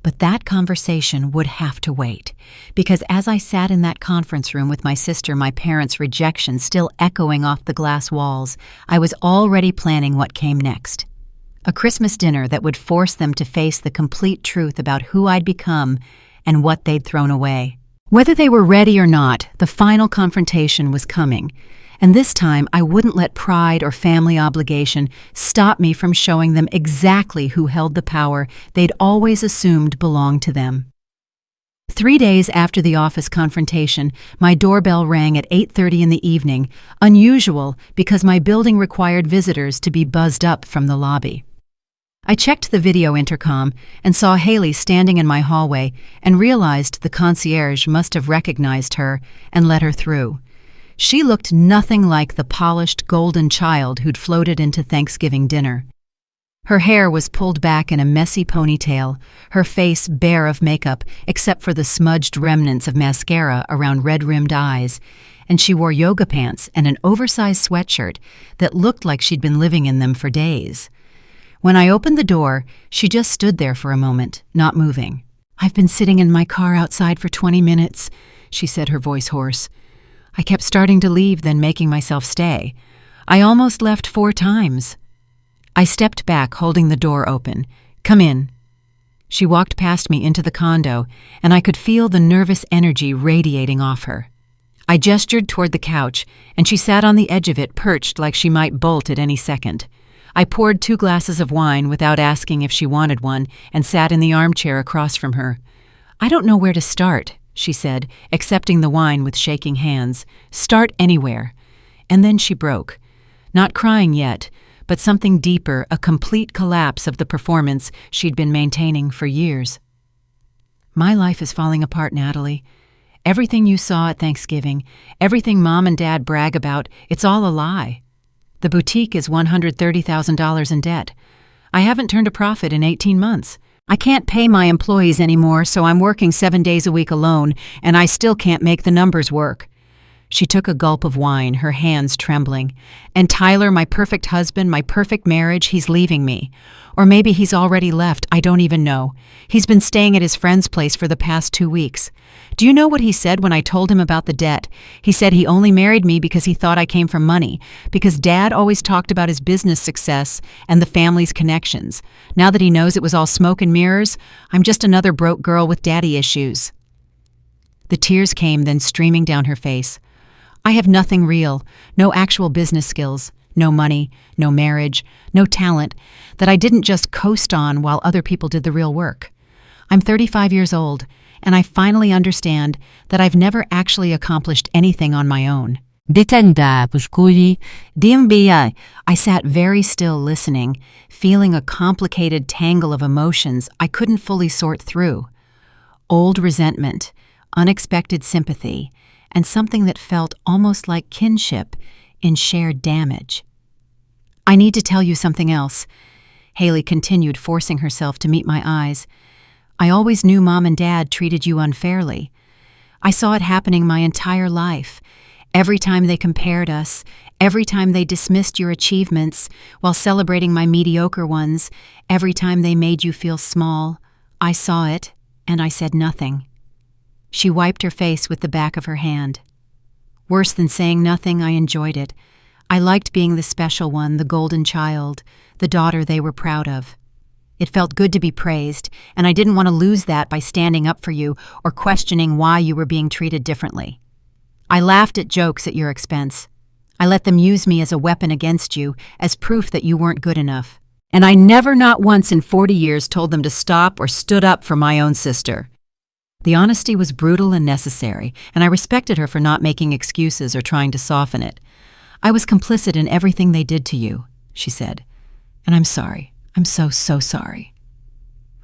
A: But that conversation would have to wait, because as I sat in that conference room with my sister, my parents' rejection still echoing off the glass walls, I was already planning what came next. A Christmas dinner that would force them to face the complete truth about who I'd become and what they'd thrown away. Whether they were ready or not, the final confrontation was coming, and this time I wouldn't let pride or family obligation stop me from showing them exactly who held the power they'd always assumed belonged to them. 3 days after the office confrontation, my doorbell rang at 8:30 in the evening, unusual because my building required visitors to be buzzed up from the lobby. I checked the video intercom and saw Haley standing in my hallway and realized the concierge must have recognized her and let her through. She looked nothing like the polished golden child who'd floated into Thanksgiving dinner. Her hair was pulled back in a messy ponytail, her face bare of makeup except for the smudged remnants of mascara around red-rimmed eyes, and she wore yoga pants and an oversized sweatshirt that looked like she'd been living in them for days. When I opened the door, she just stood there for a moment, not moving. "I've been sitting in my car outside for 20 minutes, she said, her voice hoarse. I kept starting to leave, then making myself stay. I almost left 4 times. I stepped back, holding the door open. "Come in." She walked past me into the condo, and I could feel the nervous energy radiating off her. I gestured toward the couch, and she sat on the edge of it, perched like she might bolt at any second. I poured 2 glasses of wine without asking if she wanted one and sat in the armchair across from her. "I don't know where to start," she said, accepting the wine with shaking hands. "Start anywhere." And then she broke. Not crying yet, but something deeper, a complete collapse of the performance she'd been maintaining for years. "My life is falling apart, Natalie. Everything you saw at Thanksgiving, everything Mom and Dad brag about, it's all a lie. The boutique is $130,000 in debt. I haven't turned a profit in 18 months. I can't pay my employees anymore, so I'm working 7 days a week alone, and I still can't make the numbers work." She took a gulp of wine, her hands trembling. "And Tyler, my perfect husband, my perfect marriage, he's leaving me. Or maybe he's already left, I don't even know. He's been staying at his friend's place for the past 2 weeks. Do you know what he said when I told him about the debt? He said he only married me because he thought I came from money, because Dad always talked about his business success and the family's connections. Now that he knows it was all smoke and mirrors, I'm just another broke girl with daddy issues." The tears came then streaming down her face. "I have nothing real, no actual business skills, no money, no marriage, no talent that I didn't just coast on while other people did the real work. I'm 35 years old, and I finally understand that I've never actually accomplished anything on my own."
B: Détente, Puskuli.
A: DMBI. I sat very still listening, feeling a complicated tangle of emotions I couldn't fully sort through. Old resentment, unexpected sympathy, and something that felt almost like kinship in shared damage. "I need to tell you something else," Haley continued, forcing herself to meet my eyes. "I always knew Mom and Dad treated you unfairly. I saw it happening my entire life. Every time they compared us, every time they dismissed your achievements while celebrating my mediocre ones, every time they made you feel small, I saw it, and I said nothing." She wiped her face with the back of her hand. "Worse than saying nothing, I enjoyed it. I liked being the special one, the golden child, the daughter they were proud of. It felt good to be praised, and I didn't want to lose that by standing up for you or questioning why you were being treated differently. I laughed at jokes at your expense. I let them use me as a weapon against you, as proof that you weren't good enough. And I never, not once in 40 years, told them to stop or stood up for my own sister." The honesty was brutal and necessary, and I respected her for not making excuses or trying to soften it. "I was complicit in everything they did to you," she said. "And I'm sorry. I'm so sorry."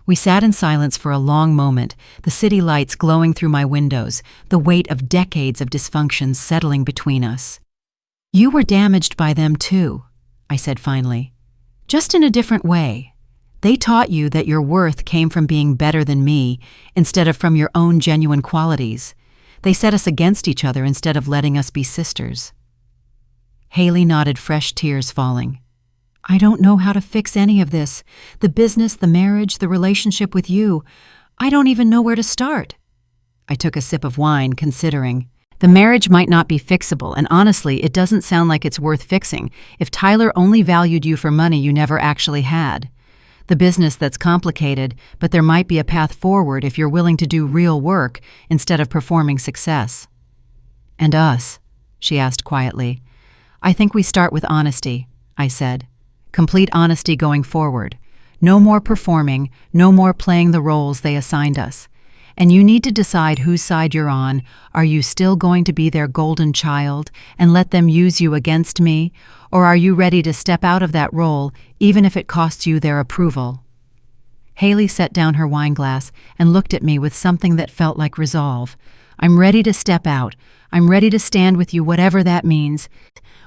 A: We sat in silence for a long moment, the city lights glowing through my windows, the weight of decades of dysfunction settling between us. "You were damaged by them too," I said finally. "Just in a different way." They taught you that your worth came from being better than me instead of from your own genuine qualities. They set us against each other instead of letting us be sisters. Haley nodded, fresh tears falling. I don't know how to fix any of this. The business, the marriage, the relationship with you. I don't even know where to start. I took a sip of wine, considering. The marriage might not be fixable, and honestly, it doesn't sound like it's worth fixing if Tyler only valued you for money you never actually had. The business, that's complicated, but there might be a path forward if you're willing to do real work instead of performing success. And us? She asked quietly. I think we start with honesty, I said. Complete honesty going forward. No more performing, no more playing the roles they assigned us. And you need to decide whose side you're on. Are you still going to be their golden child and let them use you against me? Or are you ready to step out of that role, even if it costs you their approval? Haley set down her wineglass and looked at me with something that felt like resolve. I'm ready to step out. I'm ready to stand with you, whatever that means.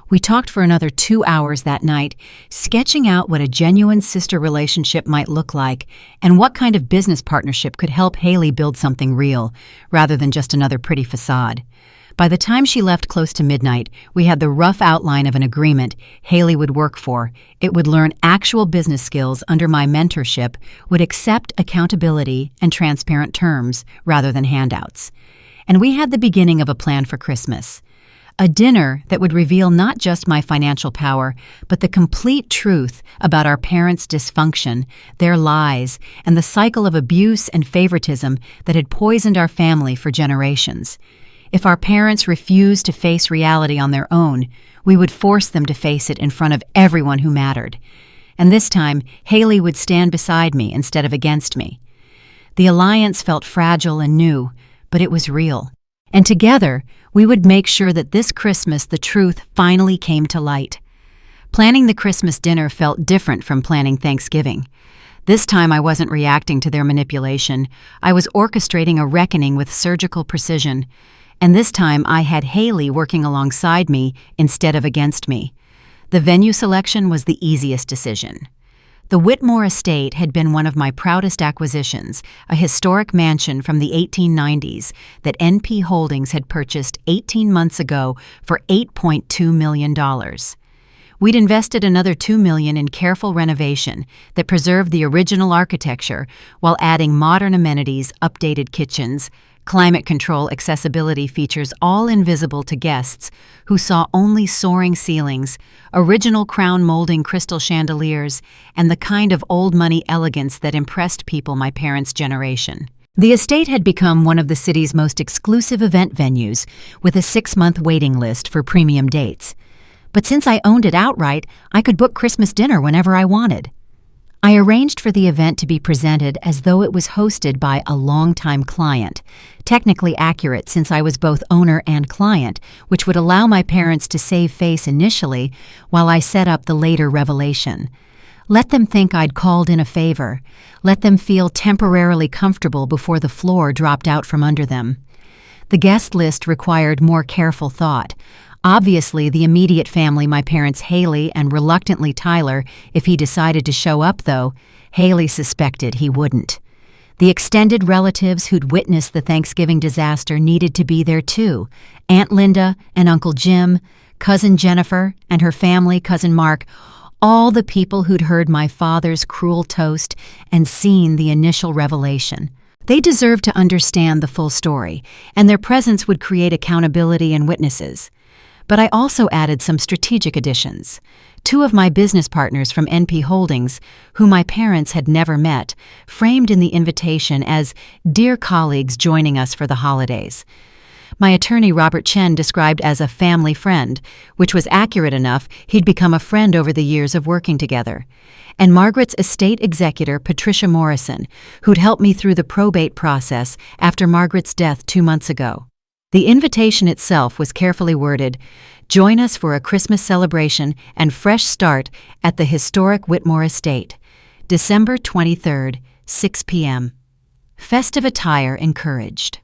A: We talked for another 2 hours that night, sketching out what a genuine sister relationship might look like and what kind of business partnership could help Haley build something real, rather than just another pretty facade. By the time she left close to midnight, we had the rough outline of an agreement Haley would work for. It would learn actual business skills under my mentorship, would accept accountability and transparent terms rather than handouts. And we had the beginning of a plan for Christmas. A dinner that would reveal not just my financial power, but the complete truth about our parents' dysfunction, their lies, and the cycle of abuse and favoritism that had poisoned our family for generations. If our parents refused to face reality on their own, we would force them to face it in front of everyone who mattered. And this time, Haley would stand beside me instead of against me. The alliance felt fragile and new, but it was real. And together, we would make sure that this Christmas the truth finally came to light. Planning the Christmas dinner felt different from planning Thanksgiving. This time I wasn't reacting to their manipulation. I was orchestrating a reckoning with surgical precision. And this time I had Haley working alongside me instead of against me. The venue selection was the easiest decision. The Whitmore estate had been one of my proudest acquisitions, a historic mansion from the 1890s that NP Holdings had purchased 18 months ago for $8.2 million. We'd invested another $2 million in careful renovation that preserved the original architecture while adding modern amenities, updated kitchens, climate control accessibility features, all invisible to guests who saw only soaring ceilings, original crown molding crystal chandeliers, and the kind of old money elegance that impressed people my parents' generation. The estate had become one of the city's most exclusive event venues, with a 6-month waiting list for premium dates. But since I owned it outright, I could book Christmas dinner whenever I wanted. I arranged for the event to be presented as though it was hosted by a longtime client, technically accurate since I was both owner and client, which would allow my parents to save face initially while I set up the later revelation. Let them think I'd called in a favor. Let them feel temporarily comfortable before the floor dropped out from under them. The guest list required more careful thought. Obviously, the immediate family, my parents Haley and reluctantly Tyler, if he decided to show up though, Haley suspected he wouldn't. The extended relatives who'd witnessed the Thanksgiving disaster needed to be there too. Aunt Linda and Uncle Jim, Cousin Jennifer and her family, Cousin Mark, all the people who'd heard my father's cruel toast and seen the initial revelation. They deserved to understand the full story, and their presence would create accountability and witnesses. But I also added some strategic additions. 2 of my business partners from NP Holdings, who my parents had never met, framed in the invitation as dear colleagues joining us for the holidays. My attorney Robert Chen described as a family friend, which was accurate enough. He'd become a friend over the years of working together. And Margaret's estate executor Patricia Morrison, who'd helped me through the probate process after Margaret's death 2 months ago. The invitation itself was carefully worded, join us for a Christmas celebration and fresh start at the historic Whitmore estate, December 23rd, 6 p.m. Festive attire encouraged.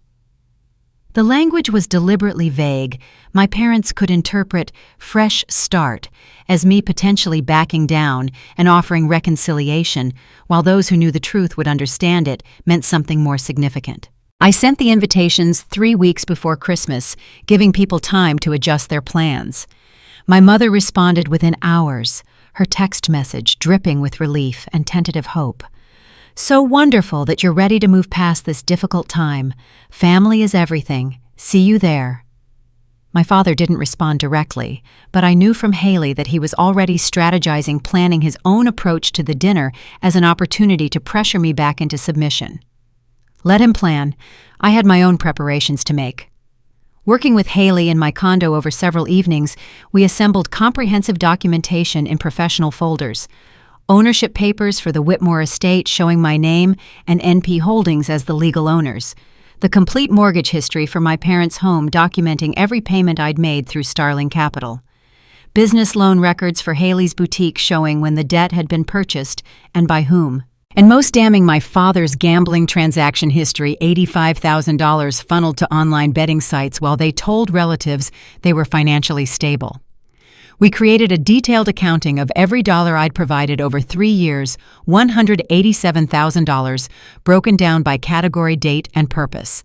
A: The language was deliberately vague. My parents could interpret "fresh start" as me potentially backing down and offering reconciliation, while those who knew the truth would understand it meant something more significant. I sent the invitations 3 weeks before Christmas, giving people time to adjust their plans. My mother responded within hours, her text message dripping with relief and tentative hope. "So wonderful that you're ready to move past this difficult time. Family is everything. See you there." My father didn't respond directly, but I knew from Haley that he was already strategizing, planning his own approach to the dinner as an opportunity to pressure me back into submission. Let him plan. I had my own preparations to make. Working with Haley in my condo over several evenings, we assembled comprehensive documentation in professional folders. Ownership papers for the Whitmore estate showing my name and NP Holdings as the legal owners. The complete mortgage history for my parents' home documenting every payment I'd made through Starling Capital. Business loan records for Haley's boutique showing when the debt had been purchased and by whom. And most damning, my father's gambling transaction history, $85,000 funneled to online betting sites while they told relatives they were financially stable. We created a detailed accounting of every dollar I'd provided over 3 years, $187,000, broken down by category, date, and purpose.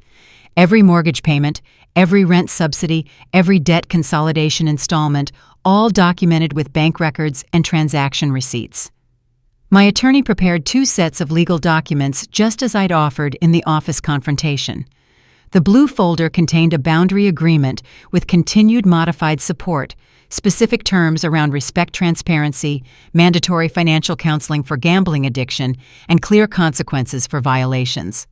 A: Every mortgage payment, every rent subsidy, every debt consolidation installment, all documented with bank records and transaction receipts. My attorney prepared 2 sets of legal documents just as I'd offered in the office confrontation. The blue folder contained a boundary agreement with continued modified support, specific terms around respect, transparency, mandatory financial counseling for gambling addiction, and clear consequences for violations.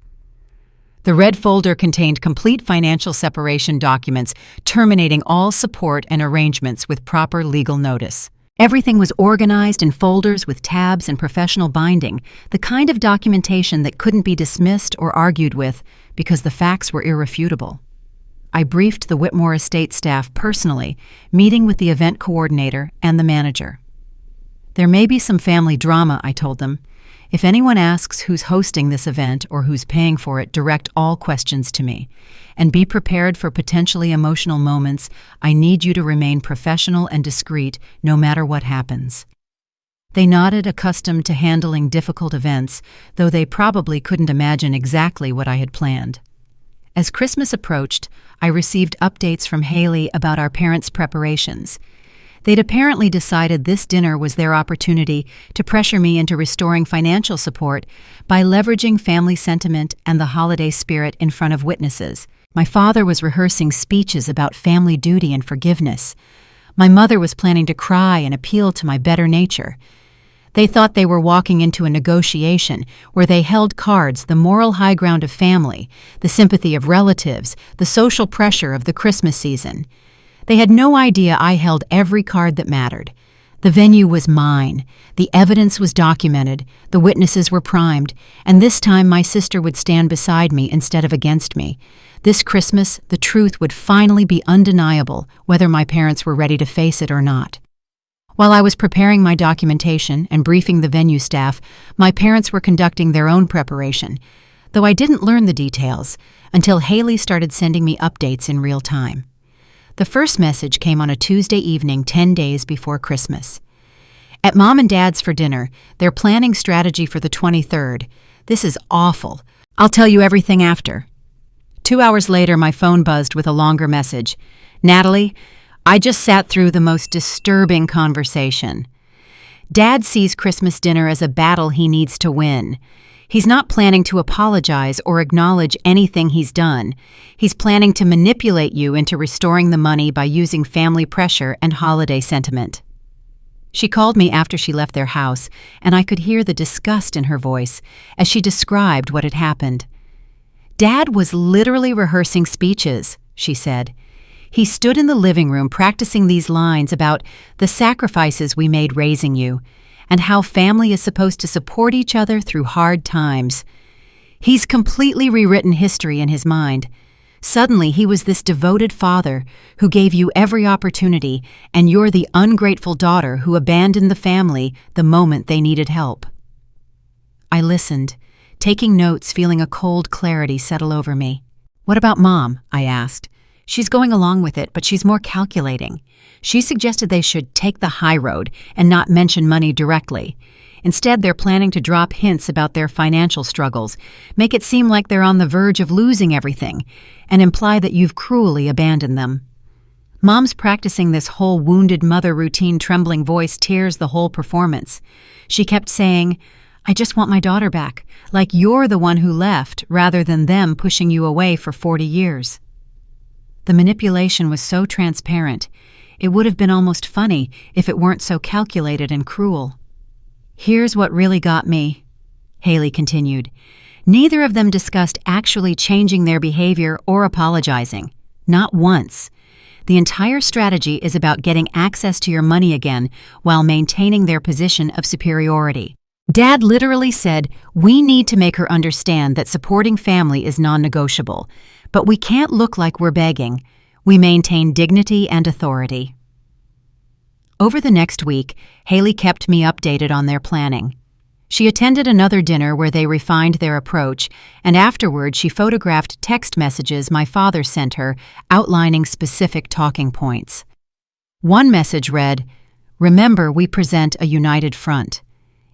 A: The red folder contained complete financial separation documents terminating all support and arrangements with proper legal notice. Everything was organized in folders with tabs and professional binding, the kind of documentation that couldn't be dismissed or argued with because the facts were irrefutable. I briefed the Whitmore estate staff personally, meeting with the event coordinator and the manager. "There may be some family drama," I told them. "If anyone asks who's hosting this event or who's paying for it, direct all questions to me. And be prepared for potentially emotional moments. I need you to remain professional and discreet no matter what happens." They nodded, accustomed to handling difficult events, though they probably couldn't imagine exactly what I had planned. As Christmas approached, I received updates from Haley about our parents' preparations. They'd apparently decided this dinner was their opportunity to pressure me into restoring financial support by leveraging family sentiment and the holiday spirit in front of witnesses. My father was rehearsing speeches about family duty and forgiveness. My mother was planning to cry and appeal to my better nature. They thought they were walking into a negotiation where they held cards, the moral high ground of family, the sympathy of relatives, the social pressure of the Christmas season. They had no idea I held every card that mattered. The venue was mine, the evidence was documented, the witnesses were primed, and this time my sister would stand beside me instead of against me. This Christmas, the truth would finally be undeniable, whether my parents were ready to face it or not. While I was preparing my documentation and briefing the venue staff, my parents were conducting their own preparation, though I didn't learn the details until Haley started sending me updates in real time. The first message came on a Tuesday evening 10 days before Christmas. "At Mom and Dad's for dinner, they're planning strategy for the 23rd. This is awful. I'll tell you everything after." 2 hours later, my phone buzzed with a longer message. "Natalie, I just sat through the most disturbing conversation. Dad sees Christmas dinner as a battle he needs to win. He's not planning to apologize or acknowledge anything he's done. He's planning to manipulate you into restoring the money by using family pressure and holiday sentiment." She called me after she left their house, and I could hear the disgust in her voice as she described what had happened. "Dad was literally rehearsing speeches," she said. "He stood in the living room practicing these lines about the sacrifices we made raising you and how family is supposed to support each other through hard times. He's completely rewritten history in his mind. Suddenly, he was this devoted father who gave you every opportunity, and you're the ungrateful daughter who abandoned the family the moment they needed help." I listened, taking notes, feeling a cold clarity settle over me. "What about Mom?" I asked. "She's going along with it, but she's more calculating. She suggested they should take the high road and not mention money directly. Instead, they're planning to drop hints about their financial struggles, make it seem like they're on the verge of losing everything, and imply that you've cruelly abandoned them." Mom's practicing this whole wounded mother routine. Trembling voice tears the whole performance. She kept saying, "I just want my daughter back, like you're the one who left, rather than them pushing you away for 40 years. The manipulation was so transparent, it would have been almost funny if it weren't so calculated and cruel. "Here's what really got me," Haley continued. "Neither of them discussed actually changing their behavior or apologizing. Not once. The entire strategy is about getting access to your money again while maintaining their position of superiority. Dad literally said, 'We need to make her understand that supporting family is non-negotiable, but we can't look like we're begging. We maintain dignity and authority.'" Over the next week, Haley kept me updated on their planning. She attended another dinner where they refined their approach, and afterward she photographed text messages my father sent her outlining specific talking points. One message read, "Remember, we present a united front.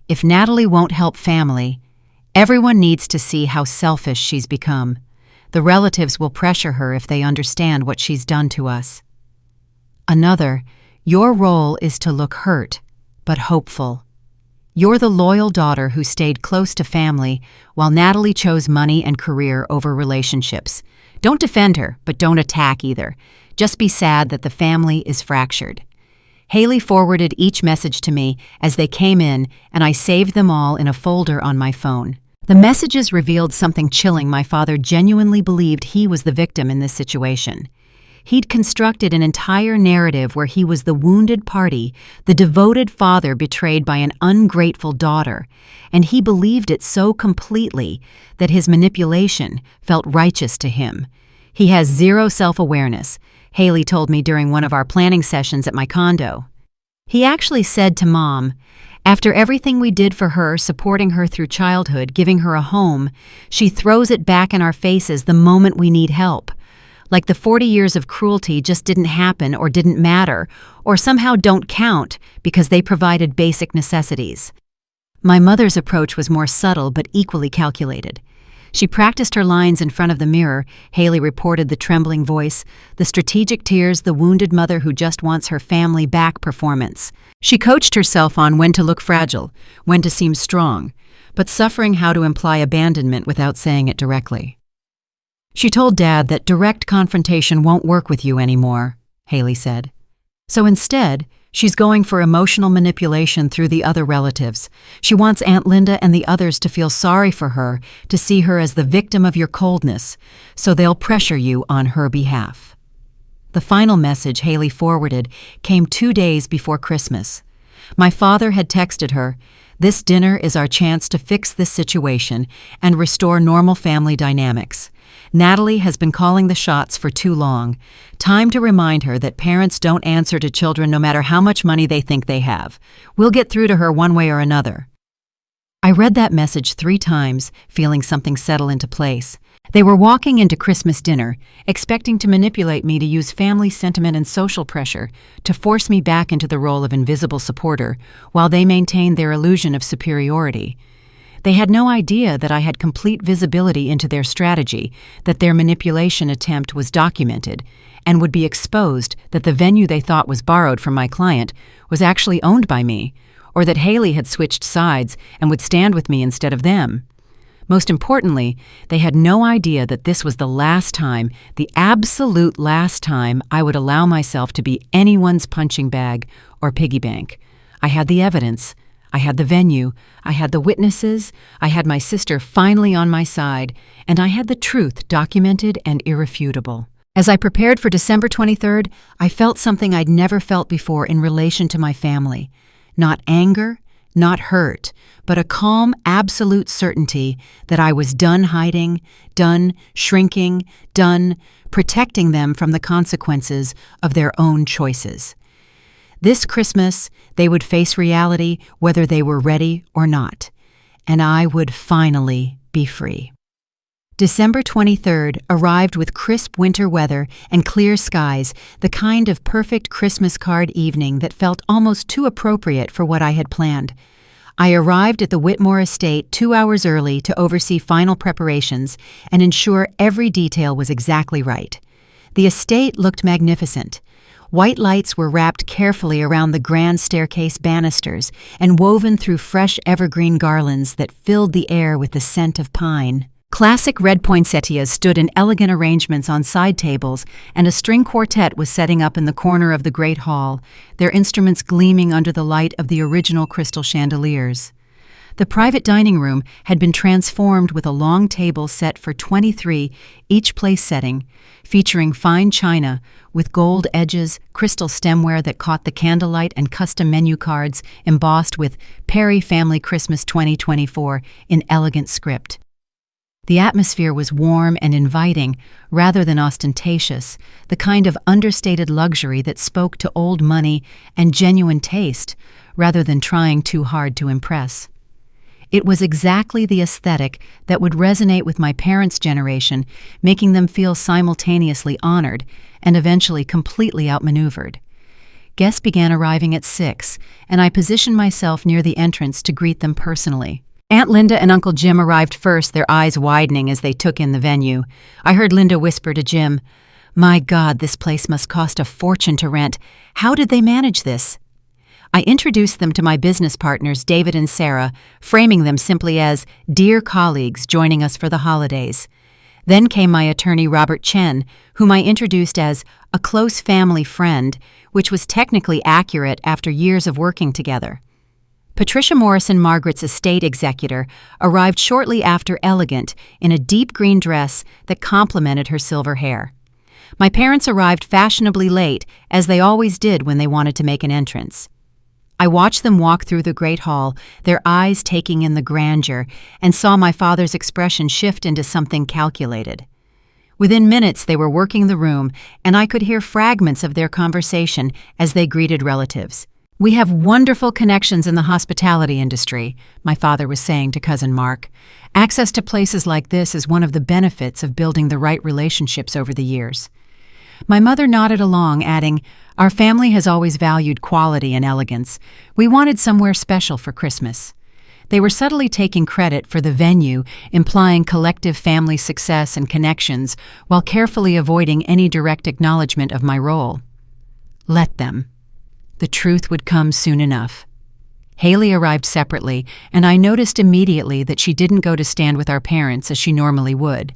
A: If Natalie won't help family, everyone needs to see how selfish she's become. The relatives will pressure her if they understand what she's done to us." Another, "Your role is to look hurt, but hopeful. You're the loyal daughter who stayed close to family while Natalie chose money and career over relationships. Don't defend her, but don't attack either. Just be sad that the family is fractured." Haley forwarded each message to me as they came in, and I saved them all in a folder on my phone. The messages revealed something chilling. My father genuinely believed he was the victim in this situation. He'd constructed an entire narrative where he was the wounded party, the devoted father betrayed by an ungrateful daughter, and he believed it so completely that his manipulation felt righteous to him. "He has zero self-awareness," Haley told me during one of our planning sessions at my condo. "He actually said to Mom, after everything we did for her, supporting her through childhood, giving her a home, she throws it back in our faces the moment we need help. Like the 40 years of cruelty just didn't happen or didn't matter, or somehow don't count because they provided basic necessities." My mother's approach was more subtle but equally calculated. She practiced her lines in front of the mirror, Haley reported, the trembling voice, the strategic tears, the wounded mother who just wants her family back performance. She coached herself on when to look fragile, when to seem strong, but suffering how to imply abandonment without saying it directly. She told Dad that direct confrontation won't work with you anymore, Haley said. So instead, she's going for emotional manipulation through the other relatives. She wants Aunt Linda and the others to feel sorry for her, to see her as the victim of your coldness, so they'll pressure you on her behalf. The final message Haley forwarded came 2 days before Christmas. My father had texted her, "This dinner is our chance to fix this situation and restore normal family dynamics. Natalie has been calling the shots for too long. Time to remind her that parents don't answer to children no matter how much money they think they have. We'll get through to her one way or another." I read that message 3 times, feeling something settle into place. They were walking into Christmas dinner, expecting to manipulate me to use family sentiment and social pressure to force me back into the role of invisible supporter while they maintained their illusion of superiority. They had no idea that I had complete visibility into their strategy, that their manipulation attempt was documented, and would be exposed that the venue they thought was borrowed from my client was actually owned by me, or that Haley had switched sides and would stand with me instead of them. Most importantly, they had no idea that this was the last time, the absolute last time, I would allow myself to be anyone's punching bag or piggy bank. I had the evidence. I had the venue, I had the witnesses, I had my sister finally on my side, and I had the truth documented and irrefutable. As I prepared for December 23rd, I felt something I'd never felt before in relation to my family. Not anger, not hurt, but a calm, absolute certainty that I was done hiding, done shrinking, done protecting them from the consequences of their own choices. This Christmas, they would face reality whether they were ready or not, and I would finally be free. December 23rd arrived with crisp winter weather and clear skies, the kind of perfect Christmas card evening that felt almost too appropriate for what I had planned. I arrived at the Whitmore estate 2 hours early to oversee final preparations and ensure every detail was exactly right. The estate looked magnificent. White lights were wrapped carefully around the grand staircase banisters and woven through fresh evergreen garlands that filled the air with the scent of pine. Classic red poinsettias stood in elegant arrangements on side tables, and a string quartet was setting up in the corner of the great hall, their instruments gleaming under the light of the original crystal chandeliers. The private dining room had been transformed with a long table set for 23, each place setting, featuring fine china with gold edges, crystal stemware that caught the candlelight, and custom menu cards embossed with Perry Family Christmas 2024 in elegant script. The atmosphere was warm and inviting, rather than ostentatious, the kind of understated luxury that spoke to old money and genuine taste, rather than trying too hard to impress. It was exactly the aesthetic that would resonate with my parents' generation, making them feel simultaneously honored and eventually completely outmaneuvered. Guests began arriving at 6, and I positioned myself near the entrance to greet them personally. Aunt Linda and Uncle Jim arrived first, their eyes widening as they took in the venue. I heard Linda whisper to Jim, "My God, this place must cost a fortune to rent. How did they manage this?" I introduced them to my business partners, David and Sarah, framing them simply as dear colleagues joining us for the holidays. Then came my attorney, Robert Chen, whom I introduced as a close family friend, which was technically accurate after years of working together. Patricia Morrison, Margaret's estate executor, arrived shortly after, elegant, in a deep green dress that complemented her silver hair. My parents arrived fashionably late, as they always did when they wanted to make an entrance. I watched them walk through the great hall, their eyes taking in the grandeur, and saw my father's expression shift into something calculated. Within minutes they were working the room, and I could hear fragments of their conversation as they greeted relatives. "We have wonderful connections in the hospitality industry," my father was saying to Cousin Mark. "Access to places like this is one of the benefits of building the right relationships over the years." My mother nodded along, adding, "Our family has always valued quality and elegance. We wanted somewhere special for Christmas." They were subtly taking credit for the venue, implying collective family success and connections, while carefully avoiding any direct acknowledgement of my role. Let them. The truth would come soon enough. Haley arrived separately, and I noticed immediately that she didn't go to stand with our parents as she normally would.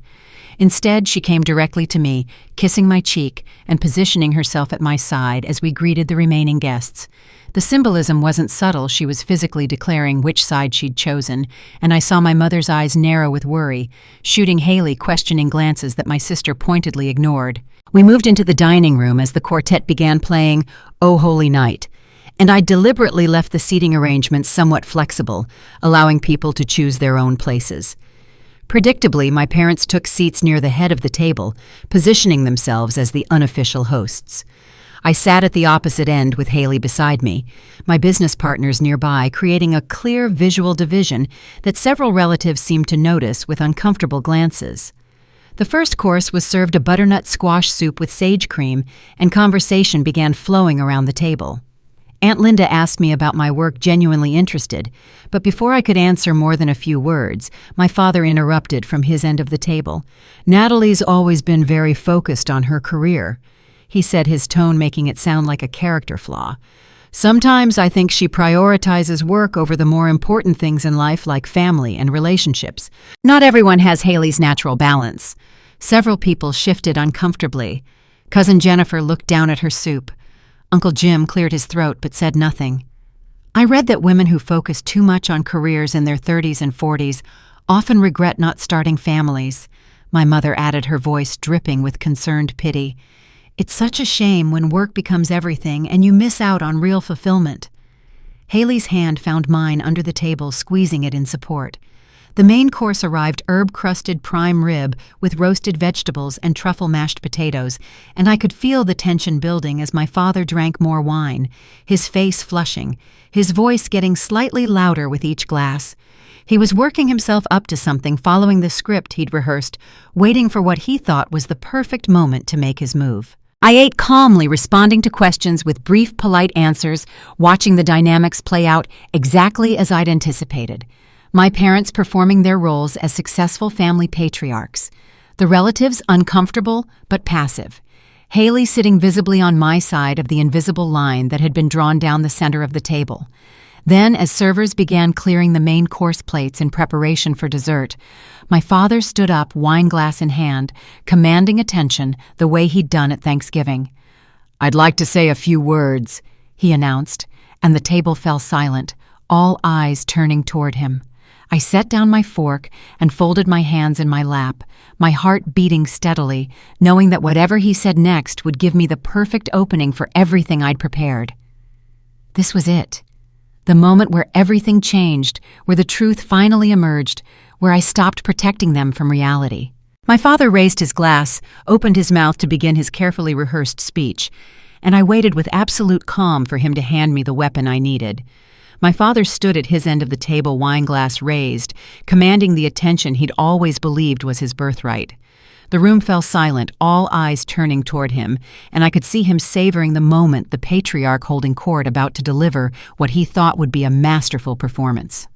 A: Instead, she came directly to me, kissing my cheek and positioning herself at my side as we greeted the remaining guests. The symbolism wasn't subtle. She was physically declaring which side she'd chosen, and I saw my mother's eyes narrow with worry, shooting Haley questioning glances that my sister pointedly ignored. We moved into the dining room as the quartet began playing "O Holy Night," and I deliberately left the seating arrangements somewhat flexible, allowing people to choose their own places. Predictably, my parents took seats near the head of the table, positioning themselves as the unofficial hosts. I sat at the opposite end with Haley beside me, my business partners nearby, creating a clear visual division that several relatives seemed to notice with uncomfortable glances. The first course was served a butternut squash soup with sage cream, and conversation began flowing around the table. Aunt Linda asked me about my work, genuinely interested, but before I could answer more than a few words, my father interrupted from his end of the table. "Natalie's always been very focused on her career," he said, his tone making it sound like a character flaw. "Sometimes I think she prioritizes work over the more important things in life like family and relationships. Not everyone has Haley's natural balance." Several people shifted uncomfortably. Cousin Jennifer looked down at her soup. Uncle Jim cleared his throat but said nothing. I read that women who focus too much on careers in their 30s and 40s often regret not starting families. My mother added, her voice dripping with concerned pity. "It's such a shame when work becomes everything and you miss out on real fulfillment." Haley's hand found mine under the table, squeezing it in support. The main course arrived herb-crusted prime rib with roasted vegetables and truffle mashed potatoes, and I could feel the tension building as my father drank more wine, his face flushing, his voice getting slightly louder with each glass. He was working himself up to something following the script he'd rehearsed, waiting for what he thought was the perfect moment to make his move. I ate calmly, responding to questions with brief, polite answers, watching the dynamics play out exactly as I'd anticipated. My parents performing their roles as successful family patriarchs. The relatives uncomfortable but passive. Haley sitting visibly on my side of the invisible line that had been drawn down the center of the table. Then, as servers began clearing the main course plates in preparation for dessert, my father stood up, wine glass in hand, commanding attention the way he'd done at Thanksgiving. "I'd like to say a few words," he announced, and the table fell silent, all eyes turning toward him. I set down my fork and folded my hands in my lap, my heart beating steadily, knowing that whatever he said next would give me the perfect opening for everything I'd prepared. This was it. The moment where everything changed, where the truth finally emerged, where I stopped protecting them from reality. My father raised his glass, opened his mouth to begin his carefully rehearsed speech, and I waited with absolute calm for him to hand me the weapon I needed. My father stood at his end of the table, wine glass raised, commanding the attention he'd always believed was his birthright. The room fell silent, all eyes turning toward him, and I could see him savoring the moment, the patriarch holding court about to deliver what he thought would be a masterful performance.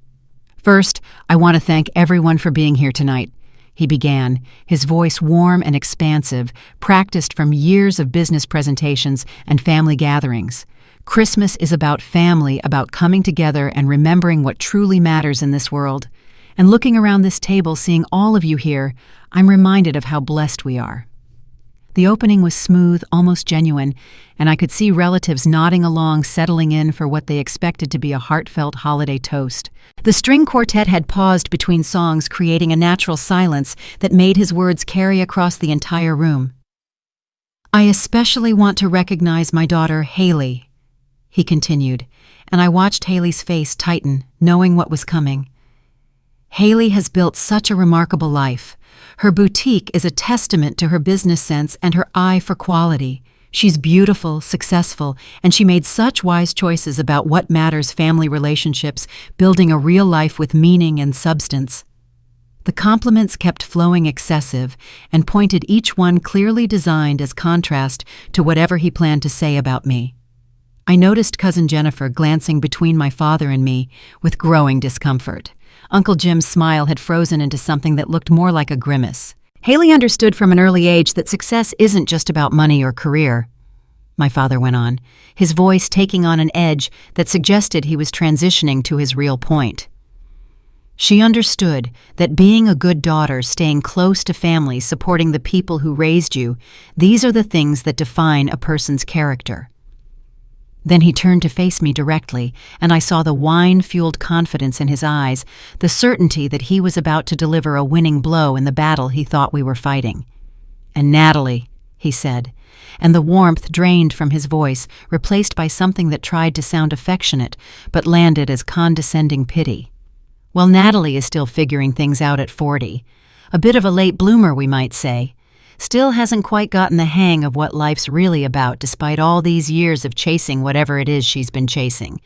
A: "First, I want to thank everyone for being here tonight," he began, his voice warm and expansive, practiced from years of business presentations and family gatherings. Christmas is about family, about coming together and remembering what truly matters in this world. And looking around this table, seeing all of you here, I'm reminded of how blessed we are. The opening was smooth, almost genuine, and I could see relatives nodding along, settling in for what they expected to be a heartfelt holiday toast. The string quartet had paused between songs, creating a natural silence that made his words carry across the entire room. "I especially want to recognize my daughter, Haley," he continued, and I watched Haley's face tighten, knowing what was coming. "Haley has built such a remarkable life. Her boutique is a testament to her business sense and her eye for quality. She's beautiful, successful, and she made such wise choices about what matters: family relationships, building a real life with meaning and substance." The compliments kept flowing excessive and pointed, each one clearly designed as contrast to whatever he planned to say about me. I noticed Cousin Jennifer glancing between my father and me with growing discomfort. Uncle Jim's smile had frozen into something that looked more like a grimace. "Haley understood from an early age that success isn't just about money or career," my father went on, his voice taking on an edge that suggested he was transitioning to his real point. "She understood that being a good daughter, staying close to family, supporting the people who raised you, these are the things that define a person's character." Then he turned to face me directly, and I saw the wine-fueled confidence in his eyes, the certainty that he was about to deliver a winning blow in the battle he thought we were fighting. "And Natalie," he said, and the warmth drained from his voice, replaced by something that tried to sound affectionate, but landed as condescending pity. "Well, Natalie is still figuring things out at 40. A bit of a late bloomer, we might say. Still hasn't quite gotten the hang of what life's really about, despite all these years of chasing whatever it is she's been chasing."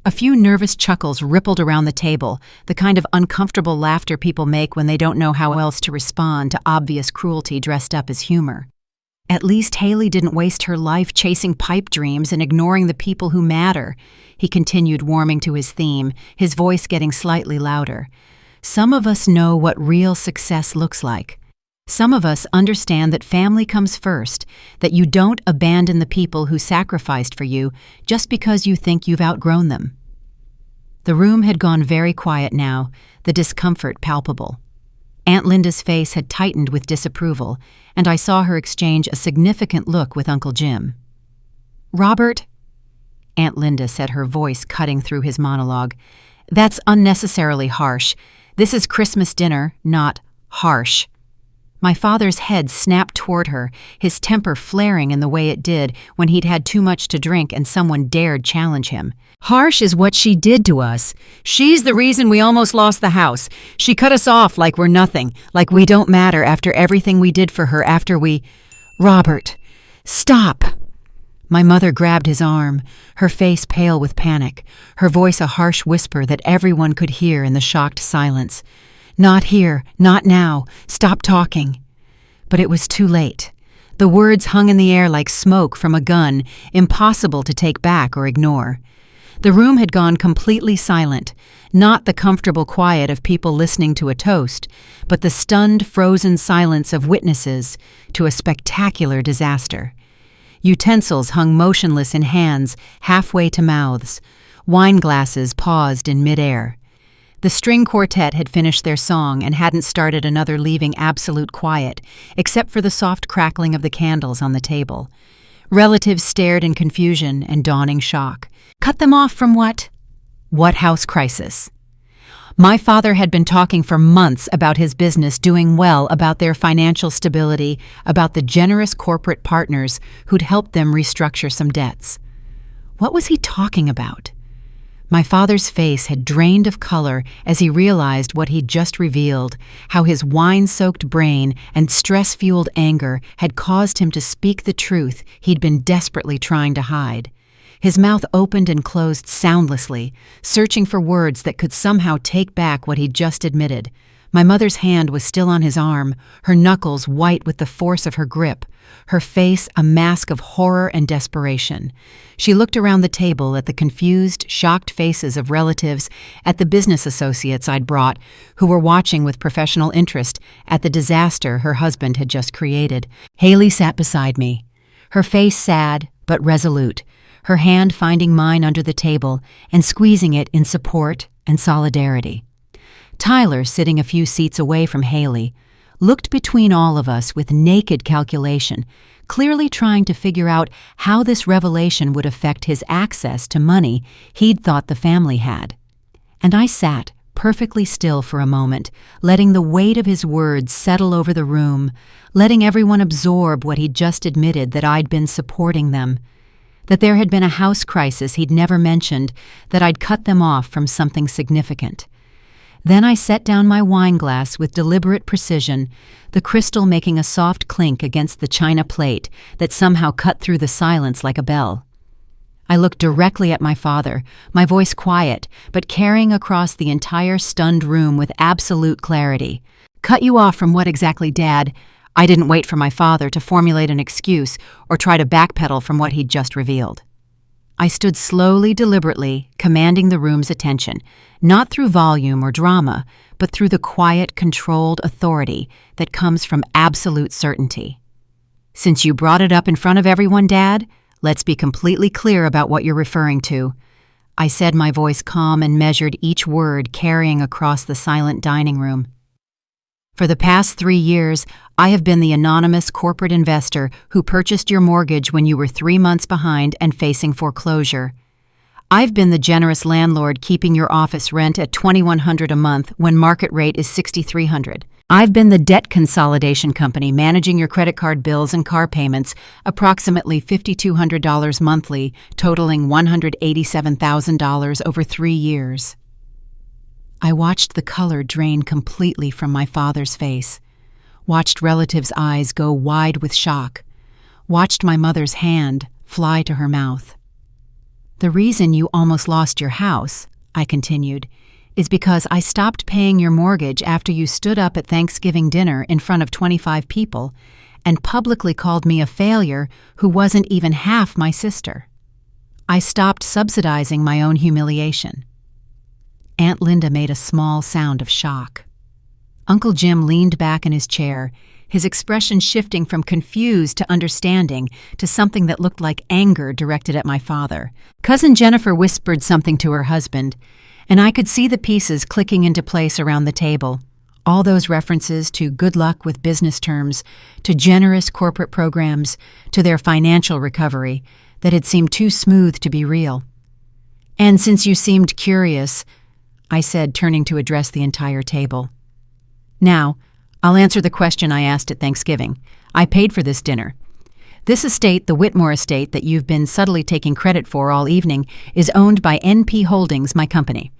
A: A few nervous chuckles rippled around the table, the kind of uncomfortable laughter people make when they don't know how else to respond to obvious cruelty dressed up as humor. "At least Haley didn't waste her life chasing pipe dreams and ignoring the people who matter," he continued, warming to his theme, his voice getting slightly louder. "Some of us know what real success looks like. Some of us understand that family comes first, that you don't abandon the people who sacrificed for you just because you think you've outgrown them." The room had gone very quiet now, the discomfort palpable. Aunt Linda's face had tightened with disapproval, and I saw her exchange a significant look with Uncle Jim. "Robert," Aunt Linda said, her voice cutting through his monologue, "that's unnecessarily harsh. This is Christmas dinner, not harsh." My father's head snapped toward her, his temper flaring in the way it did when he'd had too much to drink and someone dared challenge him. "Harsh is what she did to us. She's the reason we almost lost the house. She cut us off like we're nothing, like we don't matter after everything we did for her after we—" "Robert, stop!" My mother grabbed his arm, her face pale with panic, her voice a harsh whisper that everyone could hear in the shocked silence. "Not here, not now, stop talking." But it was too late. The words hung in the air like smoke from a gun, impossible to take back or ignore. The room had gone completely silent, not the comfortable quiet of people listening to a toast, but the stunned, frozen silence of witnesses to a spectacular disaster. Utensils hung motionless in hands, halfway to mouths. Wine glasses paused in midair. The string quartet had finished their song and hadn't started another, leaving absolute quiet, except for the soft crackling of the candles on the table. Relatives stared in confusion and dawning shock. Cut them off from what? What house crisis? My father had been talking for months about his business doing well, about their financial stability, about the generous corporate partners who'd helped them restructure some debts. What was he talking about? My father's face had drained of color as he realized what he'd just revealed, how his wine-soaked brain and stress-fueled anger had caused him to speak the truth he'd been desperately trying to hide. His mouth opened and closed soundlessly, searching for words that could somehow take back what he'd just admitted. My mother's hand was still on his arm, her knuckles white with the force of her grip, her face a mask of horror and desperation. She looked around the table at the confused, shocked faces of relatives, at the business associates I'd brought, who were watching with professional interest at the disaster her husband had just created. Haley sat beside me, her face sad but resolute, her hand finding mine under the table and squeezing it in support and solidarity. Tyler, sitting a few seats away from Haley, looked between all of us with naked calculation, clearly trying to figure out how this revelation would affect his access to money he'd thought the family had. And I sat perfectly still for a moment, letting the weight of his words settle over the room, letting everyone absorb what he'd just admitted, that I'd been supporting them, that there had been a house crisis he'd never mentioned, that I'd cut them off from something significant. Then I set down my wine glass with deliberate precision, the crystal making a soft clink against the china plate that somehow cut through the silence like a bell. I looked directly at my father, my voice quiet, but carrying across the entire stunned room with absolute clarity. "Cut you off from what exactly, Dad?" I didn't wait for my father to formulate an excuse or try to backpedal from what he'd just revealed. I stood slowly, deliberately, commanding the room's attention, not through volume or drama, but through the quiet, controlled authority that comes from absolute certainty. "Since you brought it up in front of everyone, Dad, let's be completely clear about what you're referring to," I said, my voice calm and measured, each word carrying across the silent dining room. "For the past 3 years, I have been the anonymous corporate investor who purchased your mortgage when you were 3 months behind and facing foreclosure. I've been the generous landlord keeping your office rent at $2,100 a month when market rate is $6,300. I've been the debt consolidation company managing your credit card bills and car payments, approximately $5,200 monthly, totaling $187,000 over 3 years. I watched the color drain completely from my father's face, watched relatives' eyes go wide with shock, watched my mother's hand fly to her mouth. "The reason you almost lost your house," I continued, "is because I stopped paying your mortgage after you stood up at Thanksgiving dinner in front of 25 people and publicly called me a failure who wasn't even half my sister. I stopped subsidizing my own humiliation." Aunt Linda made a small sound of shock. Uncle Jim leaned back in his chair, his expression shifting from confused to understanding to something that looked like anger directed at my father. Cousin Jennifer whispered something to her husband, and I could see the pieces clicking into place around the table. All those references to good luck with business terms, to generous corporate programs, to their financial recovery that had seemed too smooth to be real. "And since you seemed curious," I said, turning to address the entire table. "Now, I'll answer the question I asked at Thanksgiving. I paid for this dinner. This estate, the Whitmore estate that you've been subtly taking credit for all evening, is owned by NP Holdings, my company.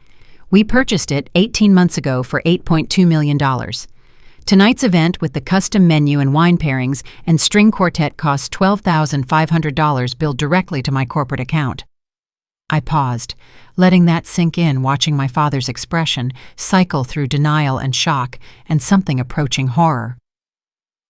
A: We purchased it 18 months ago for $8.2 million. Tonight's event with the custom menu and wine pairings and string quartet costs $12,500 billed directly to my corporate account. I paused, letting that sink in, watching my father's expression cycle through denial and shock and something approaching horror.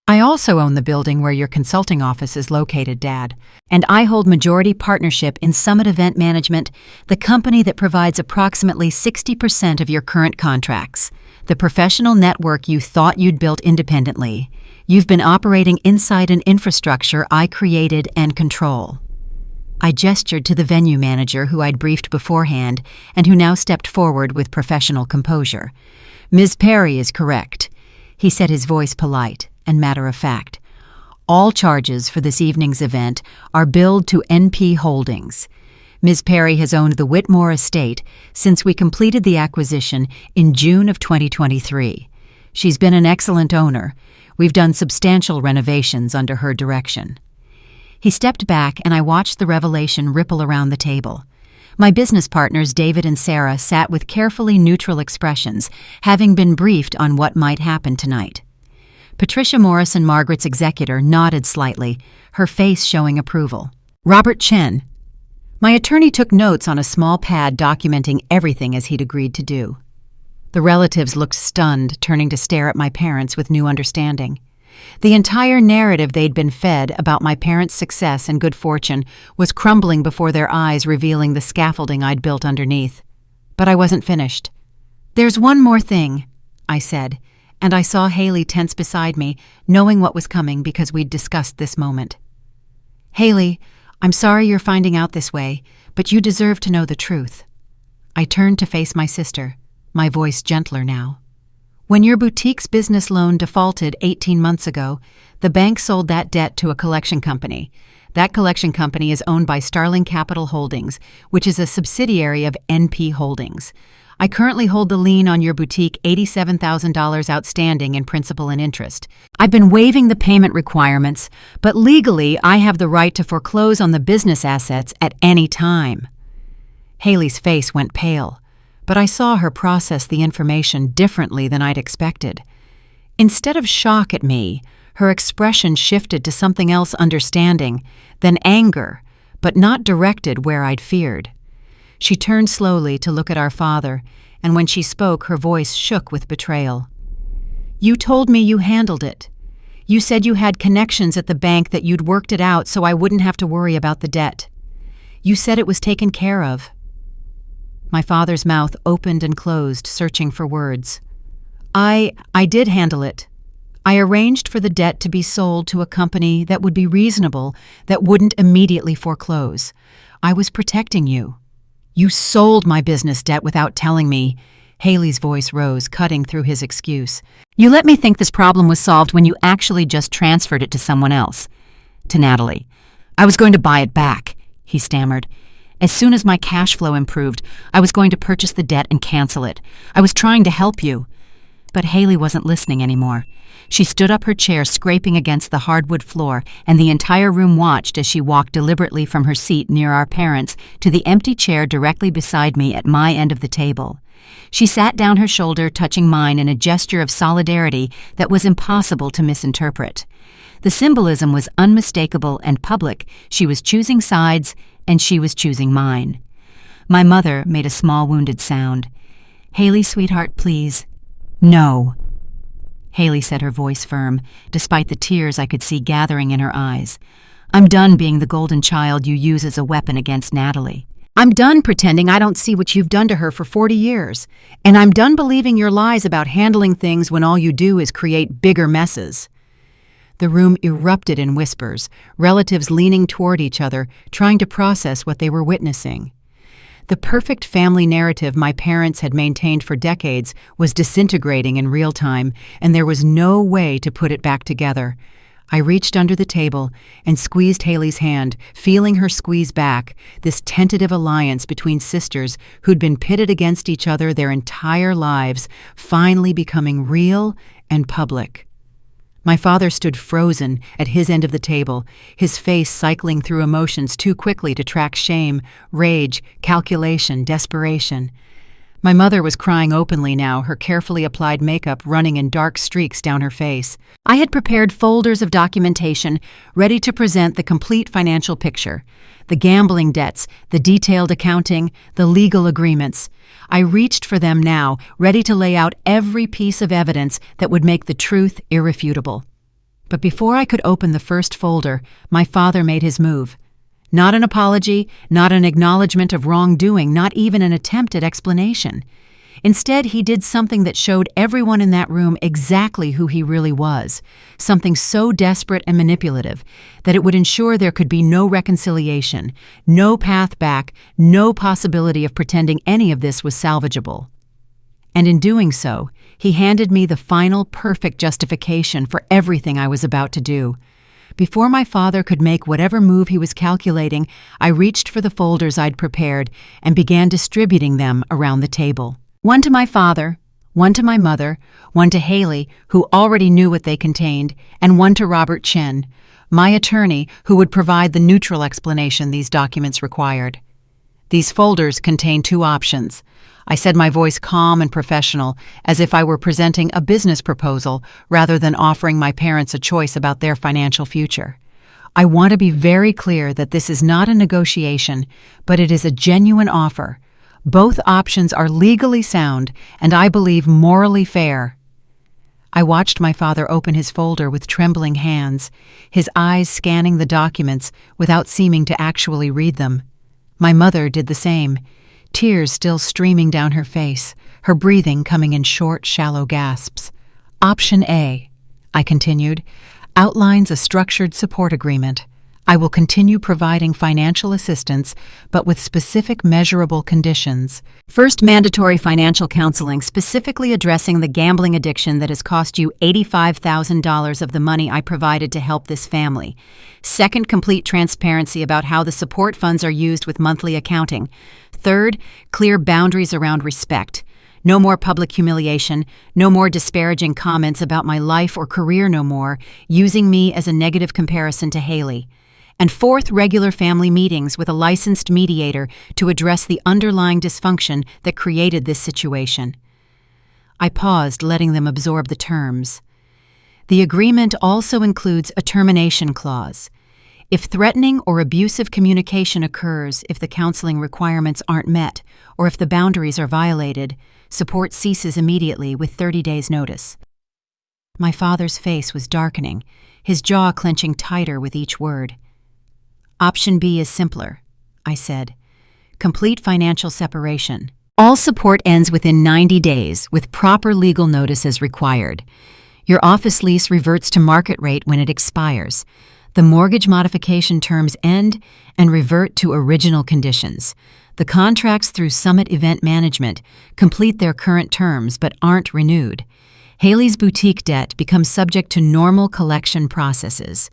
A: I also own the building where your consulting office is located, Dad, and I hold majority partnership in Summit Event Management, the company that provides approximately 60% of your current contracts, the professional network you thought you'd built independently. You've been operating inside an infrastructure I created and control. I gestured to the venue manager who I'd briefed beforehand and who now stepped forward with professional composure. Ms. Perry is correct. He said, his voice polite and matter-of-fact. All charges for this evening's event are billed to NP Holdings. Ms. Perry has owned the Whitmore estate since we completed the acquisition in June of 2023. She's been an excellent owner. We've done substantial renovations under her direction. He stepped back and I watched the revelation ripple around the table. My business partners David and Sarah sat with carefully neutral expressions, having been briefed on what might happen tonight. Patricia Morrison, Margaret's executor, nodded slightly, her face showing approval. Robert Chen. My attorney took notes on a small pad documenting everything as he'd agreed to do. The relatives looked stunned, turning to stare at my parents with new understanding. The entire narrative they'd been fed about my parents' success and good fortune was crumbling before their eyes, revealing the scaffolding I'd built underneath. But I wasn't finished. There's one more thing, I said, and I saw Haley tense beside me, knowing what was coming because we'd discussed this moment. Haley, I'm sorry you're finding out this way, but you deserve to know the truth. I turned to face my sister, my voice gentler now. When your boutique's business loan defaulted 18 months ago, the bank sold that debt to a collection company. That collection company is owned by Starling Capital Holdings, which is a subsidiary of NP Holdings. I currently hold the lien on your boutique, $87,000 outstanding in principal and interest. I've been waiving the payment requirements, but legally I have the right to foreclose on the business assets at any time. Haley's face went pale, but I saw her process the information differently than I'd expected. Instead of shock at me, her expression shifted to something else, understanding, then anger, but not directed where I'd feared. She turned slowly to look at our father, and when she spoke, her voice shook with betrayal. You told me you handled it. You said you had connections at the bank, that you'd worked it out so I wouldn't have to worry about the debt. You said it was taken care of. My father's mouth opened and closed, searching for words. I did handle it. I arranged for the debt to be sold to a company that would be reasonable, that wouldn't immediately foreclose. I was protecting you. You sold my business debt without telling me. Haley's voice rose, cutting through his excuse. You let me think this problem was solved when you actually just transferred it to someone else. To Natalie. I was going to buy it back, he stammered. As soon as my cash flow improved, I was going to purchase the debt and cancel it. I was trying to help you. But Haley wasn't listening anymore. She stood up, her chair scraping against the hardwood floor, and the entire room watched as she walked deliberately from her seat near our parents to the empty chair directly beside me at my end of the table. She sat down, her shoulder touching mine in a gesture of solidarity that was impossible to misinterpret. The symbolism was unmistakable and public. She was choosing sides, and she was choosing mine. My mother made a small wounded sound. Haley, sweetheart, please. No. Haley said, her voice firm, despite the tears I could see gathering in her eyes. I'm done being the golden child you use as a weapon against Natalie. I'm done pretending I don't see what you've done to her for 40 years. And I'm done believing your lies about handling things when all you do is create bigger messes. The room erupted in whispers, relatives leaning toward each other, trying to process what they were witnessing. The perfect family narrative my parents had maintained for decades was disintegrating in real time, and there was no way to put it back together. I reached under the table and squeezed Haley's hand, feeling her squeeze back, this tentative alliance between sisters who'd been pitted against each other their entire lives, finally becoming real and public. My father stood frozen at his end of the table, his face cycling through emotions too quickly to track shame, rage, calculation, desperation. My mother was crying openly now, her carefully applied makeup running in dark streaks down her face. I had prepared folders of documentation ready to present the complete financial picture. The gambling debts, the detailed accounting, the legal agreements. I reached for them now, ready to lay out every piece of evidence that would make the truth irrefutable. But before I could open the first folder, my father made his move. Not an apology, not an acknowledgement of wrongdoing, not even an attempt at explanation. Instead, he did something that showed everyone in that room exactly who he really was, something so desperate and manipulative that it would ensure there could be no reconciliation, no path back, no possibility of pretending any of this was salvageable. And in doing so, he handed me the final perfect justification for everything I was about to do. Before my father could make whatever move he was calculating, I reached for the folders I'd prepared and began distributing them around the table. One to my father, one to my mother, one to Haley, who already knew what they contained, and one to Robert Chen, my attorney, who would provide the neutral explanation these documents required. These folders contained two options. I said, my voice calm and professional, as if I were presenting a business proposal rather than offering my parents a choice about their financial future. I want to be very clear that this is not a negotiation, but it is a genuine offer. Both options are legally sound and I believe morally fair. I watched my father open his folder with trembling hands, his eyes scanning the documents without seeming to actually read them. My mother did the same, tears still streaming down her face, her breathing coming in short, shallow gasps. Option A, I continued, outlines a structured support agreement. I will continue providing financial assistance, but with specific measurable conditions. First, mandatory financial counseling specifically addressing the gambling addiction that has cost you $85,000 of the money I provided to help this family. Second, complete transparency about how the support funds are used with monthly accounting. Third, clear boundaries around respect. No more public humiliation, no more disparaging comments about my life or career no more, using me as a negative comparison to Haley. And fourth, regular family meetings with a licensed mediator to address the underlying dysfunction that created this situation. I paused, letting them absorb the terms. The agreement also includes a termination clause. If threatening or abusive communication occurs, if the counseling requirements aren't met, or if the boundaries are violated, support ceases immediately with 30 days' notice. My father's face was darkening, his jaw clenching tighter with each word. Option B is simpler, I said. Complete financial separation. All support ends within 90 days, with proper legal notice as required. Your office lease reverts to market rate when it expires. The mortgage modification terms end and revert to original conditions. The contracts through Summit Event Management complete their current terms but aren't renewed. Haley's boutique debt becomes subject to normal collection processes.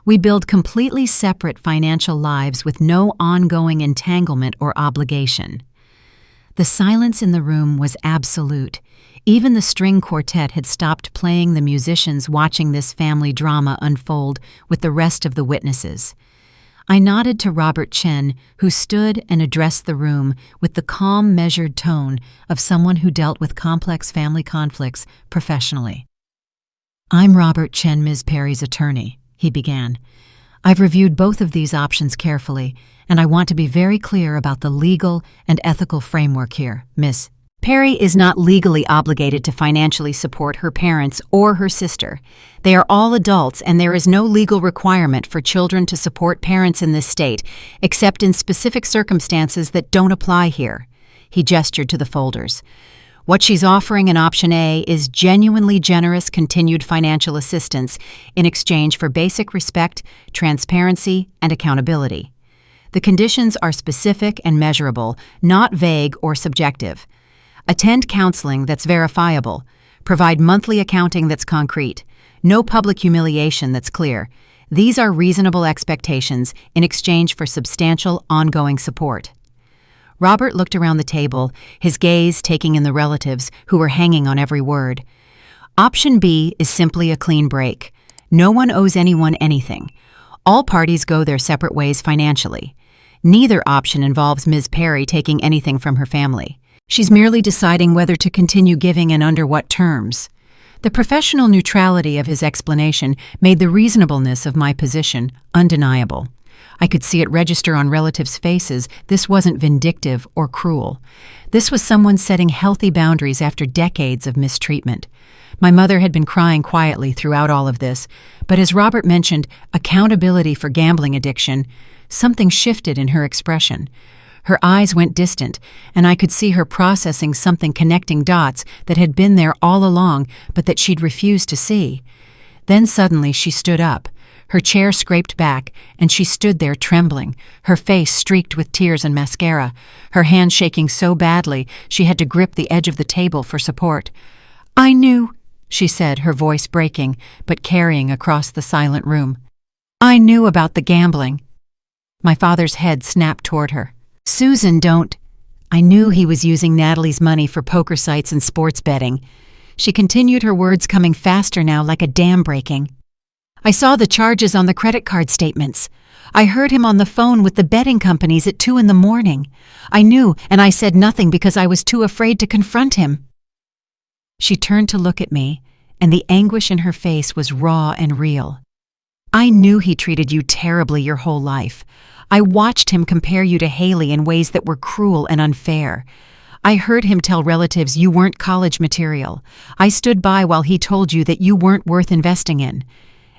A: We build completely separate financial lives with no ongoing entanglement or obligation. The silence in the room was absolute. Even the string quartet had stopped playing the musicians watching this family drama unfold with the rest of the witnesses. I nodded to Robert Chen, who stood and addressed the room with the calm, measured tone of someone who dealt with complex family conflicts professionally. I'm Robert Chen, Ms. Perry's attorney, he began. I've reviewed both of these options carefully, and I want to be very clear about the legal and ethical framework here, Ms. Perry is not legally obligated to financially support her parents or her sister. They are all adults, and there is no legal requirement for children to support parents in this state, except in specific circumstances that don't apply here. He gestured to the folders. What she's offering in Option A is genuinely generous continued financial assistance in exchange for basic respect, transparency, and accountability. The conditions are specific and measurable, not vague or subjective. Attend counseling that's verifiable. Provide monthly accounting that's concrete. No public humiliation that's clear. These are reasonable expectations in exchange for substantial ongoing support. Robert looked around the table, his gaze taking in the relatives who were hanging on every word. Option B is simply a clean break. No one owes anyone anything. All parties go their separate ways financially. Neither option involves Ms. Perry taking anything from her family. She's merely deciding whether to continue giving and under what terms. The professional neutrality of his explanation made the reasonableness of my position undeniable. I could see it register on relatives' faces. This wasn't vindictive or cruel. This was someone setting healthy boundaries after decades of mistreatment. My mother had been crying quietly throughout all of this, but as Robert mentioned accountability for gambling addiction, something shifted in her expression. Her eyes went distant, and I could see her processing something, connecting dots that had been there all along but that she'd refused to see. Then suddenly she stood up. Her chair scraped back, and she stood there trembling, her face streaked with tears and mascara, her hand shaking so badly she had to grip the edge of the table for support. "I knew," she said, her voice breaking, but carrying across the silent room. "I knew about the gambling." My father's head snapped toward her. "Susan, don't." I knew he was using Natalie's money for poker sites and sports betting. She continued, her words coming faster now, like a dam breaking. "I saw the charges on the credit card statements. I heard him on the phone with the betting companies at 2 a.m. I knew, and I said nothing because I was too afraid to confront him." She turned to look at me, and the anguish in her face was raw and real. "I knew he treated you terribly your whole life. I watched him compare you to Haley in ways that were cruel and unfair. I heard him tell relatives you weren't college material. I stood by while he told you that you weren't worth investing in.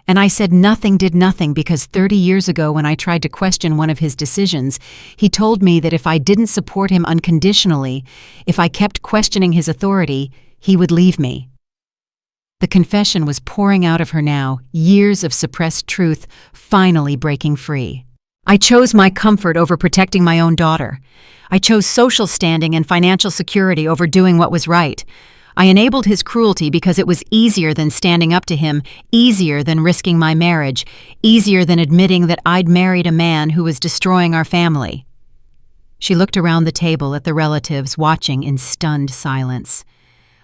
A: And I said nothing, did nothing, because 30 years ago when I tried to question one of his decisions, he told me that if I didn't support him unconditionally, if I kept questioning his authority, he would leave me." The confession was pouring out of her now, years of suppressed truth finally breaking free. "I chose my comfort over protecting my own daughter. I chose social standing and financial security over doing what was right. I enabled his cruelty because it was easier than standing up to him, easier than risking my marriage, easier than admitting that I'd married a man who was destroying our family." She looked around the table at the relatives, watching in stunned silence.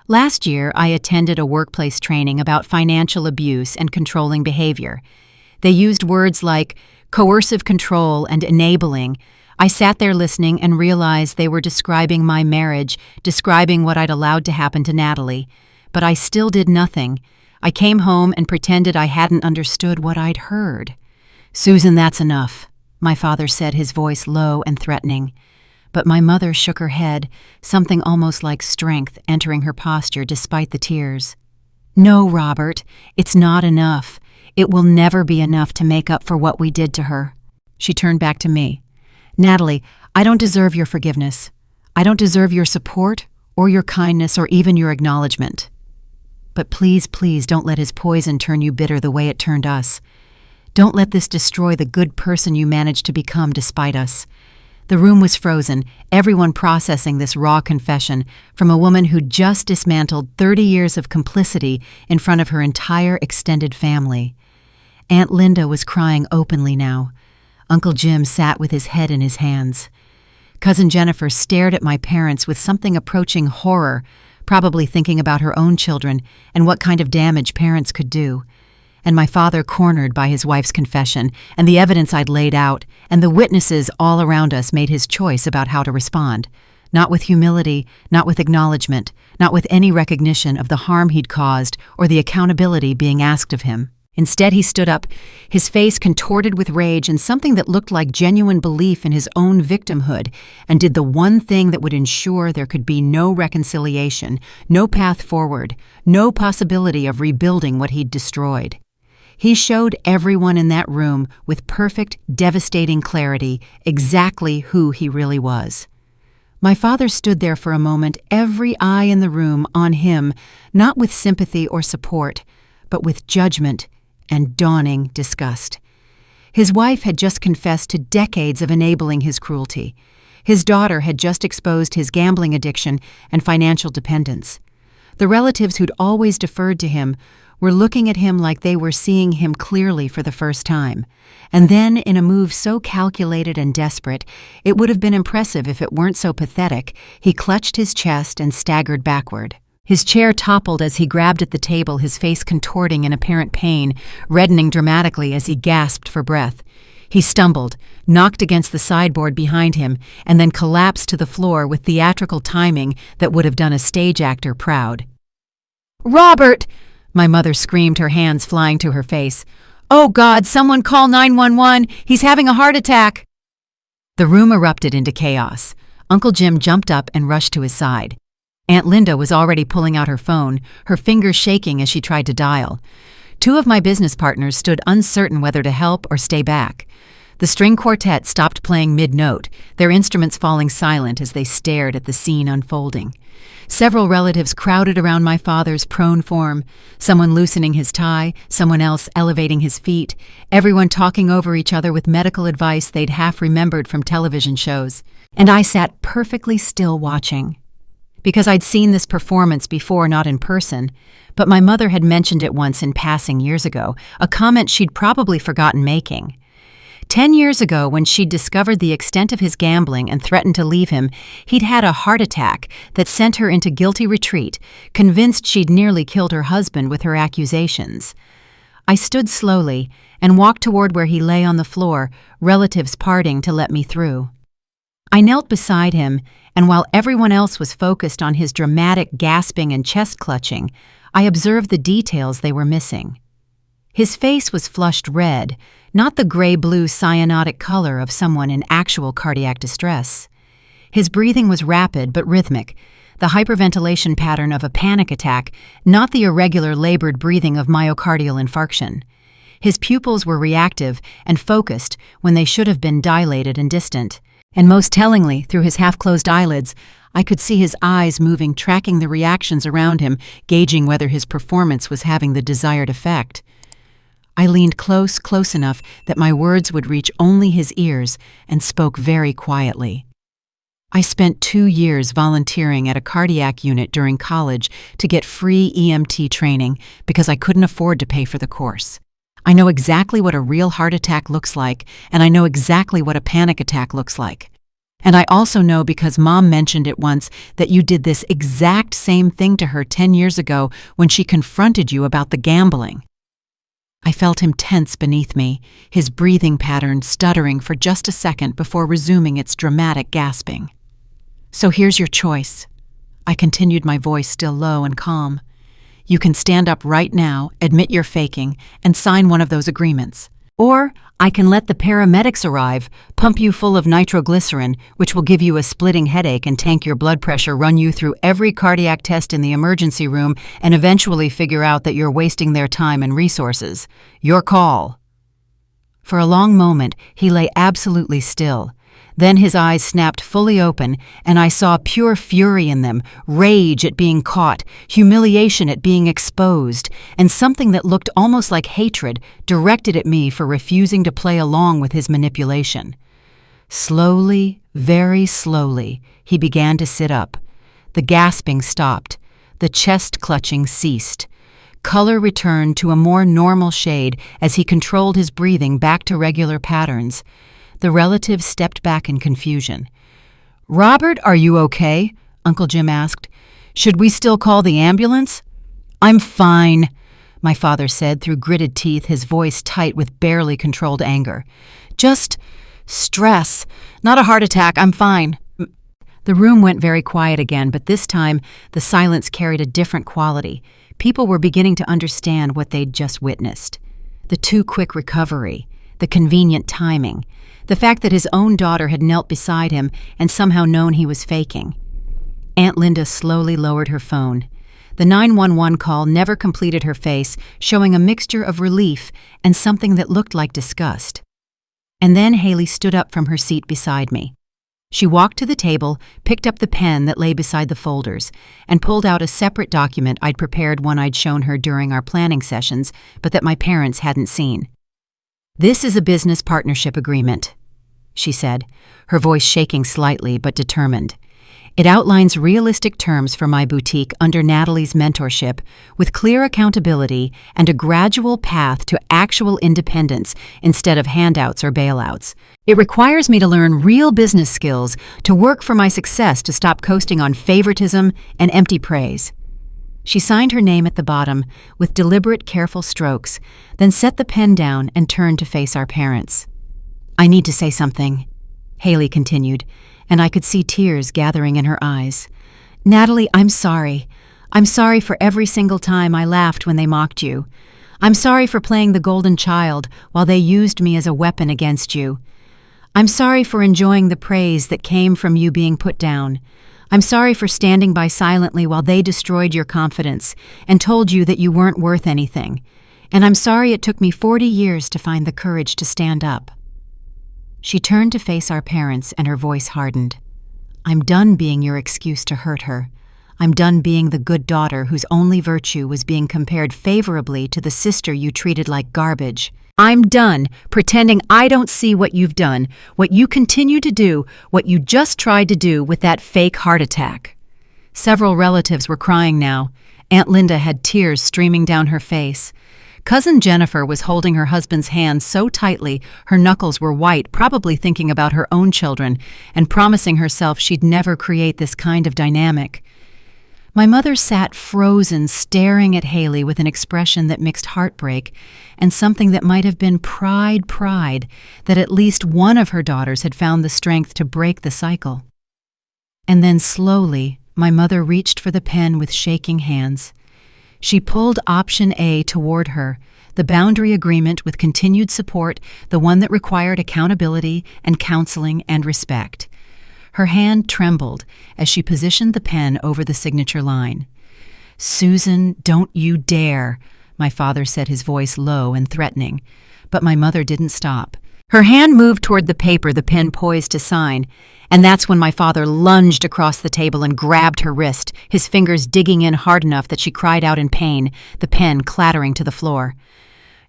A: "Last year, I attended a workplace training about financial abuse and controlling behavior. They used words like coercive control and enabling. I sat there listening and realized they were describing my marriage, describing what I'd allowed to happen to Natalie. But I still did nothing. I came home and pretended I hadn't understood what I'd heard." "Susan, that's enough," my father said, his voice low and threatening. But my mother shook her head, something almost like strength entering her posture despite the tears. "No, Robert, it's not enough. It will never be enough to make up for what we did to her." She turned back to me. "Natalie, I don't deserve your forgiveness. I don't deserve your support or your kindness or even your acknowledgement. But please, please don't let his poison turn you bitter the way it turned us. Don't let this destroy the good person you managed to become despite us." The room was frozen, everyone processing this raw confession from a woman who just dismantled 30 years of complicity in front of her entire extended family. Aunt Linda was crying openly now. Uncle Jim sat with his head in his hands. Cousin Jennifer stared at my parents with something approaching horror, probably thinking about her own children and what kind of damage parents could do. And my father cornered by his wife's confession and the evidence I'd laid out, and the witnesses all around us made his choice about how to respond. Not with humility, not with acknowledgement, not with any recognition of the harm he'd caused or the accountability being asked of him. Instead, he stood up, his face contorted with rage and something that looked like genuine belief in his own victimhood, and did the one thing that would ensure there could be no reconciliation, no path forward, no possibility of rebuilding what he'd destroyed. He showed everyone in that room with perfect, devastating clarity exactly who he really was. My father stood there for a moment, every eye in the room on him, not with sympathy or support, but with judgment and dawning disgust. His wife had just confessed to decades of enabling his cruelty. His daughter had just exposed his gambling addiction and financial dependence. The relatives who'd always deferred to him were looking at him like they were seeing him clearly for the first time. And then, in a move so calculated and desperate, it would have been impressive if it weren't so pathetic, he clutched his chest and staggered backward. His chair toppled as he grabbed at the table, his face contorting in apparent pain, reddening dramatically as he gasped for breath. He stumbled, knocked against the sideboard behind him, and then collapsed to the floor with theatrical timing that would have done a stage actor proud. "Robert!" my mother screamed, her hands flying to her face. "Oh God, someone call 911! He's having a heart attack!" The room erupted into chaos. Uncle Jim jumped up and rushed to his side. Aunt Linda was already pulling out her phone, her fingers shaking as she tried to dial. Two of my business partners stood uncertain whether to help or stay back. The string quartet stopped playing mid-note, their instruments falling silent as they stared at the scene unfolding. Several relatives crowded around my father's prone form, someone loosening his tie, someone else elevating his feet, everyone talking over each other with medical advice they'd half remembered from television shows. And I sat perfectly still watching. Because I'd seen this performance before, not in person, but my mother had mentioned it once in passing years ago, a comment she'd probably forgotten making. 10 years ago, when she'd discovered the extent of his gambling and threatened to leave him, he'd had a heart attack that sent her into guilty retreat, convinced she'd nearly killed her husband with her accusations. I stood slowly and walked toward where he lay on the floor, relatives parting to let me through. I knelt beside him, and while everyone else was focused on his dramatic gasping and chest clutching, I observed the details they were missing. His face was flushed red, not the gray-blue cyanotic color of someone in actual cardiac distress. His breathing was rapid but rhythmic, the hyperventilation pattern of a panic attack, not the irregular labored breathing of myocardial infarction. His pupils were reactive and focused when they should have been dilated and distant. And most tellingly, through his half-closed eyelids, I could see his eyes moving, tracking the reactions around him, gauging whether his performance was having the desired effect. I leaned close enough that my words would reach only his ears, and spoke very quietly. I spent 2 years volunteering at a cardiac unit during college to get free EMT training because I couldn't afford to pay for the course. I know exactly what a real heart attack looks like, and I know exactly what a panic attack looks like. And I also know, because Mom mentioned it once, that you did this exact same thing to her 10 years ago when she confronted you about the gambling. I felt him tense beneath me, his breathing pattern stuttering for just a second before resuming its dramatic gasping. "So here's your choice." I continued, my voice still low and calm. "You can stand up right now, admit you're faking, and sign one of those agreements. Or I can let the paramedics arrive, pump you full of nitroglycerin, which will give you a splitting headache and tank your blood pressure, run you through every cardiac test in the emergency room, and eventually figure out that you're wasting their time and resources. Your call." For a long moment, he lay absolutely still. Then his eyes snapped fully open, and I saw pure fury in them, rage at being caught, humiliation at being exposed, and something that looked almost like hatred directed at me for refusing to play along with his manipulation. Slowly, very slowly, he began to sit up. The gasping stopped. The chest clutching ceased. Color returned to a more normal shade as he controlled his breathing back to regular patterns. The relatives stepped back in confusion. "Robert, are you okay?" Uncle Jim asked. "Should we still call the ambulance?" "I'm fine," my father said through gritted teeth, his voice tight with barely controlled anger. "Just stress. Not a heart attack. I'm fine." The room went very quiet again, but this time the silence carried a different quality. People were beginning to understand what they'd just witnessed. The too quick recovery, the convenient timing, the fact that his own daughter had knelt beside him and somehow known he was faking. Aunt Linda slowly lowered her phone. The 911 call never completed her face, showing a mixture of relief and something that looked like disgust. And then Haley stood up from her seat beside me. She walked to the table, picked up the pen that lay beside the folders, and pulled out a separate document I'd prepared, one I'd shown her during our planning sessions, but that my parents hadn't seen. "This is a business partnership agreement," she said, her voice shaking slightly but determined. "It outlines realistic terms for my boutique under Natalie's mentorship, with clear accountability and a gradual path to actual independence instead of handouts or bailouts. It requires me to learn real business skills, to work for my success, to stop coasting on favoritism and empty praise." She signed her name at the bottom with deliberate, careful strokes, then set the pen down and turned to face our parents. "I need to say something," Haley continued, and I could see tears gathering in her eyes. "Natalie, I'm sorry. I'm sorry for every single time I laughed when they mocked you. I'm sorry for playing the golden child while they used me as a weapon against you. I'm sorry for enjoying the praise that came from you being put down. I'm sorry for standing by silently while they destroyed your confidence and told you that you weren't worth anything. And I'm sorry it took me 40 years to find the courage to stand up." She turned to face our parents and her voice hardened. "I'm done being your excuse to hurt her. I'm done being the good daughter whose only virtue was being compared favorably to the sister you treated like garbage. I'm done pretending I don't see what you've done, what you continue to do, what you just tried to do with that fake heart attack." Several relatives were crying now. Aunt Linda had tears streaming down her face. Cousin Jennifer was holding her husband's hand so tightly her knuckles were white, probably thinking about her own children and promising herself she'd never create this kind of dynamic. My mother sat frozen, staring at Haley with an expression that mixed heartbreak and something that might have been pride that at least one of her daughters had found the strength to break the cycle. And then slowly, my mother reached for the pen with shaking hands. She pulled option A toward her, the boundary agreement with continued support, the one that required accountability and counseling and respect. Her hand trembled as she positioned the pen over the signature line. "Susan, don't you dare," my father said, his voice low and threatening. But my mother didn't stop. Her hand moved toward the paper the pen poised to sign, and that's when my father lunged across the table and grabbed her wrist, his fingers digging in hard enough that she cried out in pain, the pen clattering to the floor.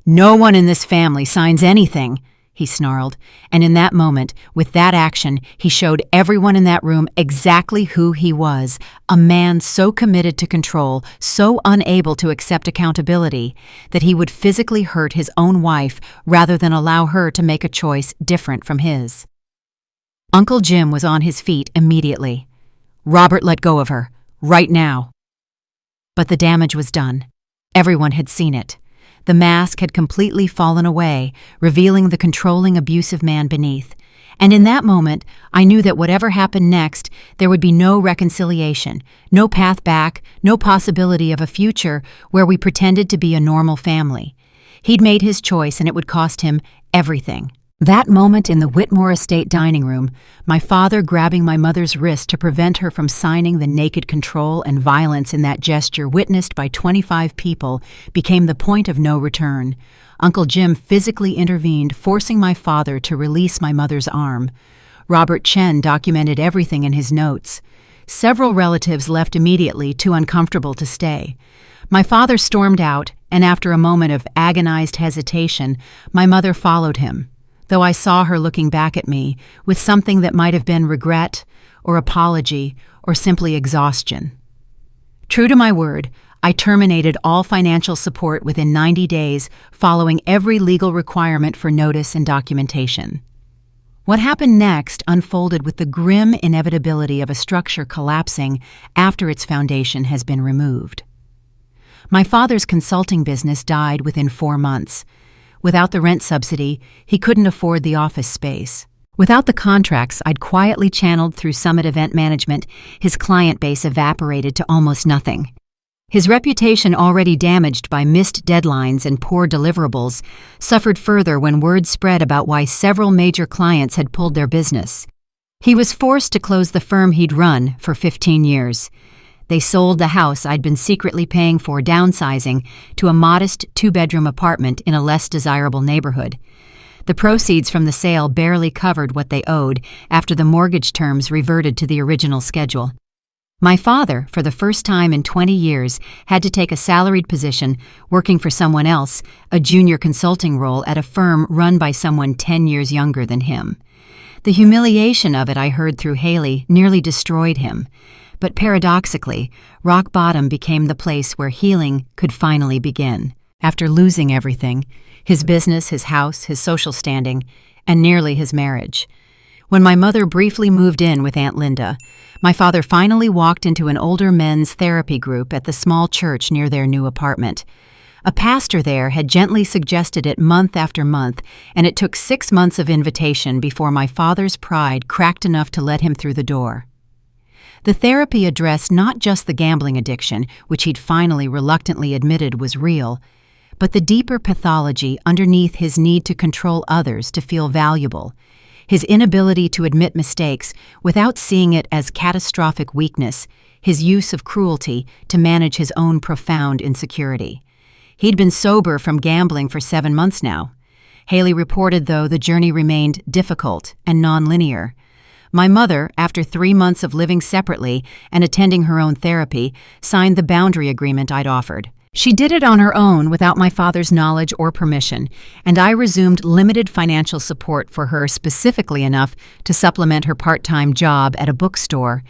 A: "No one in this family signs anything," he snarled, and in that moment, with that action, he showed everyone in that room exactly who he was, a man so committed to control, so unable to accept accountability, that he would physically hurt his own wife rather than allow her to make a choice different from his. Uncle Jim was on his feet immediately. "Robert, let go of her, right now." But the damage was done. Everyone had seen it. The mask had completely fallen away, revealing the controlling, abusive man beneath. And in that moment, I knew that whatever happened next, there would be no reconciliation, no path back, no possibility of a future where we pretended to be a normal family. He'd made his choice, and it would cost him everything. That moment in the Whitmore estate dining room, my father grabbing my mother's wrist to prevent her from signing the naked control and violence in that gesture witnessed by 25 people, became the point of no return. Uncle Jim physically intervened, forcing my father to release my mother's arm. Robert Chen documented everything in his notes. Several relatives left immediately, too uncomfortable to stay. My father stormed out, and after a moment of agonized hesitation, my mother followed him, though I saw her looking back at me with something that might have been regret or apology or simply exhaustion. True to my word, I terminated all financial support within 90 days, following every legal requirement for notice and documentation. What happened next unfolded with the grim inevitability of a structure collapsing after its foundation has been removed. My father's consulting business died within 4 months. Without the rent subsidy, he couldn't afford the office space. Without the contracts I'd quietly channeled through Summit Event Management, his client base evaporated to almost nothing. His reputation, already damaged by missed deadlines and poor deliverables, suffered further when word spread about why several major clients had pulled their business. He was forced to close the firm he'd run for 15 years. They sold the house I'd been secretly paying for, downsizing to a modest 2-bedroom apartment in a less desirable neighborhood. The proceeds from the sale barely covered what they owed after the mortgage terms reverted to the original schedule. My father, for the first time in 20 years, had to take a salaried position working for someone else, a junior consulting role at a firm run by someone 10 years younger than him. The humiliation of it, I heard through Haley, nearly destroyed him. But paradoxically, rock bottom became the place where healing could finally begin. After losing everything, his business, his house, his social standing, and nearly his marriage. When my mother briefly moved in with Aunt Linda, my father finally walked into an older men's therapy group at the small church near their new apartment. A pastor there had gently suggested it month after month, and it took 6 months of invitation before my father's pride cracked enough to let him through the door. The therapy addressed not just the gambling addiction, which he'd finally reluctantly admitted was real, but the deeper pathology underneath his need to control others to feel valuable, his inability to admit mistakes without seeing it as catastrophic weakness, his use of cruelty to manage his own profound insecurity. He'd been sober from gambling for 7 months now. Haley reported, though, the journey remained difficult and nonlinear. My mother, after 3 months of living separately and attending her own therapy, signed the boundary agreement I'd offered. She did it on her own without my father's knowledge or permission, and I resumed limited financial support for her, specifically enough to supplement her part-time job at a bookstore,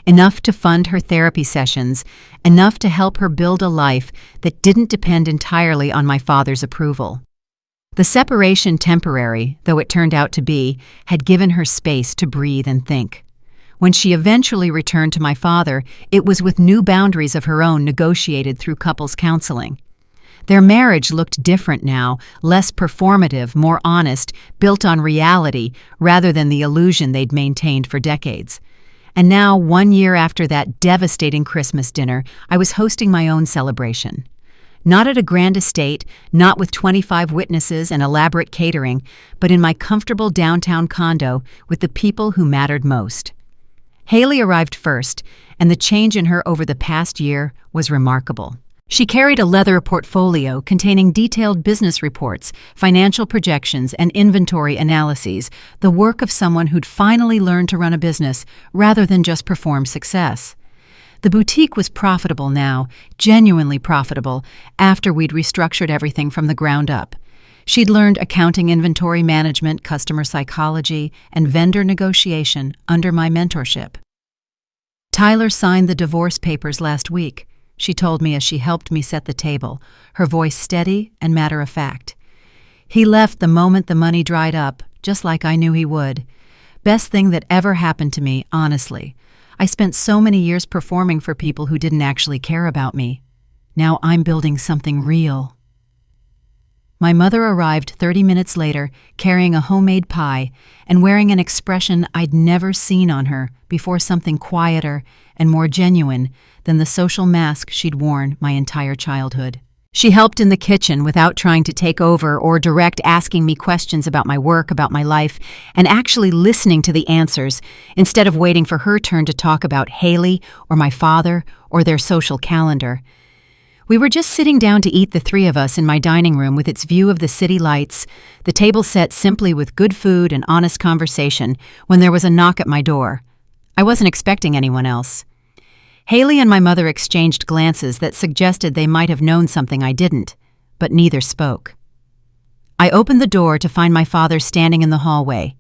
A: enough to fund her therapy sessions, enough to help her build a life that didn't depend entirely on my father's approval. The separation, temporary though it turned out to be, had given her space to breathe and think. When she eventually returned to my father, it was with new boundaries of her own negotiated through couples counseling. Their marriage looked different now, less performative, more honest, built on reality rather than the illusion they'd maintained for decades. And now, 1 year after that devastating Christmas dinner, I was hosting my own celebration. Not at a grand estate, not with 25 witnesses and elaborate catering, but in my comfortable downtown condo with the people who mattered most. Haley arrived first, and the change in her over the past year was remarkable. She carried a leather portfolio containing detailed business reports, financial projections, and inventory analyses, the work of someone who'd finally learned to run a business rather than just perform success. The boutique was profitable now, genuinely profitable, after we'd restructured everything from the ground up. She'd learned accounting, inventory management, customer psychology, and vendor negotiation under my mentorship. Tyler signed the divorce papers last week, she told me as she helped me set the table, her voice steady and matter-of-fact. He left the moment the money dried up, just like I knew he would. Best thing that ever happened to me, honestly. I spent so many years performing for people who didn't actually care about me. Now I'm building something real. My mother arrived 30 minutes later, carrying a homemade pie and wearing an expression I'd never seen on her before, something quieter and more genuine than the social mask she'd worn my entire childhood. She helped in the kitchen without trying to take over or direct, asking me questions about my work, about my life, and actually listening to the answers instead of waiting for her turn to talk about Haley or my father or their social calendar. We were just sitting down to eat, the three of us, in my dining room with its view of the city lights, the table set simply with good food and honest conversation, when there was a knock at my door. I wasn't expecting anyone else. Haley and my mother exchanged glances that suggested they might have known something I didn't, but neither spoke. I opened the door to find my father standing in the hallway.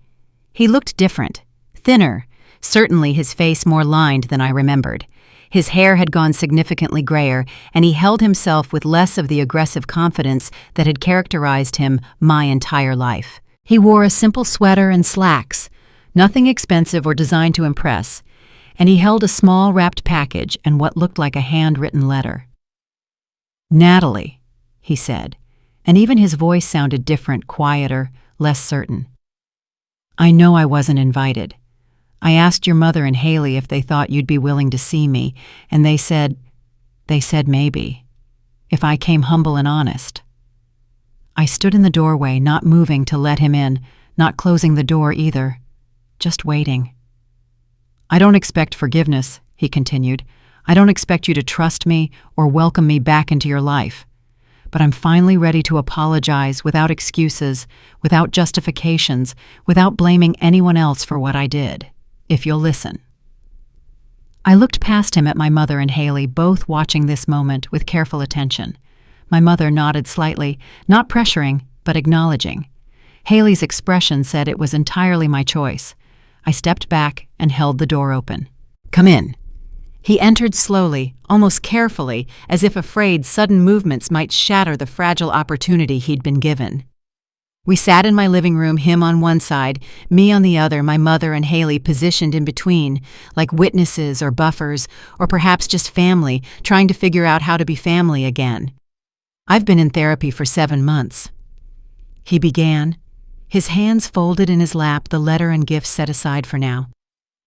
A: He looked different, thinner, certainly his face more lined than I remembered. His hair had gone significantly grayer, and he held himself with less of the aggressive confidence that had characterized him my entire life. He wore a simple sweater and slacks, nothing expensive or designed to impress, and he held a small wrapped package and what looked like a handwritten letter. "Natalie," he said, and even his voice sounded different, quieter, less certain. "I know I wasn't invited. I asked your mother and Haley if they thought you'd be willing to see me, and they said maybe, if I came humble and honest." I stood in the doorway, not moving to let him in, not closing the door either, just waiting. "I don't expect forgiveness," he continued. "I don't expect you to trust me or welcome me back into your life. But I'm finally ready to apologize without excuses, without justifications, without blaming anyone else for what I did. If you'll listen." I looked past him at my mother and Haley, both watching this moment with careful attention. My mother nodded slightly, not pressuring, but acknowledging. Haley's expression said it was entirely my choice. I stepped back and held the door open. "Come in." He entered slowly, almost carefully, as if afraid sudden movements might shatter the fragile opportunity he'd been given. We sat in my living room, him on one side, me on the other, my mother and Haley positioned in between, like witnesses or buffers, or perhaps just family, trying to figure out how to be family again. I've been in therapy for 7 months. He began, his hands folded in his lap, the letter and gifts set aside for now.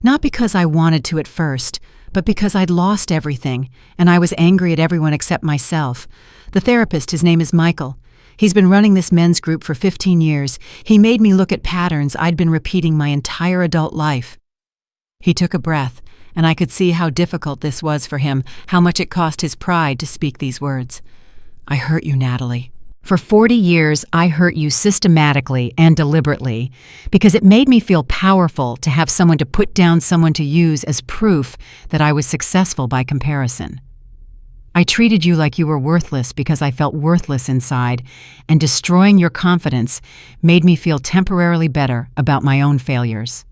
A: Not because I wanted to at first, but because I'd lost everything, and I was angry at everyone except myself. The therapist, his name is Michael. He's been running this men's group for 15 years. He made me look at patterns I'd been repeating my entire adult life. He took a breath, and I could see how difficult this was for him, how much it cost his pride to speak these words. I hurt you, Natalie. For 40 years, I hurt you systematically and deliberately because it made me feel powerful to have someone to put down, someone to use as proof that I was successful by comparison. I treated you like you were worthless because I felt worthless inside, and destroying your confidence made me feel temporarily better about my own failures.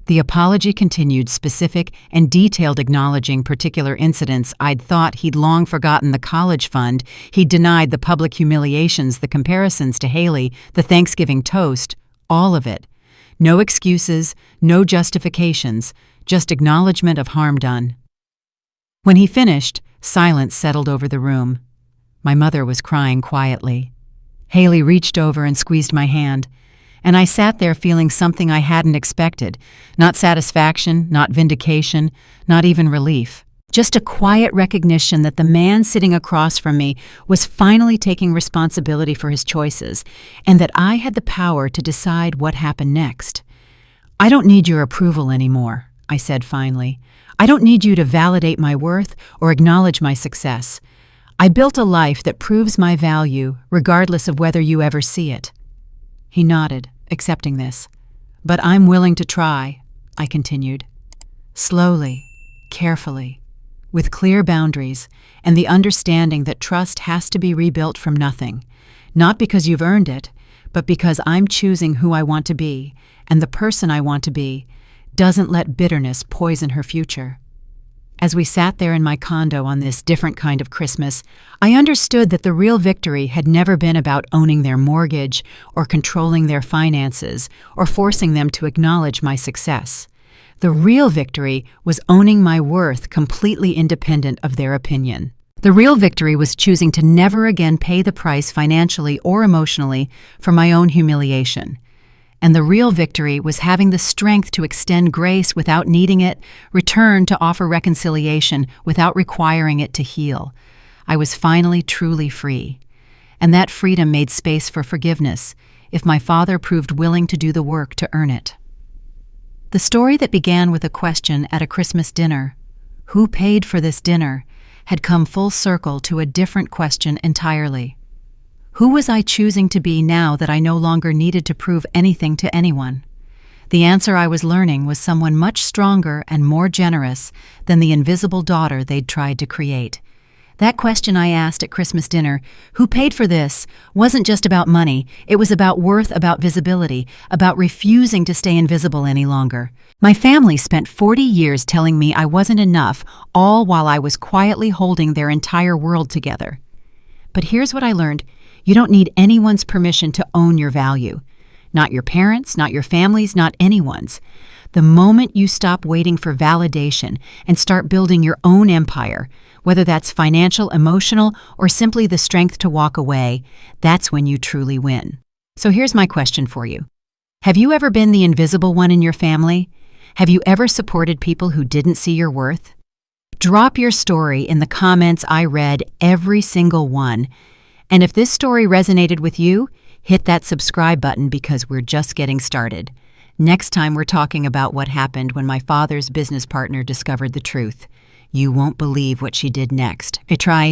A: The apology continued, specific and detailed, acknowledging particular incidents I'd thought he'd long forgotten: the college fund he'd denied, the public humiliations, the comparisons to Haley, the Thanksgiving toast, all of it. No excuses, no justifications, just acknowledgement of harm done. When he finished, silence settled over the room. My mother was crying quietly. Haley reached over and squeezed my hand, and I sat there feeling something I hadn't expected. Not satisfaction, not vindication, not even relief. Just a quiet recognition that the man sitting across from me was finally taking responsibility for his choices, and that I had the power to decide what happened next. I don't need your approval anymore, I said finally. I don't need you to validate my worth or acknowledge my success. I built a life that proves my value, regardless of whether you ever see it. He nodded, accepting this. But I'm willing to try, I continued. Slowly, carefully, with clear boundaries and the understanding that trust has to be rebuilt from nothing. Not because you've earned it, but because I'm choosing who I want to be, and the person I want to be doesn't let bitterness poison her future. As we sat there in my condo on this different kind of Christmas, I understood that the real victory had never been about owning their mortgage or controlling their finances or forcing them to acknowledge my success. The real victory was owning my worth completely independent of their opinion. The real victory was choosing to never again pay the price financially or emotionally for my own humiliation. And the real victory was having the strength to extend grace without needing it, return to offer reconciliation without requiring it to heal. I was finally truly free. And that freedom made space for forgiveness, if my father proved willing to do the work to earn it. The story that began with a question at a Christmas dinner, "Who paid for this dinner?" had come full circle to a different question entirely. Who was I choosing to be now that I no longer needed to prove anything to anyone? The answer I was learning was someone much stronger and more generous than the invisible daughter they'd tried to create. That question I asked at Christmas dinner, "Who paid for this?" wasn't just about money. It was about worth, about visibility, about refusing to stay invisible any longer. My family spent 40 years telling me I wasn't enough, all while I was quietly holding their entire world together. But here's what I learned. You don't need anyone's permission to own your value. Not your parents, not your family's, not anyone's. The moment you stop waiting for validation and start building your own empire, whether that's financial, emotional, or simply the strength to walk away, that's when you truly win. So here's my question for you. Have you ever been the invisible one in your family? Have you ever supported people who didn't see your worth? Drop your story in the comments. I read every single one. And if this story resonated with you, hit that subscribe button because we're just getting started. Next time we're talking about what happened when my father's business partner discovered the truth. You won't believe what she did next. I try